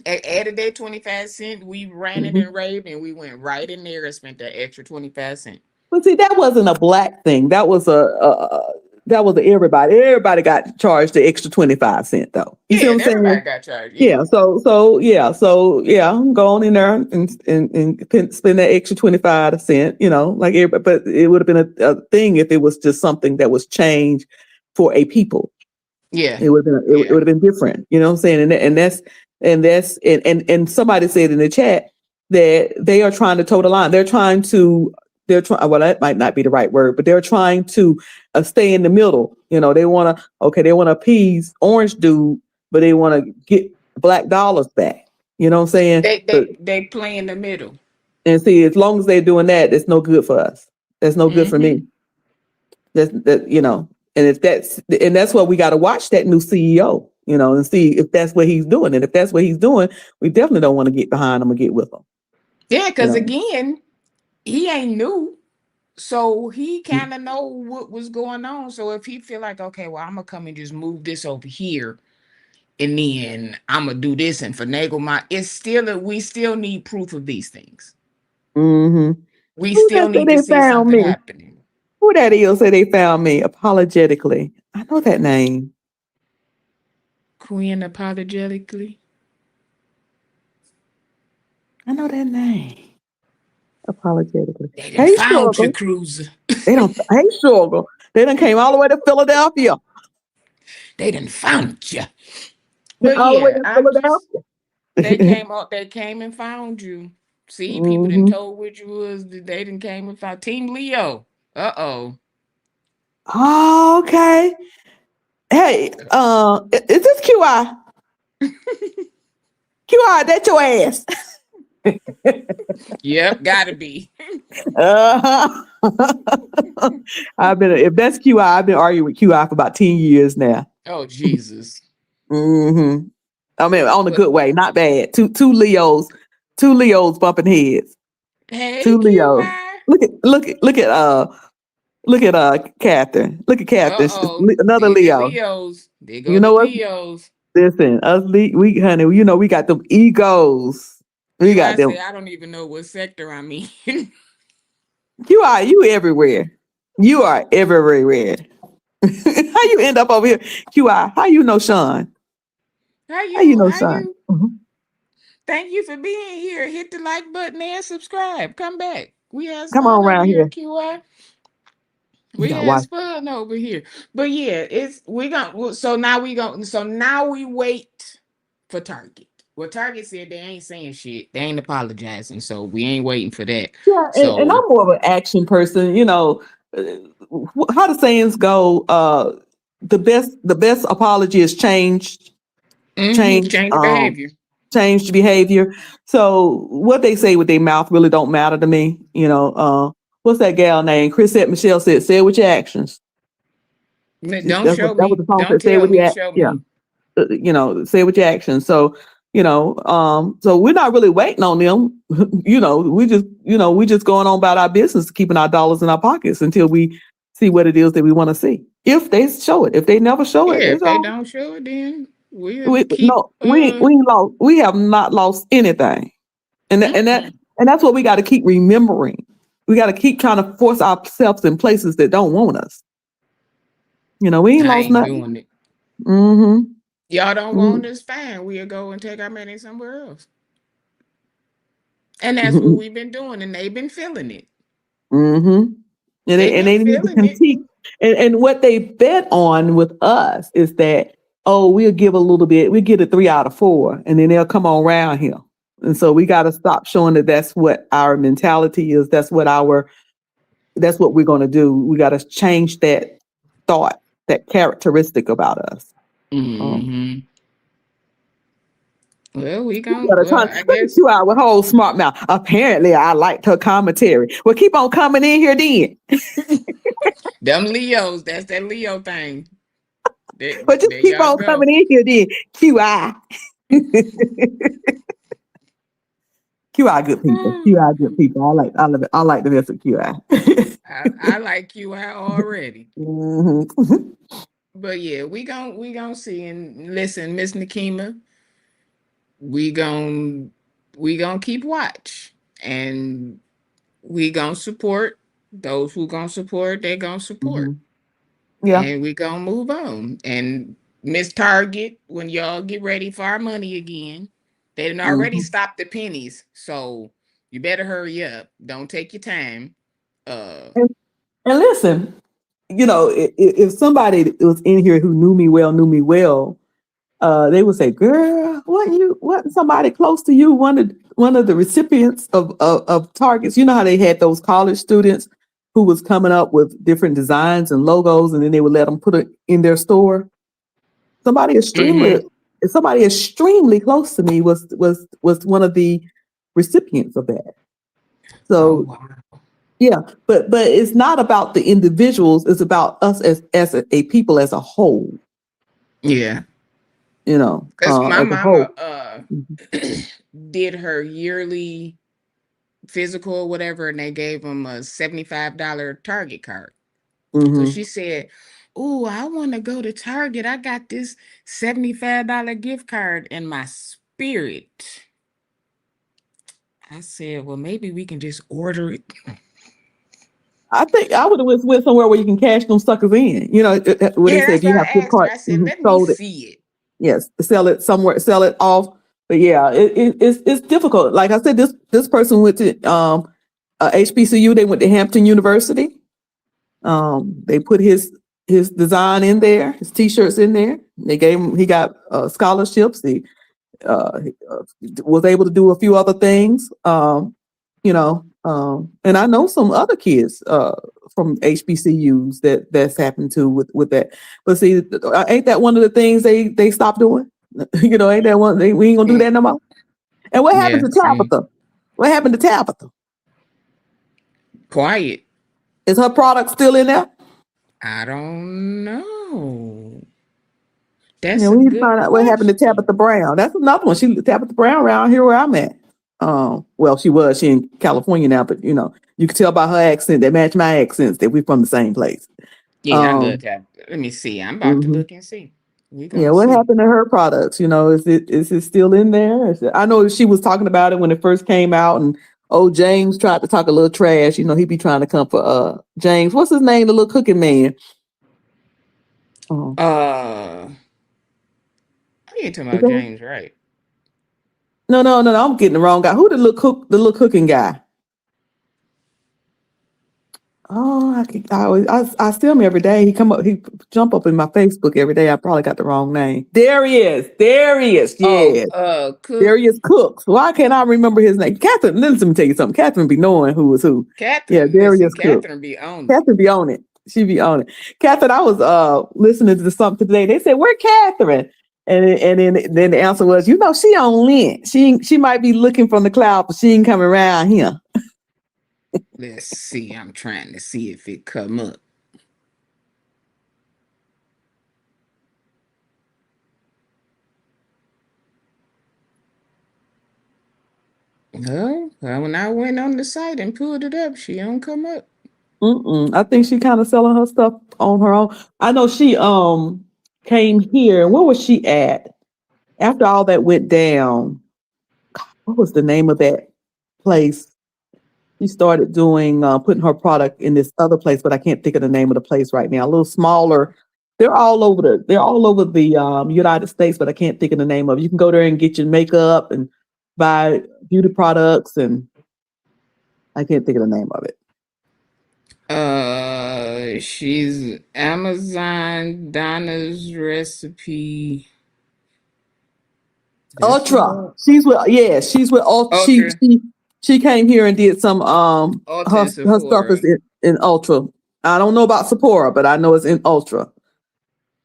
A: added that 25 cent. We ran it
B: Mhm.
A: and raved, and we went right in there and spent that extra 25 cent.
B: But see, that wasn't a black thing. That was everybody. Everybody got charged the extra 25 cents though. You see
A: Yeah,
B: what I'm
A: and everybody
B: saying?
A: got charged. Yeah,
B: Yeah. Go on in there and spend that extra 25 cent. Like everybody, but it would have been a thing if it was just something that was changed for a people.
A: yeah,
B: It would have been it
A: yeah,
B: would have been different. You know what I'm saying? And somebody said in the chat that they are trying to toe the line. They're trying. Well, that might not be the right word, but they're trying to stay in the middle. They want to appease Orange Dude, but they want to get black dollars back. You know what I'm saying?
A: they
B: But
A: they they play in the middle.
B: and see, as long as they're doing that, it's no good for us. That's no good for
A: Hmm.
B: me. And that's why we got to watch that new CEO, and see if that's what he's doing. And if that's what he's doing, we definitely don't want to get behind him or get with him.
A: Yeah,
B: You
A: because
B: know.
A: again, he ain't new, so he kind of know what was going on. So if he feel like, okay, well, I'm gonna come and just move this over here, and then I'm gonna do this and finagle it's still we still need proof of these things.
B: Mm-hmm.
A: We
B: Who
A: still
B: that say
A: need to
B: they
A: see
B: found
A: something
B: me?
A: happening.
B: Who that is say they found me apologetically? I know that name.
A: Queen apologetically.
B: I know that name. Apologetically.
A: They done
B: Hey,
A: found your
B: struggle.
A: cruiser.
B: They don't. Hey, struggle. They done came all the way to Philadelphia.
A: They done found you. But
B: All the way
A: yeah,
B: to
A: I'm just they
B: Philadelphia.
A: came up, they came and found you. See, people didn't
B: Hmm.
A: told what you was. They didn't came and found Team Leo. Uh
B: Oh, okay. Hey, is this QI?
A: oh.
B: QI, that's your ass.
A: Yep, gotta be.
B: uh if that's QI, I've been arguing with QI for about 10 years now.
A: Oh Jesus.
B: Hmm. I mean, on a
A: But
B: good way, not bad. Two Leos bumping heads.
A: hey,
B: Two Leos.
A: QI.
B: Look at Catherine. Look at Catherine.
A: Uh-oh.
B: Another
A: There the
B: Leo.
A: Leos. There go
B: You
A: the
B: know what?
A: Leos.
B: Listen, we honey, we got them egos. We got
A: QI say,
B: them.
A: I don't even know what sector I'm in.
B: You everywhere. You are everywhere. How you end up over here? QI, how you know Sean? How you know
A: How
B: Sean?
A: you
B: Mhm.
A: thank you for being here. Hit the like button and subscribe. Come back. We has
B: Come on
A: fun over
B: around
A: here,
B: here.
A: QI.
B: You
A: We
B: got
A: has
B: watch.
A: fun over here. But yeah, it's we going so now we wait for Target. Well, Target said they ain't saying shit. They ain't apologizing. So we ain't waiting for that.
B: Yeah, and
A: So
B: I'm more of an action person. Uh, how the sayings go. The best apology is change,
A: change the behavior.
B: changed behavior. So what they say with their mouth really don't matter to me. what's that gal name? Chrisette Michelle said, "Say it with your actions."
A: Don't
B: That's
A: show
B: what
A: me.
B: the song
A: Don't
B: said. Say it
A: tell
B: with
A: me.
B: your
A: Show
B: yeah.
A: me.
B: Say it with your actions. So so we're not really waiting on them. We just going on about our business, keeping our dollars in our pockets until we see what it is that we want to see. If they show it, if they never show it,
A: Yeah,
B: it's
A: if they
B: all.
A: don't show it, then we'll
B: We
A: keep.
B: no, we ain't lost. We have not lost anything, and that, and that
A: Mm-mm.
B: and that's what we got to keep remembering. We got to keep trying to force ourselves in places that don't want us. We ain't
A: I
B: lost
A: ain't
B: nothing.
A: doing it.
B: Mm-hmm.
A: Y'all don't want
B: Mm-hmm.
A: us, fine. We'll go and take our money somewhere else. And that's what we've been doing, and they've been feeling it.
B: Mm-hmm. And
A: They've
B: and
A: been
B: they need to
A: feeling it.
B: compete. And what they bet on with us is that, oh, we'll give a little bit, we get a 3 out of 4, and then they'll come on around here. And so we got to stop showing that that's what our mentality is. That's what we're going to do. We got to change that thought, that characteristic about us. Um,
A: Hmm. Well,
B: Look
A: I
B: at
A: guess
B: you out with whole smart mouth. Apparently, I liked her commentary. Well, keep on coming in here then.
A: them Leos, that's that Leo thing.
B: But just
A: There
B: keep
A: y'all
B: on
A: go.
B: coming in here then. QI. QI good people. QI good people. I like the best of QI.
A: I like you out already.
B: Mhm.
A: But yeah, we gon' see. And listen, Miss Nakima, we gon' we gon' keep watch, and we gon' support those who gon' support. They gon' support,
B: Mhm. Yeah.
A: and we gon' move on. And Miss Target, when y'all get ready for our money again, they done already
B: Mhm.
A: stopped the pennies, so you better hurry up. Don't take your time.
B: And, and listen, if somebody was in here who knew me well, they would say, "Girl, wasn't somebody close to you one of the recipients of targets?" You know how they had those college students who was coming up with different designs and logos, and then they would let them put it in their store. Somebody extremely,
A: Mm-hmm.
B: somebody extremely close to me was one of the recipients of that.
A: Oh
B: So
A: wow.
B: yeah, but it's not about the individuals; it's about us as a people as a whole.
A: Yeah. Because my
B: As a whole.
A: mama did her yearly physical or whatever, and they gave them a $75 Target card. So
B: Mm-hmm.
A: she said, "Oh, I want to go to Target. I got this $75 gift card in my spirit." I said, "Well, maybe we can just order it."
B: I think I would have went somewhere where you can cash them suckers in. Where they
A: Yeah,
B: said
A: that's why
B: you
A: I
B: have gift
A: asked her.
B: card,
A: I said, "Let me
B: sold it.
A: see it."
B: Yes, sell it somewhere, sell it off. But yeah, it's difficult. Like I said, this person went to HBCU. They went to Hampton University. They put his design in there, his t-shirts in there. They gave him. He got scholarships. He was able to do a few other things. And I know some other kids from HBCUs that's happened to with that. But see, ain't that one of the things they stopped doing? Ain't that one? We ain't gonna do
A: Mm,
B: that no more. And what happened
A: yeah,
B: to
A: see,
B: Tabitha? What happened to Tabitha?
A: quiet.
B: Is her product still in there?
A: I don't know.
B: Yeah,
A: That's a
B: we need to
A: good
B: find out what happened to
A: question.
B: Tabitha Brown. That's another one. Tabitha Brown around here where I'm at. Well, she in California now, but you can tell by her accent that match my accents that we're from the same place.
A: Yeah, I love
B: Um,
A: that. Let me see. I'm about to
B: mhm.
A: look and see. We
B: Yeah,
A: gonna
B: what
A: see.
B: happened to her products? Is it still in there? I know she was talking about it when it first came out, and James tried to talk a little trash. He be trying to come for James. What's his name? The little cooking man. Oh,
A: I ain't talking
B: is
A: about
B: that
A: James, right?
B: no, no, no, no. I'm getting the wrong guy. Who the little cooking guy? Oh, I see him every day. He jump up in my Facebook every day. I probably got the wrong name. There he is. There he is.
A: Oh,
B: Yes. There
A: Cook
B: he is. Cooks. Why can't I remember his name? Catherine. Let me tell you something. Catherine be knowing who is who. Yeah,
A: Catherine.
B: there he
A: Listen,
B: is. Cook.
A: Catherine be on it.
B: Catherine be on it. She be on it. Catherine, I was listening to something today. They said, "Where Catherine?" And then the answer was, she on Lent. She might be looking from the cloud, but she ain't coming around here.
A: Let's see. I'm trying to see if it come up. Well, when I went on the site and pulled it up, she don't come up.
B: I think she kind of selling her stuff on her own. I know she came here. Where was she at after all that went down? What was the name of that place? She started doing putting her product in this other place, but I can't think of the name of the place right now. A little smaller. They're all over the United States, but I can't think of the name of it. You can go there and get your makeup and buy beauty products, and I can't think of the name of it.
A: She's Amazon Donna's recipe. That's the
B: Ultra.
A: one.
B: She's with Ultra.
A: Ultra,
B: She came here and did some
A: Ultra
B: her
A: and
B: her stuff is
A: Sephora.
B: in Ultra. I don't know about Sephora, but I know it's in Ultra.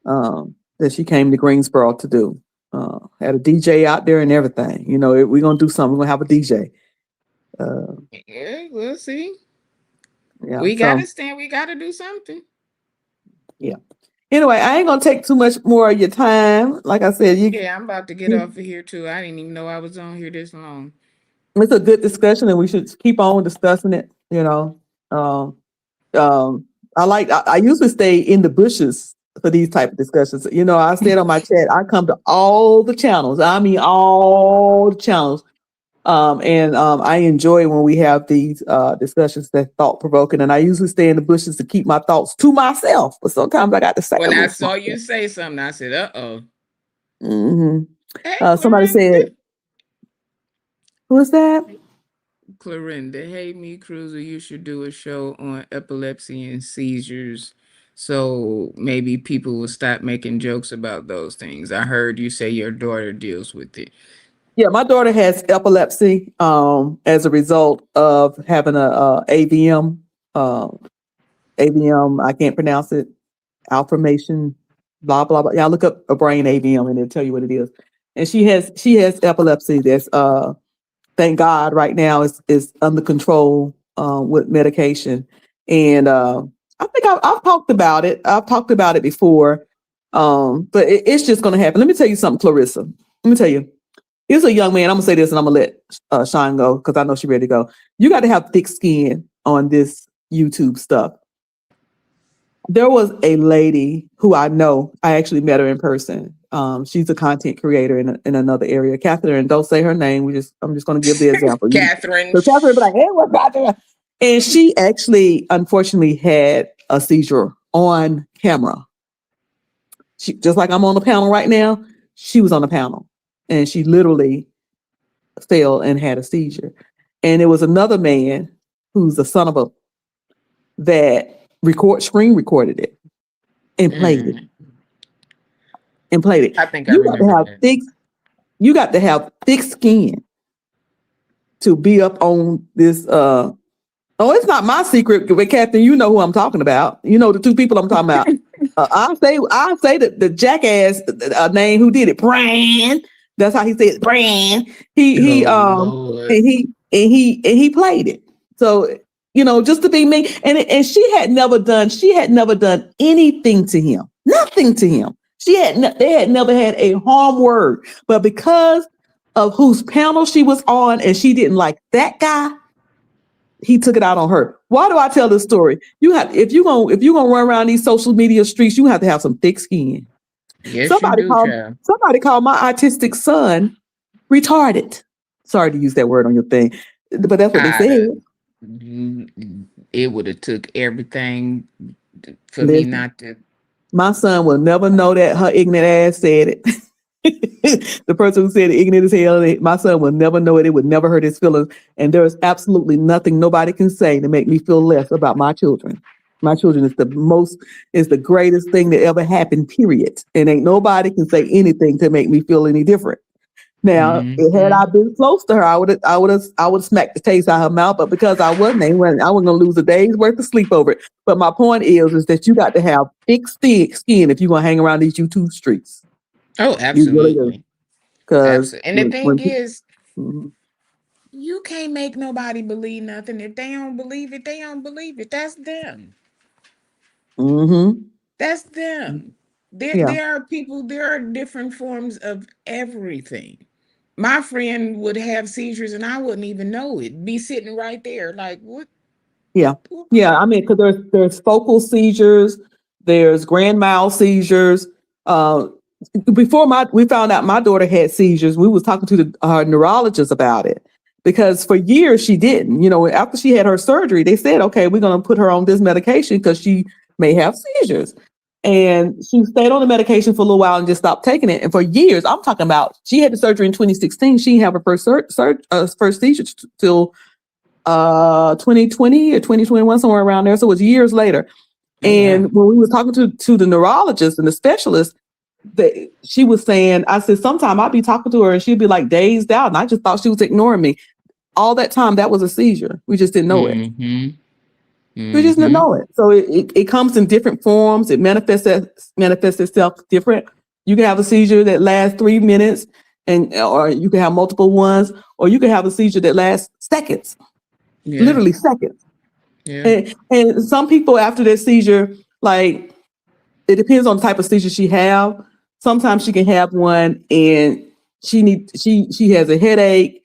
B: That she came to Greensboro to do. Had a DJ out there and everything. We're gonna do something. We're gonna have a DJ. Uh,
A: Yeah, we'll see.
B: yeah.
A: We
B: So
A: gotta stand. We gotta do something.
B: yeah. Anyway, I ain't gonna take too much more of your time. Like I said,
A: Yeah, I'm about to get
B: you
A: off of here too. I didn't even know I was on here this long.
B: it's a good discussion, and we should keep on discussing it. Um, um, I usually stay in the bushes for these type of discussions. I said on my chat, I come to all the channels. I mean, all the channels. And I enjoy when we have these discussions that thought provoking. And I usually stay in the bushes to keep my thoughts to myself. But sometimes I got to say a
A: When I
B: little
A: saw you
B: something.
A: say something, I said, "Uh oh."
B: hmm
A: Hey,
B: Somebody
A: Clorinda.
B: said, "Who is that?"
A: Clorinda, hey, me, Cruiser, you should do a show on epilepsy and seizures. So maybe people will stop making jokes about those things. I heard you say your daughter deals with it.
B: Yeah, my daughter has epilepsy as a result of having a AVM. AVM, I can't pronounce it. Alphamation, blah blah blah. Y'all look up a brain AVM and it'll tell you what it is. And she has epilepsy. That's thank God right now is under control with medication. And I think I've talked about it. I've talked about it before, but it's just going to happen. Let me tell you something, Clarissa. Let me tell you. Here's a young man. I'm gonna say this, and I'm gonna let Sean go because I know she's ready to go. You got to have thick skin on this YouTube stuff. There was a lady who I know. I actually met her in person. She's a content creator in another area. Catherine, don't say her name. I'm just going to give the example.
A: Catherine,
B: So Catherine be like, "Hey, what's Catherine?" And she actually, unfortunately, had a seizure on camera. She just like I'm on the panel right now. She was on the panel, and she literally fell and had a seizure. And it was another man who's the son of a that screen recorded it and played it.
A: mm,
B: And played it.
A: I think I
B: You got to
A: remember
B: have
A: that.
B: thick. You got to have thick skin to be up on this. Oh, it's not my secret, but Captain, you know who I'm talking about. You know the two people I'm talking about. I say that the jackass name who did it, Brand. That's how he said it, Brand. He
A: Oh Lord.
B: and he played it. So just to be me, and she had never done anything to him, nothing to him. They had never had a harm word, but because of whose panel she was on, and she didn't like that guy, he took it out on her. Why do I tell this story? If you're gonna run around these social media streets, you have to have some thick skin.
A: Yes, you
B: Somebody
A: do,
B: called
A: child.
B: somebody called my autistic son retarded. Sorry to use that word on your thing, but that's what they
A: I'd
B: said.
A: have, it would have took everything for me
B: Listen,
A: not to.
B: my son will never know that her ignorant ass said it. The person who said it ignorant as hell, my son will never know it. It would never hurt his feelings. And there is absolutely nothing nobody can say to make me feel less about my children. My children is the greatest thing that ever happened, period. And ain't nobody can say anything to make me feel any different. Now, had
A: Hmm.
B: I been close to her, I would have smacked the taste out of her mouth. But because I wasn't, I wasn't gonna lose a day's worth of sleep over it. But my point is that you got to have thick skin if you're gonna hang around these YouTube streets.
A: Oh,
B: You really do.
A: absolutely.
B: Because
A: Absolutely. And the thing
B: when
A: is,
B: people,
A: You can't make nobody believe nothing. If they don't believe it, they don't believe it. That's them.
B: Mm-hmm.
A: That's them. There,
B: Yeah.
A: there are people, there are different forms of everything. My friend would have seizures and I wouldn't even know it. Be sitting right there, like,
B: Yeah. Yeah.
A: what?
B: I mean, because there's focal seizures, there's grand mal seizures. Uh, before we found out my daughter had seizures, we was talking to the neurologist about it because for years she didn't. You know, after she had her surgery, they said, okay, we're going to put her on this medication because she may have seizures. And she stayed on the medication for a little while and just stopped taking it. And for years, I'm talking about, she had the surgery in 2016. She didn't have her first seizure till 2020 or 2021, somewhere around there. So it was years later.
A: Oh wow.
B: And when we were talking to the neurologist and the specialist, she was saying, I said, sometime I'd be talking to her and she'd be like dazed out. And I just thought she was ignoring me. All that time, that was a seizure. We just didn't know it.
A: Mm-hmm.
B: We just didn't
A: Mm-hmm.
B: know it. So it comes in different forms. It manifests itself different. You can have a seizure that lasts 3 minutes, and or you can have multiple ones, or you can have a seizure that lasts seconds,
A: Yeah.
B: literally seconds.
A: Yeah.
B: And some people after their seizure, like it depends on the type of seizure she have. Sometimes she can have one and she has a headache.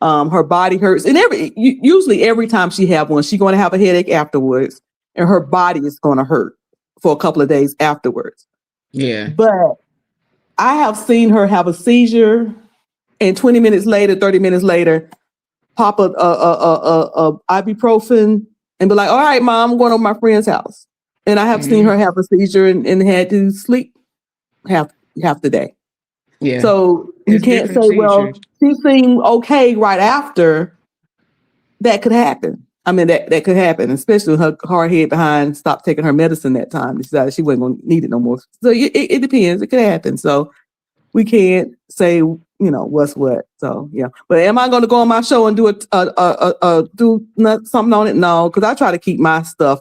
B: Her body hurts, and usually every time she have one, she's going to have a headache afterwards, and her body is going to hurt for a couple of days afterwards.
A: Yeah.
B: But I have seen her have a seizure, and 20 minutes later, 30 minutes later, pop a ibuprofen and be like, "All right, mom, I'm going over to my friend's house." And I have seen
A: Mm-hmm.
B: her have a seizure and had to sleep half half the day.
A: Yeah.
B: So you
A: It's
B: can't
A: different
B: say,
A: seizures.
B: well, she seemed okay right after. That could happen. I mean, that could happen, especially when her hard head behind stopped taking her medicine that time. She decided she wasn't going to need it no more. So it depends. It could happen. So we can't say, what's what. So yeah. But am I going to go on my show and do something on it? No, because I try to keep my stuff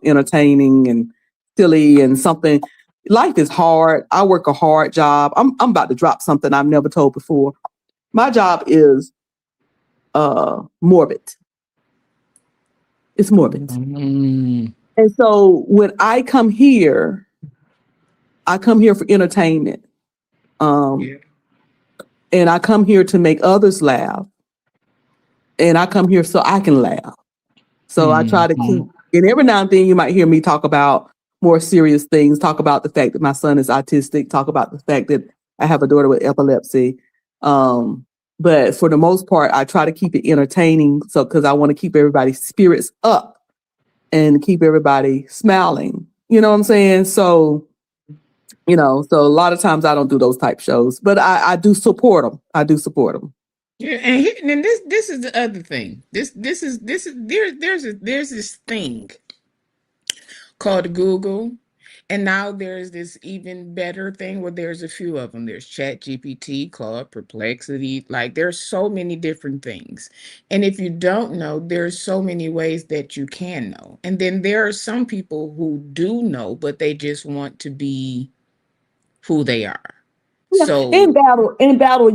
B: entertaining and silly and something. Life is hard. I work a hard job. I'm about to drop something I've never told before. My job is morbid. It's morbid.
A: Mm,
B: And so when I come here for entertainment. Um,
A: yeah.
B: and I come here to make others laugh. And I come here so I can laugh. So I try to
A: Mm-hmm.
B: keep, and every now and then you might hear me talk about more serious things, talk about the fact that my son is autistic, talk about the fact that I have a daughter with epilepsy. Um, but for the most part, I try to keep it entertaining. So, because I want to keep everybody's spirits up and keep everybody smiling. You know what I'm saying? So, so a lot of times I don't do those type shows, but I do support them. I do support them.
A: Yeah, and then this is the other thing. This is there's this thing called Google, and now there's this even better thing where there's a few of them. There's Chat GPT, Claude, Perplexity. Like there's so many different things, and if you don't know, there's so many ways that you can know. And then there are some people who do know, but they just want to be who they are.
B: Yeah,
A: So
B: in battle,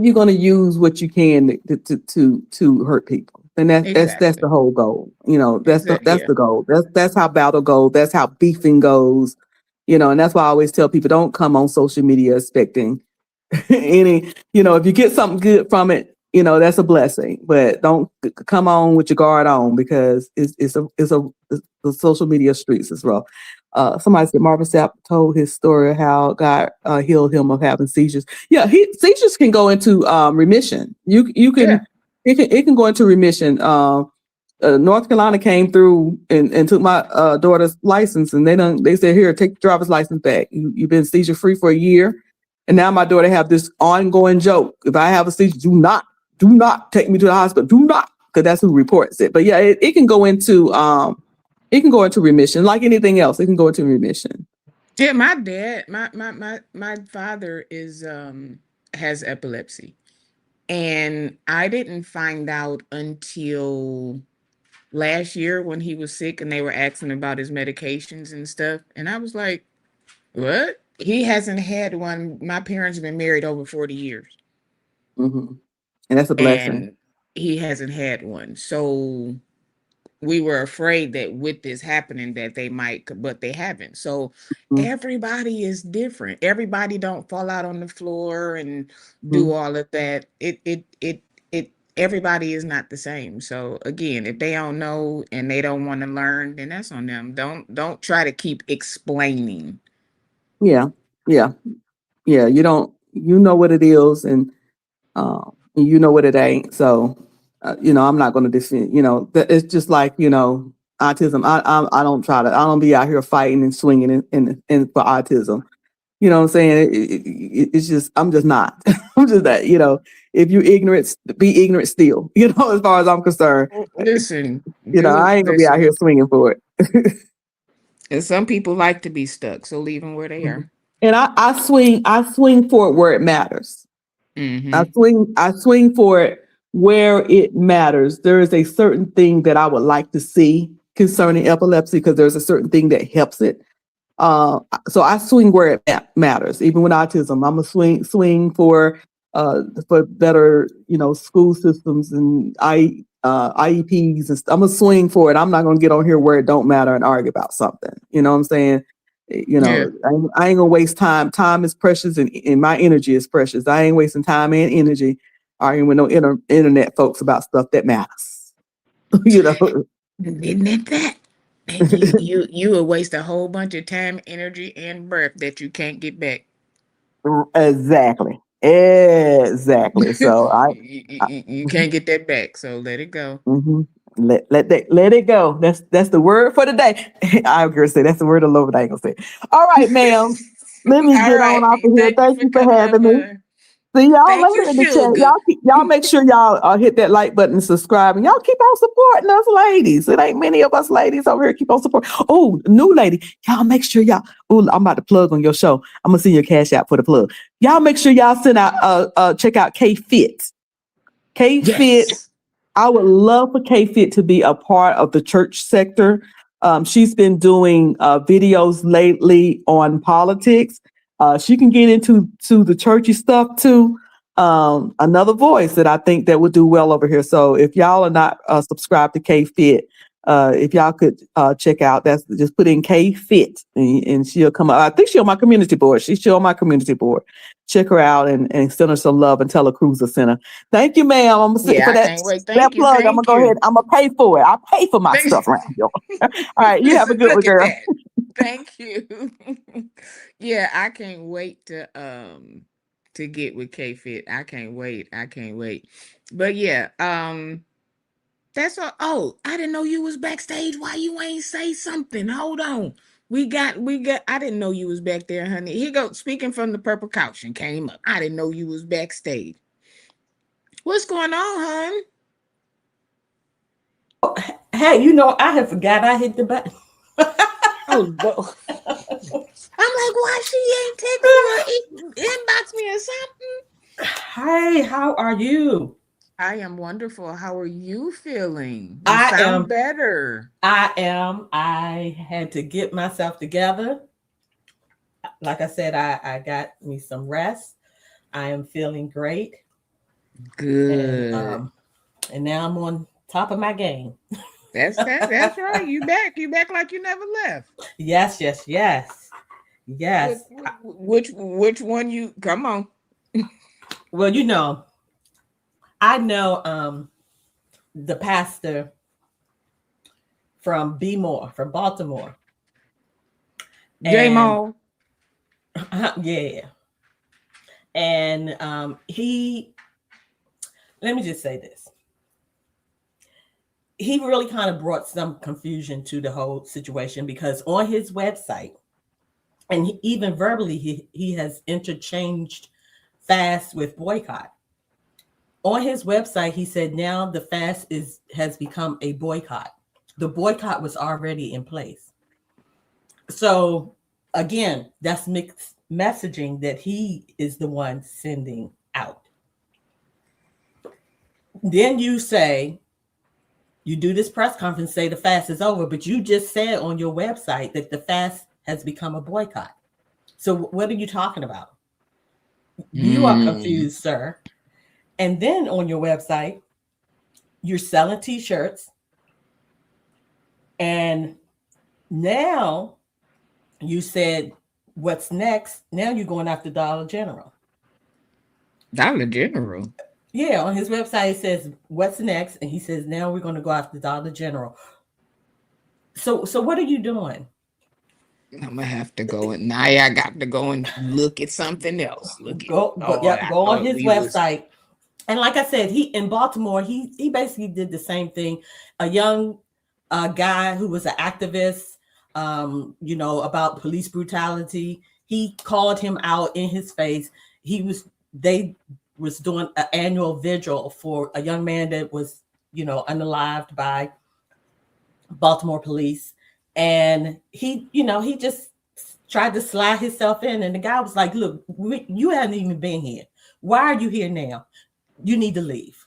B: you're going to use what you can to hurt people, and that's
A: exactly,
B: the whole goal.
A: exactly,
B: That's
A: yeah.
B: the goal. That's how battle goes. That's how beefing goes. And that's why I always tell people don't come on social media expecting any. If you get something good from it, that's a blessing. But don't come on with your guard on because it's the social media streets as well. Somebody said Marvin Sapp told his story of how God healed him of having seizures. Yeah, seizures can go into remission. You
A: Yeah.
B: can it can go into remission. North Carolina came through and took my daughter's license, and they said, here, take your driver's license back. You've been seizure free for a year, and now my daughter have this ongoing joke: if I have a seizure, do not take me to the hospital. Do not, because that's who reports it. But yeah, it can go into remission like anything else. It can go into remission.
A: Yeah, my dad, my father is has epilepsy. And I didn't find out until last year when he was sick and they were asking about his medications and stuff. And I was like, what? He hasn't had one. My parents have been married over 40 years.
B: Hmm. And that's a blessing.
A: And he hasn't had one. So we were afraid that with this happening that they might, but they haven't. So everybody is different. Everybody don't fall out on the floor and do
B: Mhm.
A: all of that. It everybody is not the same. So again, if they don't know and they don't want to learn, then that's on them. Don't try to keep explaining.
B: Yeah, yeah, yeah. You don't, you know what it is, and you know what it ain't. So, I'm not going to defend. It's just like autism. I don't try to. I don't be out here fighting and swinging in for autism. You know what I'm saying? It's just, I'm just not. I'm just that. If you're ignorant, be ignorant still. As far as I'm concerned,
A: Listen,
B: I
A: do
B: ain't gonna be out here
A: listen.
B: swinging for it.
A: And some people like to be stuck, so leave them where they
B: Mhm.
A: are.
B: And I swing for it where it matters. I
A: Mm-hmm.
B: swing I swing for it where it matters. There is a certain thing that I would like to see concerning epilepsy because there's a certain thing that helps it. Uh, so I swing where it matters. Even with autism, I'm a swing for better, school systems and IEPs and I'm a swing for it. I'm not gonna get on here where it don't matter and argue about something. You know what I'm saying?
A: Yeah.
B: I ain't gonna waste time. Time is precious, and my energy is precious. I ain't wasting time and energy arguing with no internet folks about stuff that matters. you know,
A: Isn't it that? And you will waste a whole bunch of time, energy, and breath that you can't get back.
B: exactly, exactly. So I
A: You can't get that back, so let it go.
B: mhm. Let it go. That's the word for the day. I was gonna say that's the word of the Lord. I ain't gonna say. All right, ma'am. Let me
A: All
B: get on
A: right.
B: off of here.
A: Thank you
B: Thank
A: for
B: you for
A: coming
B: having me.
A: over.
B: See y'all
A: Thank you,
B: later in the chat.
A: sugar.
B: Y'all make sure y'all hit that like button and subscribe, and y'all keep on supporting us, ladies. It ain't many of us ladies over here keep on supporting. Oh, new lady, y'all make sure y'all. Oh, I'm about to plug on your show. I'm gonna send you a cash out for the plug. Y'all make sure y'all send out check out K Fit. K Fit.
A: Yes.
B: I would love for K Fit to be a part of the church sector. She's been doing videos lately on politics. She can get into the churchy stuff too. Another voice that I think that would do well over here. So if y'all are not subscribed to K Fit, if y'all could check out, that's just put in K Fit and she'll come up. I think she's on my community board. She's still on my community board. Check her out and send her some love and tell her Cruiser Center. Thank you, ma'am. I'm gonna say
A: Yeah,
B: for
A: I
B: that
A: can't wait.
B: that
A: Thank you.
B: plug. I'm gonna
A: Thank
B: go ahead.
A: you.
B: I'm gonna pay for it. I pay for my
A: Thank
B: stuff around here. All right, you have a
A: Listen,
B: good one,
A: look at
B: girl.
A: that. Thank you. Yeah, I can't wait to get with K Fit. I can't wait. I can't wait. But yeah, that's all. Oh, I didn't know you was backstage. Why you ain't say something? Hold on. We got I didn't know you was back there, honey. Here go speaking from the purple couch and came up. I didn't know you was backstage. What's going on, hon?
C: Hey, I had forgot I hit the button.
A: Oh, I'm like, why she ain't text me or inbox me or something?
C: Hey, how are you?
A: I am wonderful. How are you feeling? You
C: I
A: sound
C: am.
A: better.
C: I am. I had to get myself together. Like I said, I got me some rest. I am feeling great, and
A: Good.
C: um, and now I'm on top of my game.
A: That's right. You back. You back like you never left.
C: Yes, yes, yes,
A: Which
C: yes.
A: which one you come on?
C: Well, I know the pastor from B More from Baltimore,
A: J
C: and
A: Mo.
C: yeah, and he. Let me just say this. He really kind of brought some confusion to the whole situation because on his website, and even verbally, he has interchanged fast with boycott. On his website, he said now the fast has become a boycott. The boycott was already in place. So again, that's mixed messaging that he is the one sending out. Then you do this press conference, say the fast is over, but you just said on your website that the fast has become a boycott. So what are you talking about? You are
A: Mm.
C: confused, sir. And then on your website, you're selling t-shirts, and now you said, what's next? Now you're going after Dollar General.
A: Dollar General.
C: Yeah, on his website it says what's next, and he says now we're going to go after Dollar General. So what are you doing?
A: I'm gonna have to go and now I got to go and look at something else. Look at
C: Yep,
A: I
C: go on
A: thought
C: his
A: we was
C: website. And like I said, he in Baltimore, he basically did the same thing. A young guy who was an activist, about police brutality. He called him out in his face. They was doing an annual vigil for a young man that was, unalived by Baltimore police. And he just tried to slide himself in. And the guy was like, look, you haven't even been here. Why are you here now? You need to leave,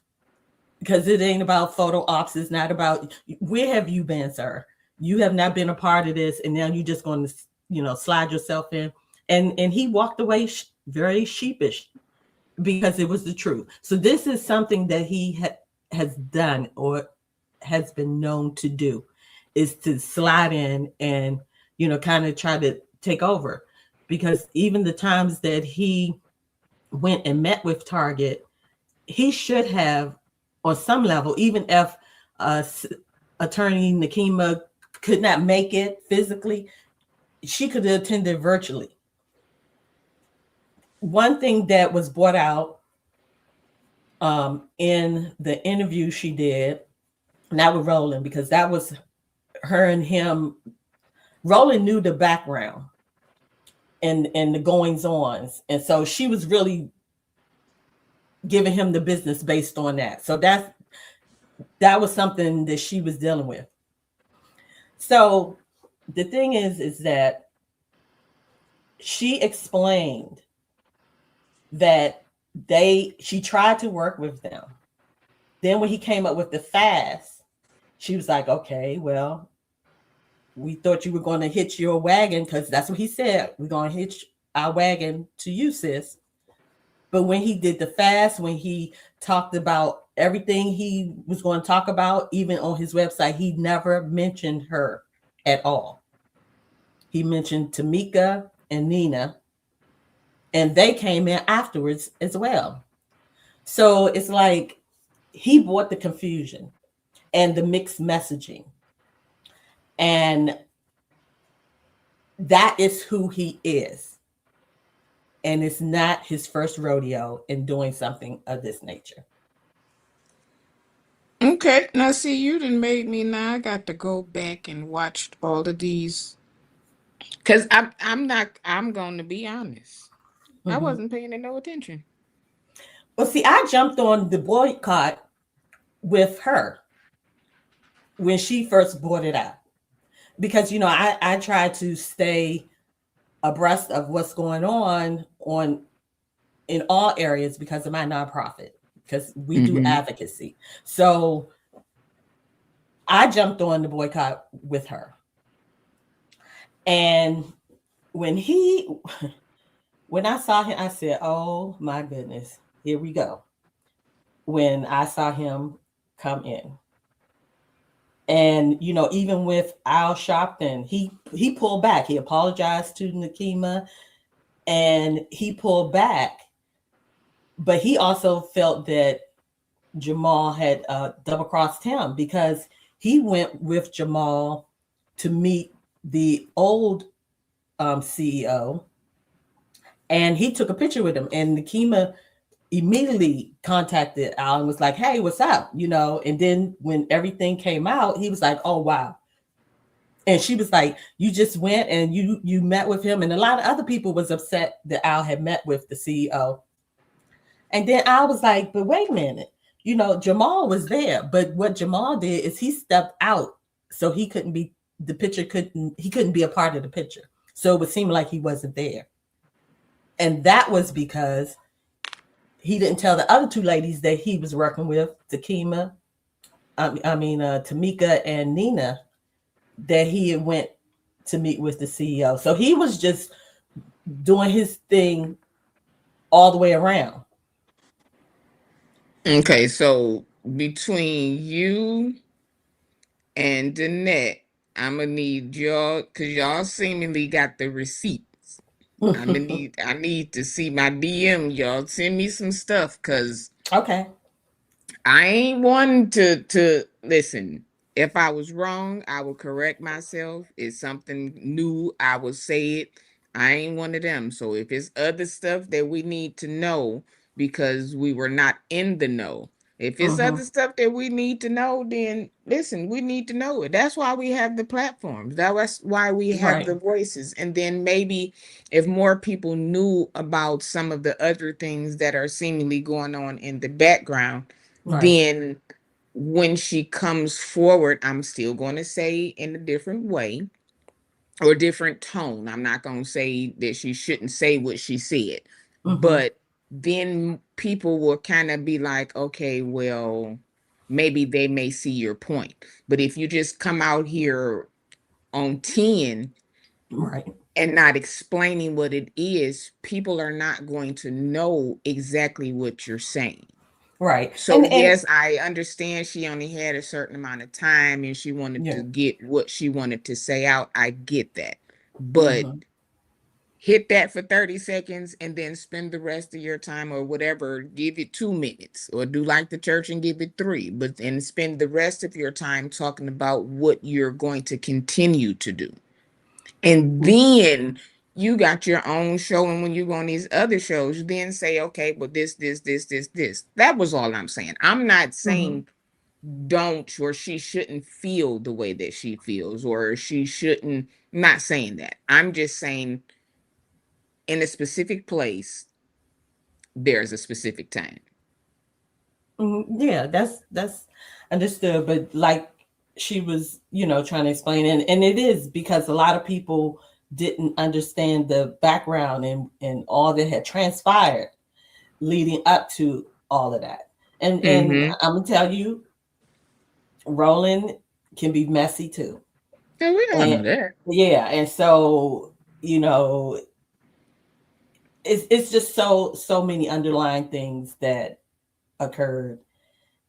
C: because it ain't about photo ops. It's not about, where have you been, sir? You have not been a part of this. And now you're just going to, slide yourself in. And he walked away very sheepish, because it was the truth. So this is something that he has done, or has been known to do, is to slide in and, kind of try to take over. Because even the times that he went and met with Target, he should have, on some level, even if attorney Nakima could not make it physically, she could have attended virtually. One thing that was brought out in the interview she did, not with Roland, because that was her and him. Roland knew the background and the goings-ons, and so she was really giving him the business based on that. So that was something that she was dealing with. So the thing is that she explained that she tried to work with them. Then when he came up with the fast, she was like, okay, well, we thought you were going to hitch your wagon, because that's what he said. We're going to hitch our wagon to you, sis. But when he did the fast, when he talked about everything he was going to talk about, even on his website, he never mentioned her at all. He mentioned Tamika and Nina, and they came in afterwards as well. So it's like he brought the confusion and the mixed messaging. And that is who he is. And it's not his first rodeo in doing something of this nature.
A: okay. Now see, you done made me now. I got to go back and watch all of these. Cause I'm going to be honest. I
C: Mm-hmm.
A: wasn't paying no attention.
C: Well, see, I jumped on the boycott with her when she first brought it out, because I try to stay abreast of what's going on in all areas because of my nonprofit, because we do advocacy. So I jumped on the boycott with her. And when I saw him, I said, oh my goodness, here we go. When I saw him come in. And, even with Al Sharpton, he pulled back. He apologized to Nakima and he pulled back. But he also felt that Jamal had double-crossed him, because he went with Jamal to meet the old CEO, and he took a picture with him. And Nakima immediately contacted Al and was like, hey, what's up? And then when everything came out, he was like, oh, wow. And she was like, you just went and you met with him. And a lot of other people was upset that Al had met with the CEO. And then I was like, but wait a minute, Jamal was there. But what Jamal did is he stepped out, so he couldn't be a part of the picture. So it would seem like he wasn't there. And that was because he didn't tell the other two ladies that he was working with, Tamika and Nina, that he had went to meet with the CEO. So he was just doing his thing all the way around.
A: Okay, so between you and Danette, I'm gonna need y'all because y'all seemingly got the receipts. I need to see my DM. Y'all send me some stuff because
C: Okay.
A: I ain't one to listen. If I was wrong, I will correct myself. It's something new, I will say it. I ain't one of them. So if it's other stuff that we need to know because we were not in the know, if it's
C: Mm-hmm.
A: other stuff that we need to know, then listen, we need to know it. That's why we have the platforms. That's why we have
C: Right.
A: the voices. And then maybe if more people knew about some of the other things that are seemingly going on in the background,
C: Right.
A: then when she comes forward, I'm still going to say in a different way or different tone. I'm not going to say that she shouldn't say what she said,
C: Mm-hmm.
A: but then people will kind of be like, okay, well, maybe they may see your point. But if you just come out here on 10
C: Right.
A: and not explaining what it is, people are not going to know exactly what you're saying.
C: Right.
A: So
C: And
A: yes, I understand she only had a certain amount of time and she wanted
C: yeah.
A: to get what she wanted to say out. I get that. But
C: Mm-hmm.
A: hit that for 30 seconds and then spend the rest of your time or whatever, give it 2 minutes or do like the church and give it three, but and spend the rest of your time talking about what you're going to continue to do. And then you got your own show. And when you go on these other shows, you then say, okay, but this. That was all I'm saying. I'm not
C: Mm-hmm.
A: saying don't or she shouldn't feel the way that she feels or she shouldn't. I'm not saying that. I'm just saying in a specific place, there's a specific time.
C: Yeah, that's understood. But like she was, trying to explain, and it is because a lot of people didn't understand the background and all that had transpired leading up to all of that. And
A: Mm-hmm.
C: I'm gonna tell you, Roland can be messy too.
A: Yeah, we all
C: And
A: know that.
C: yeah, and so you know, it's just so many underlying things that occurred.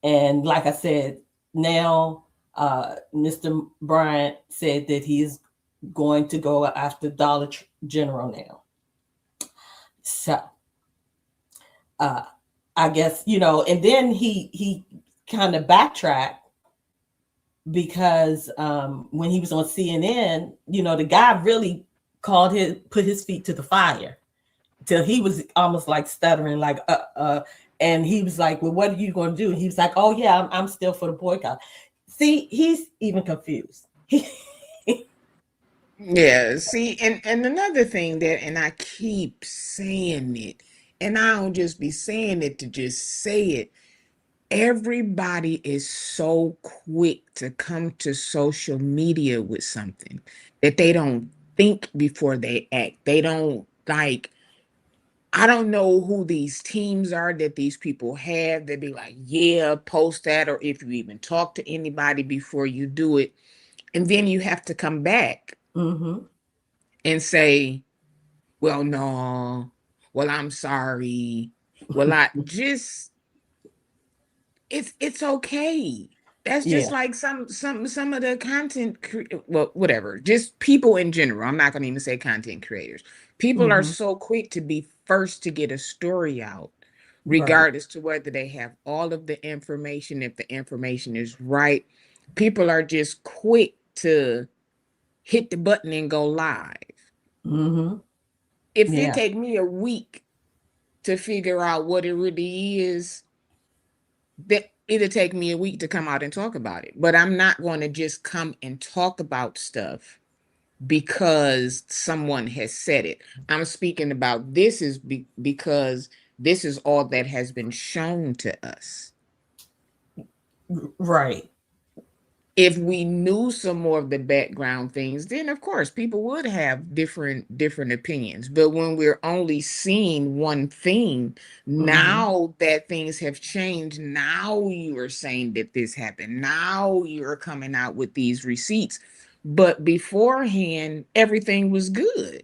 C: And like I said, now Mr. Bryant said that he is going to go after General now. So uh, I guess and then he kind of backtracked because when he was on CNN, the guy really put his feet to the fire till he was almost like stuttering, like and he was like, "Well, what are you going to do?" And he was like, "Oh yeah, I'm still for the boycott." See, he's even confused.
A: Yeah, see, and another thing that, and I keep saying it, and I don't just be saying it to just say it. Everybody is so quick to come to social media with something that they don't think before they act. They don't like, I don't know who these teams are that these people have. They be like, yeah, post that, or if you even talk to anybody before you do it. And then you have to come back
C: Mm-hmm.
A: and say, well, no, well, I'm sorry. Well, I just it's okay. That's just
C: Yeah.
A: like some of the well, whatever, just people in general. I'm not going to even say content creators. People are
C: Mm-hmm.
A: so quick to be first to get a story out,
C: Right.
A: regardless to whether they have all of the information. If the information is right, people are just quick to hit the button and go live.
C: Mm-hmm.
A: If it
C: Yeah.
A: take me a week to figure out what it really is, that it'll take me a week to come out and talk about it. But I'm not going to just come and talk about stuff because someone has said it. I'm speaking about this is because this is all that has been shown to us.
C: Right.
A: If we knew some more of the background things, then of course people would have different opinions. But when we're only seeing one thing,
C: Mm-hmm.
A: now that things have changed, now you are saying that this happened, now you're coming out with these receipts. But beforehand everything was good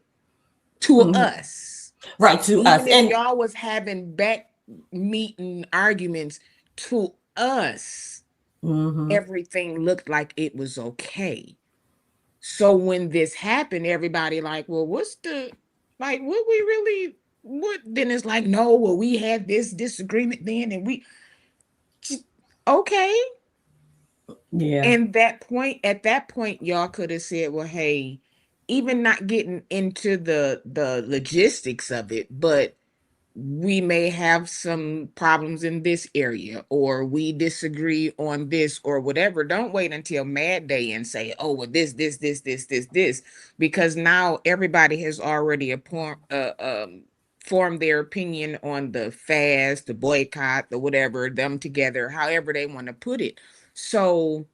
A: to
C: Mm-hmm.
A: us.
C: Right, to us.
A: Even if
C: And
A: y'all was having back meeting arguments, to us,
C: Mm-hmm.
A: everything looked like it was okay. So when this happened, everybody like, well, what's the like what we really what then it's like, no, well, we had this disagreement then and we okay.
C: Yeah.
A: And that point, at that point, y'all could have said, well, hey, even not getting into the logistics of it, but we may have some problems in this area or we disagree on this or whatever. Don't wait until mad day and say, oh, well, this, because now everybody has already formed their opinion on the fast, the boycott, the whatever, them together, however they want to put it. So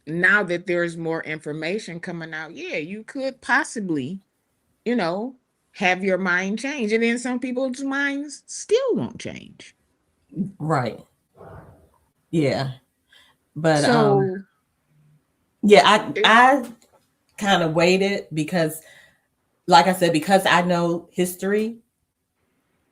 A: now that there's more information coming out, yeah, you could possibly, you know, have your mind change. And then some people's minds still won't change.
C: Right. Yeah. But
A: So,
C: yeah,
A: it,
C: I kind of waited because, like I said, because I know history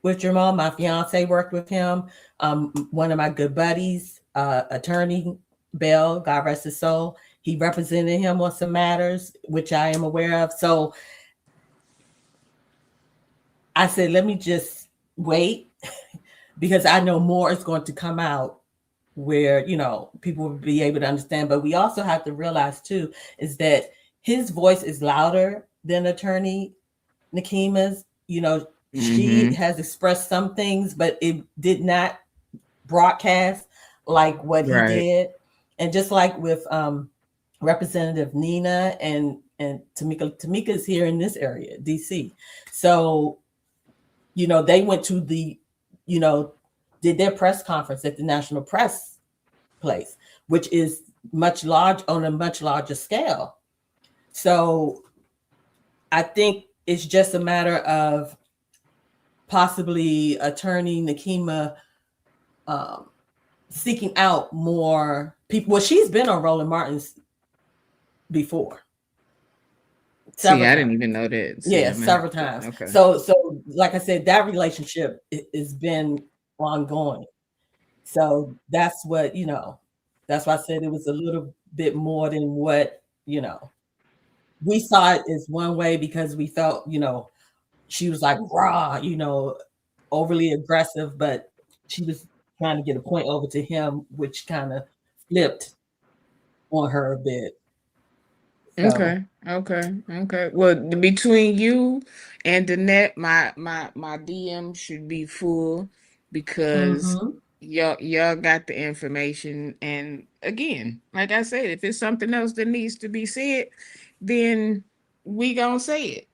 C: with Jamal. My fiance worked with him. One of my good buddies, attorney Bell, God rest his soul, he represented him on some matters, which I am aware of. So I said, let me just wait because I know more is going to come out where, people will be able to understand. But we also have to realize too, is that his voice is louder than attorney Nakima's. She
A: mm-hmm,
C: has expressed some things, but it did not broadcast like what he
A: right.
C: did. And just like with Representative Nina and Tamika's here in this area, DC. So, they went to you know, did their press conference at the National Press place, which is on a much larger scale. So I think it's just a matter of possibly attorney Nakima um, seeking out more people. Well, she's been on Roland Martin's before
A: See,
C: several
A: I
C: times.
A: didn't even know that. See,
C: Yeah,
A: I'm gonna have
C: several
A: to,
C: times.
A: okay.
C: So like I said, that relationship has been ongoing. So that's why I said it was a little bit more than what, we saw it as one way because we felt, she was like raw, overly aggressive, but she was trying to get a point over to him, which kind of flipped on her a bit. So,
A: Okay, okay. Well, between you and Danette, my DM should be full because
C: mm-hmm,
A: y'all got the information. And again, like I said, if it's something else that needs to be said, then we gonna say it.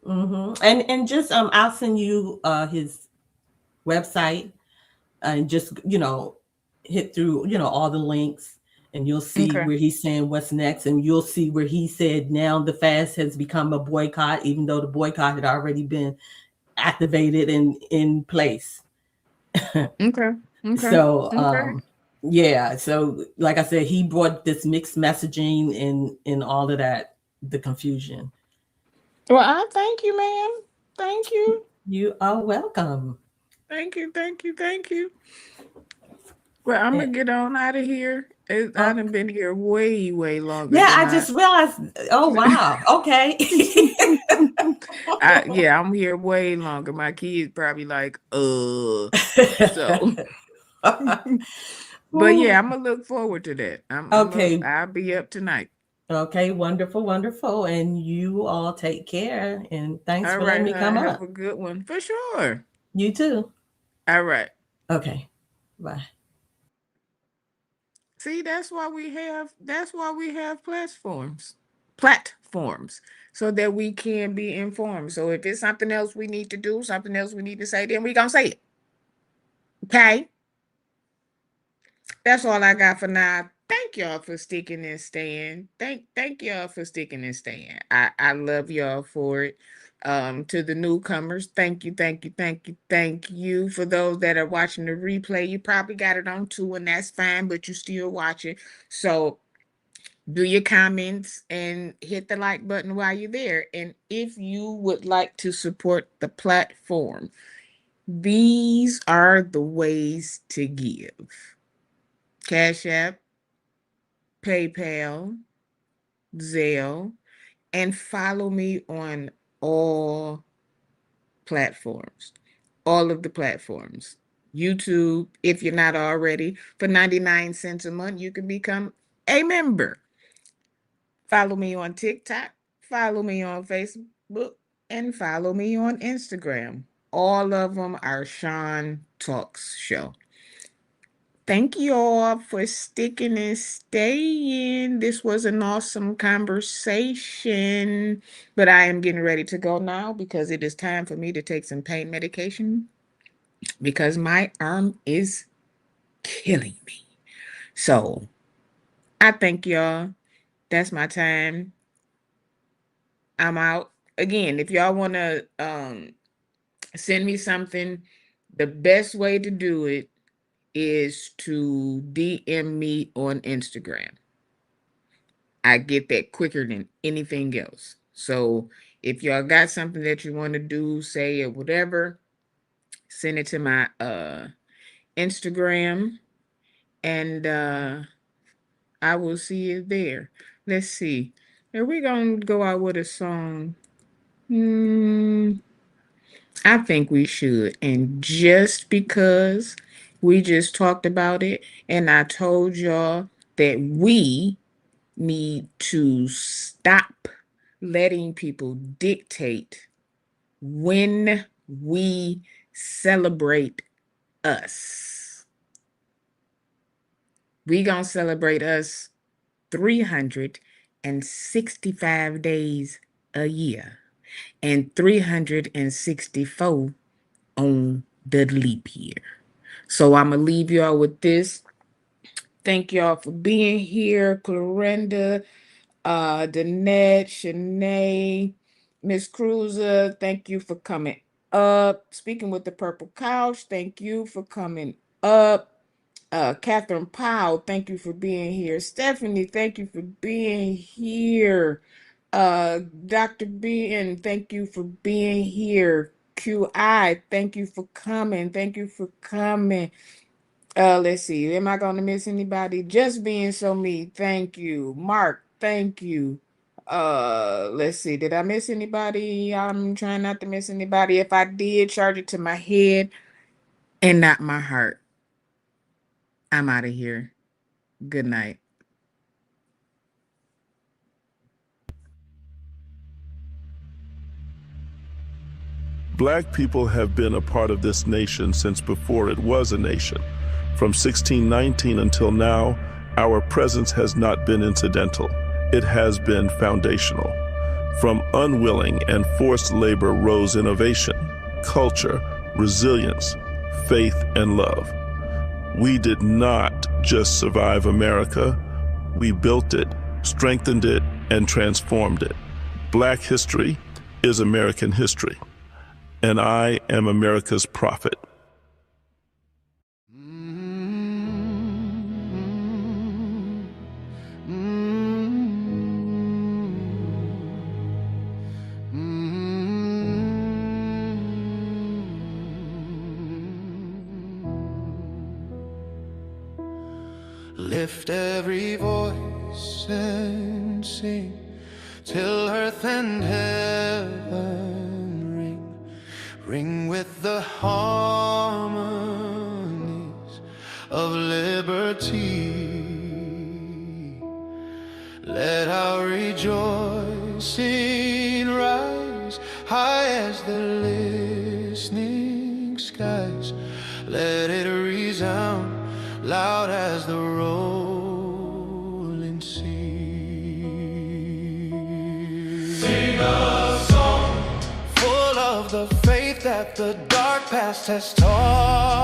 C: mm-hmm. And just I'll send you his website and just hit through all the links and you'll see
A: Okay.
C: where he's saying what's next and you'll see where he said now the fast has become a boycott even though the boycott had already been activated and in place.
A: Okay. Okay.
C: So
A: Okay.
C: yeah, so like I said, he brought this mixed messaging and all of that, the confusion.
A: Well, I thank you, ma'am. Thank you.
C: You are welcome.
A: Thank you. Thank you. Thank you. Well, I'm
C: Eh,
A: gonna get on out of here. I
C: oh,
A: done been here way, way longer
C: yeah,
A: than
C: I
A: I.
C: just realized. Oh wow, okay.
A: Yeah, I'm here way longer. My kids probably like, so. But
C: Ooh,
A: yeah, I'm gonna look forward to that.
C: okay.
A: I'll be up tonight.
C: Okay, wonderful, wonderful. And you all take care. And thanks
A: All
C: for letting
A: right,
C: me
A: hon.
C: come
A: Have
C: up.
A: a good one for sure.
C: You too.
A: All right.
C: Okay. Bye.
A: See, that's why we have platforms, so that we can be informed. So if it's something else we need to do, something else we need to say, then we gonna say it. Okay. That's all I got for now. Thank y'all for sticking and staying. Thank y'all for sticking and staying. I love y'all for it. To the newcomers, thank you. For those that are watching the replay, you probably got it on too, and that's fine, but you still watching. So do your comments and hit the like button while you're there. And if you would like to support the platform, these are the ways to give. Cash App, PayPal, Zelle, and follow me on all platforms, all of the platforms. YouTube, if you're not already, for 99 cents a month, you can become a member. Follow me on TikTok, follow me on Facebook, and follow me on Instagram. All of them are Sean Talks Show. Thank you all for sticking and staying. This was an awesome conversation, but I am getting ready to go now because it is time for me to take some pain medication because my arm is killing me. So I thank y'all. That's my time. I'm out. Again, if y'all want to send me something, the best way to do it is to DM me on Instagram. I get that quicker than anything else. So if y'all got something that you want to do, say or whatever, send it to my Instagram and I will see you there. Let's see. Are we gonna go out with a song? I think we should. And just because we just talked about it and I told y'all that we need to stop letting people dictate when we celebrate us. We gonna celebrate us 365 days a year and 364 on the leap year. So I'm gonna leave y'all with this. Thank y'all for being here, Clarenda, Danette, Shanae, Miss Cruiser. Thank you for coming up. Speaking with the Purple Couch, thank you for coming up. Catherine Powell, thank you for being here. Stephanie, thank you for being here. Dr. Ben, thank you for being here. QI, thank you for coming. Thank you for coming. Let's see. Am I gonna miss anybody? Just being so me. Thank you. Mark, thank you. Let's see. Did I miss anybody? I'm trying not to miss anybody. If I did, charge it to my head and not my heart. I'm out of here. Good night.
D: Black people have been a part of this nation since before it was a nation. From 1619 until now, our presence has not been incidental. It has been foundational. From unwilling and forced labor rose innovation, culture, resilience, faith, and love. We did not just survive America, we built it, strengthened it, and transformed it. Black history is American history, and I am America's prophet.
E: Lift every voice and sing till earth and heaven ring with the harmonies of liberty. Let our rejoicing rise high as the listening skies. Let it resound loud as the rolling sea. Sing a song full of the faith that the dark past has taught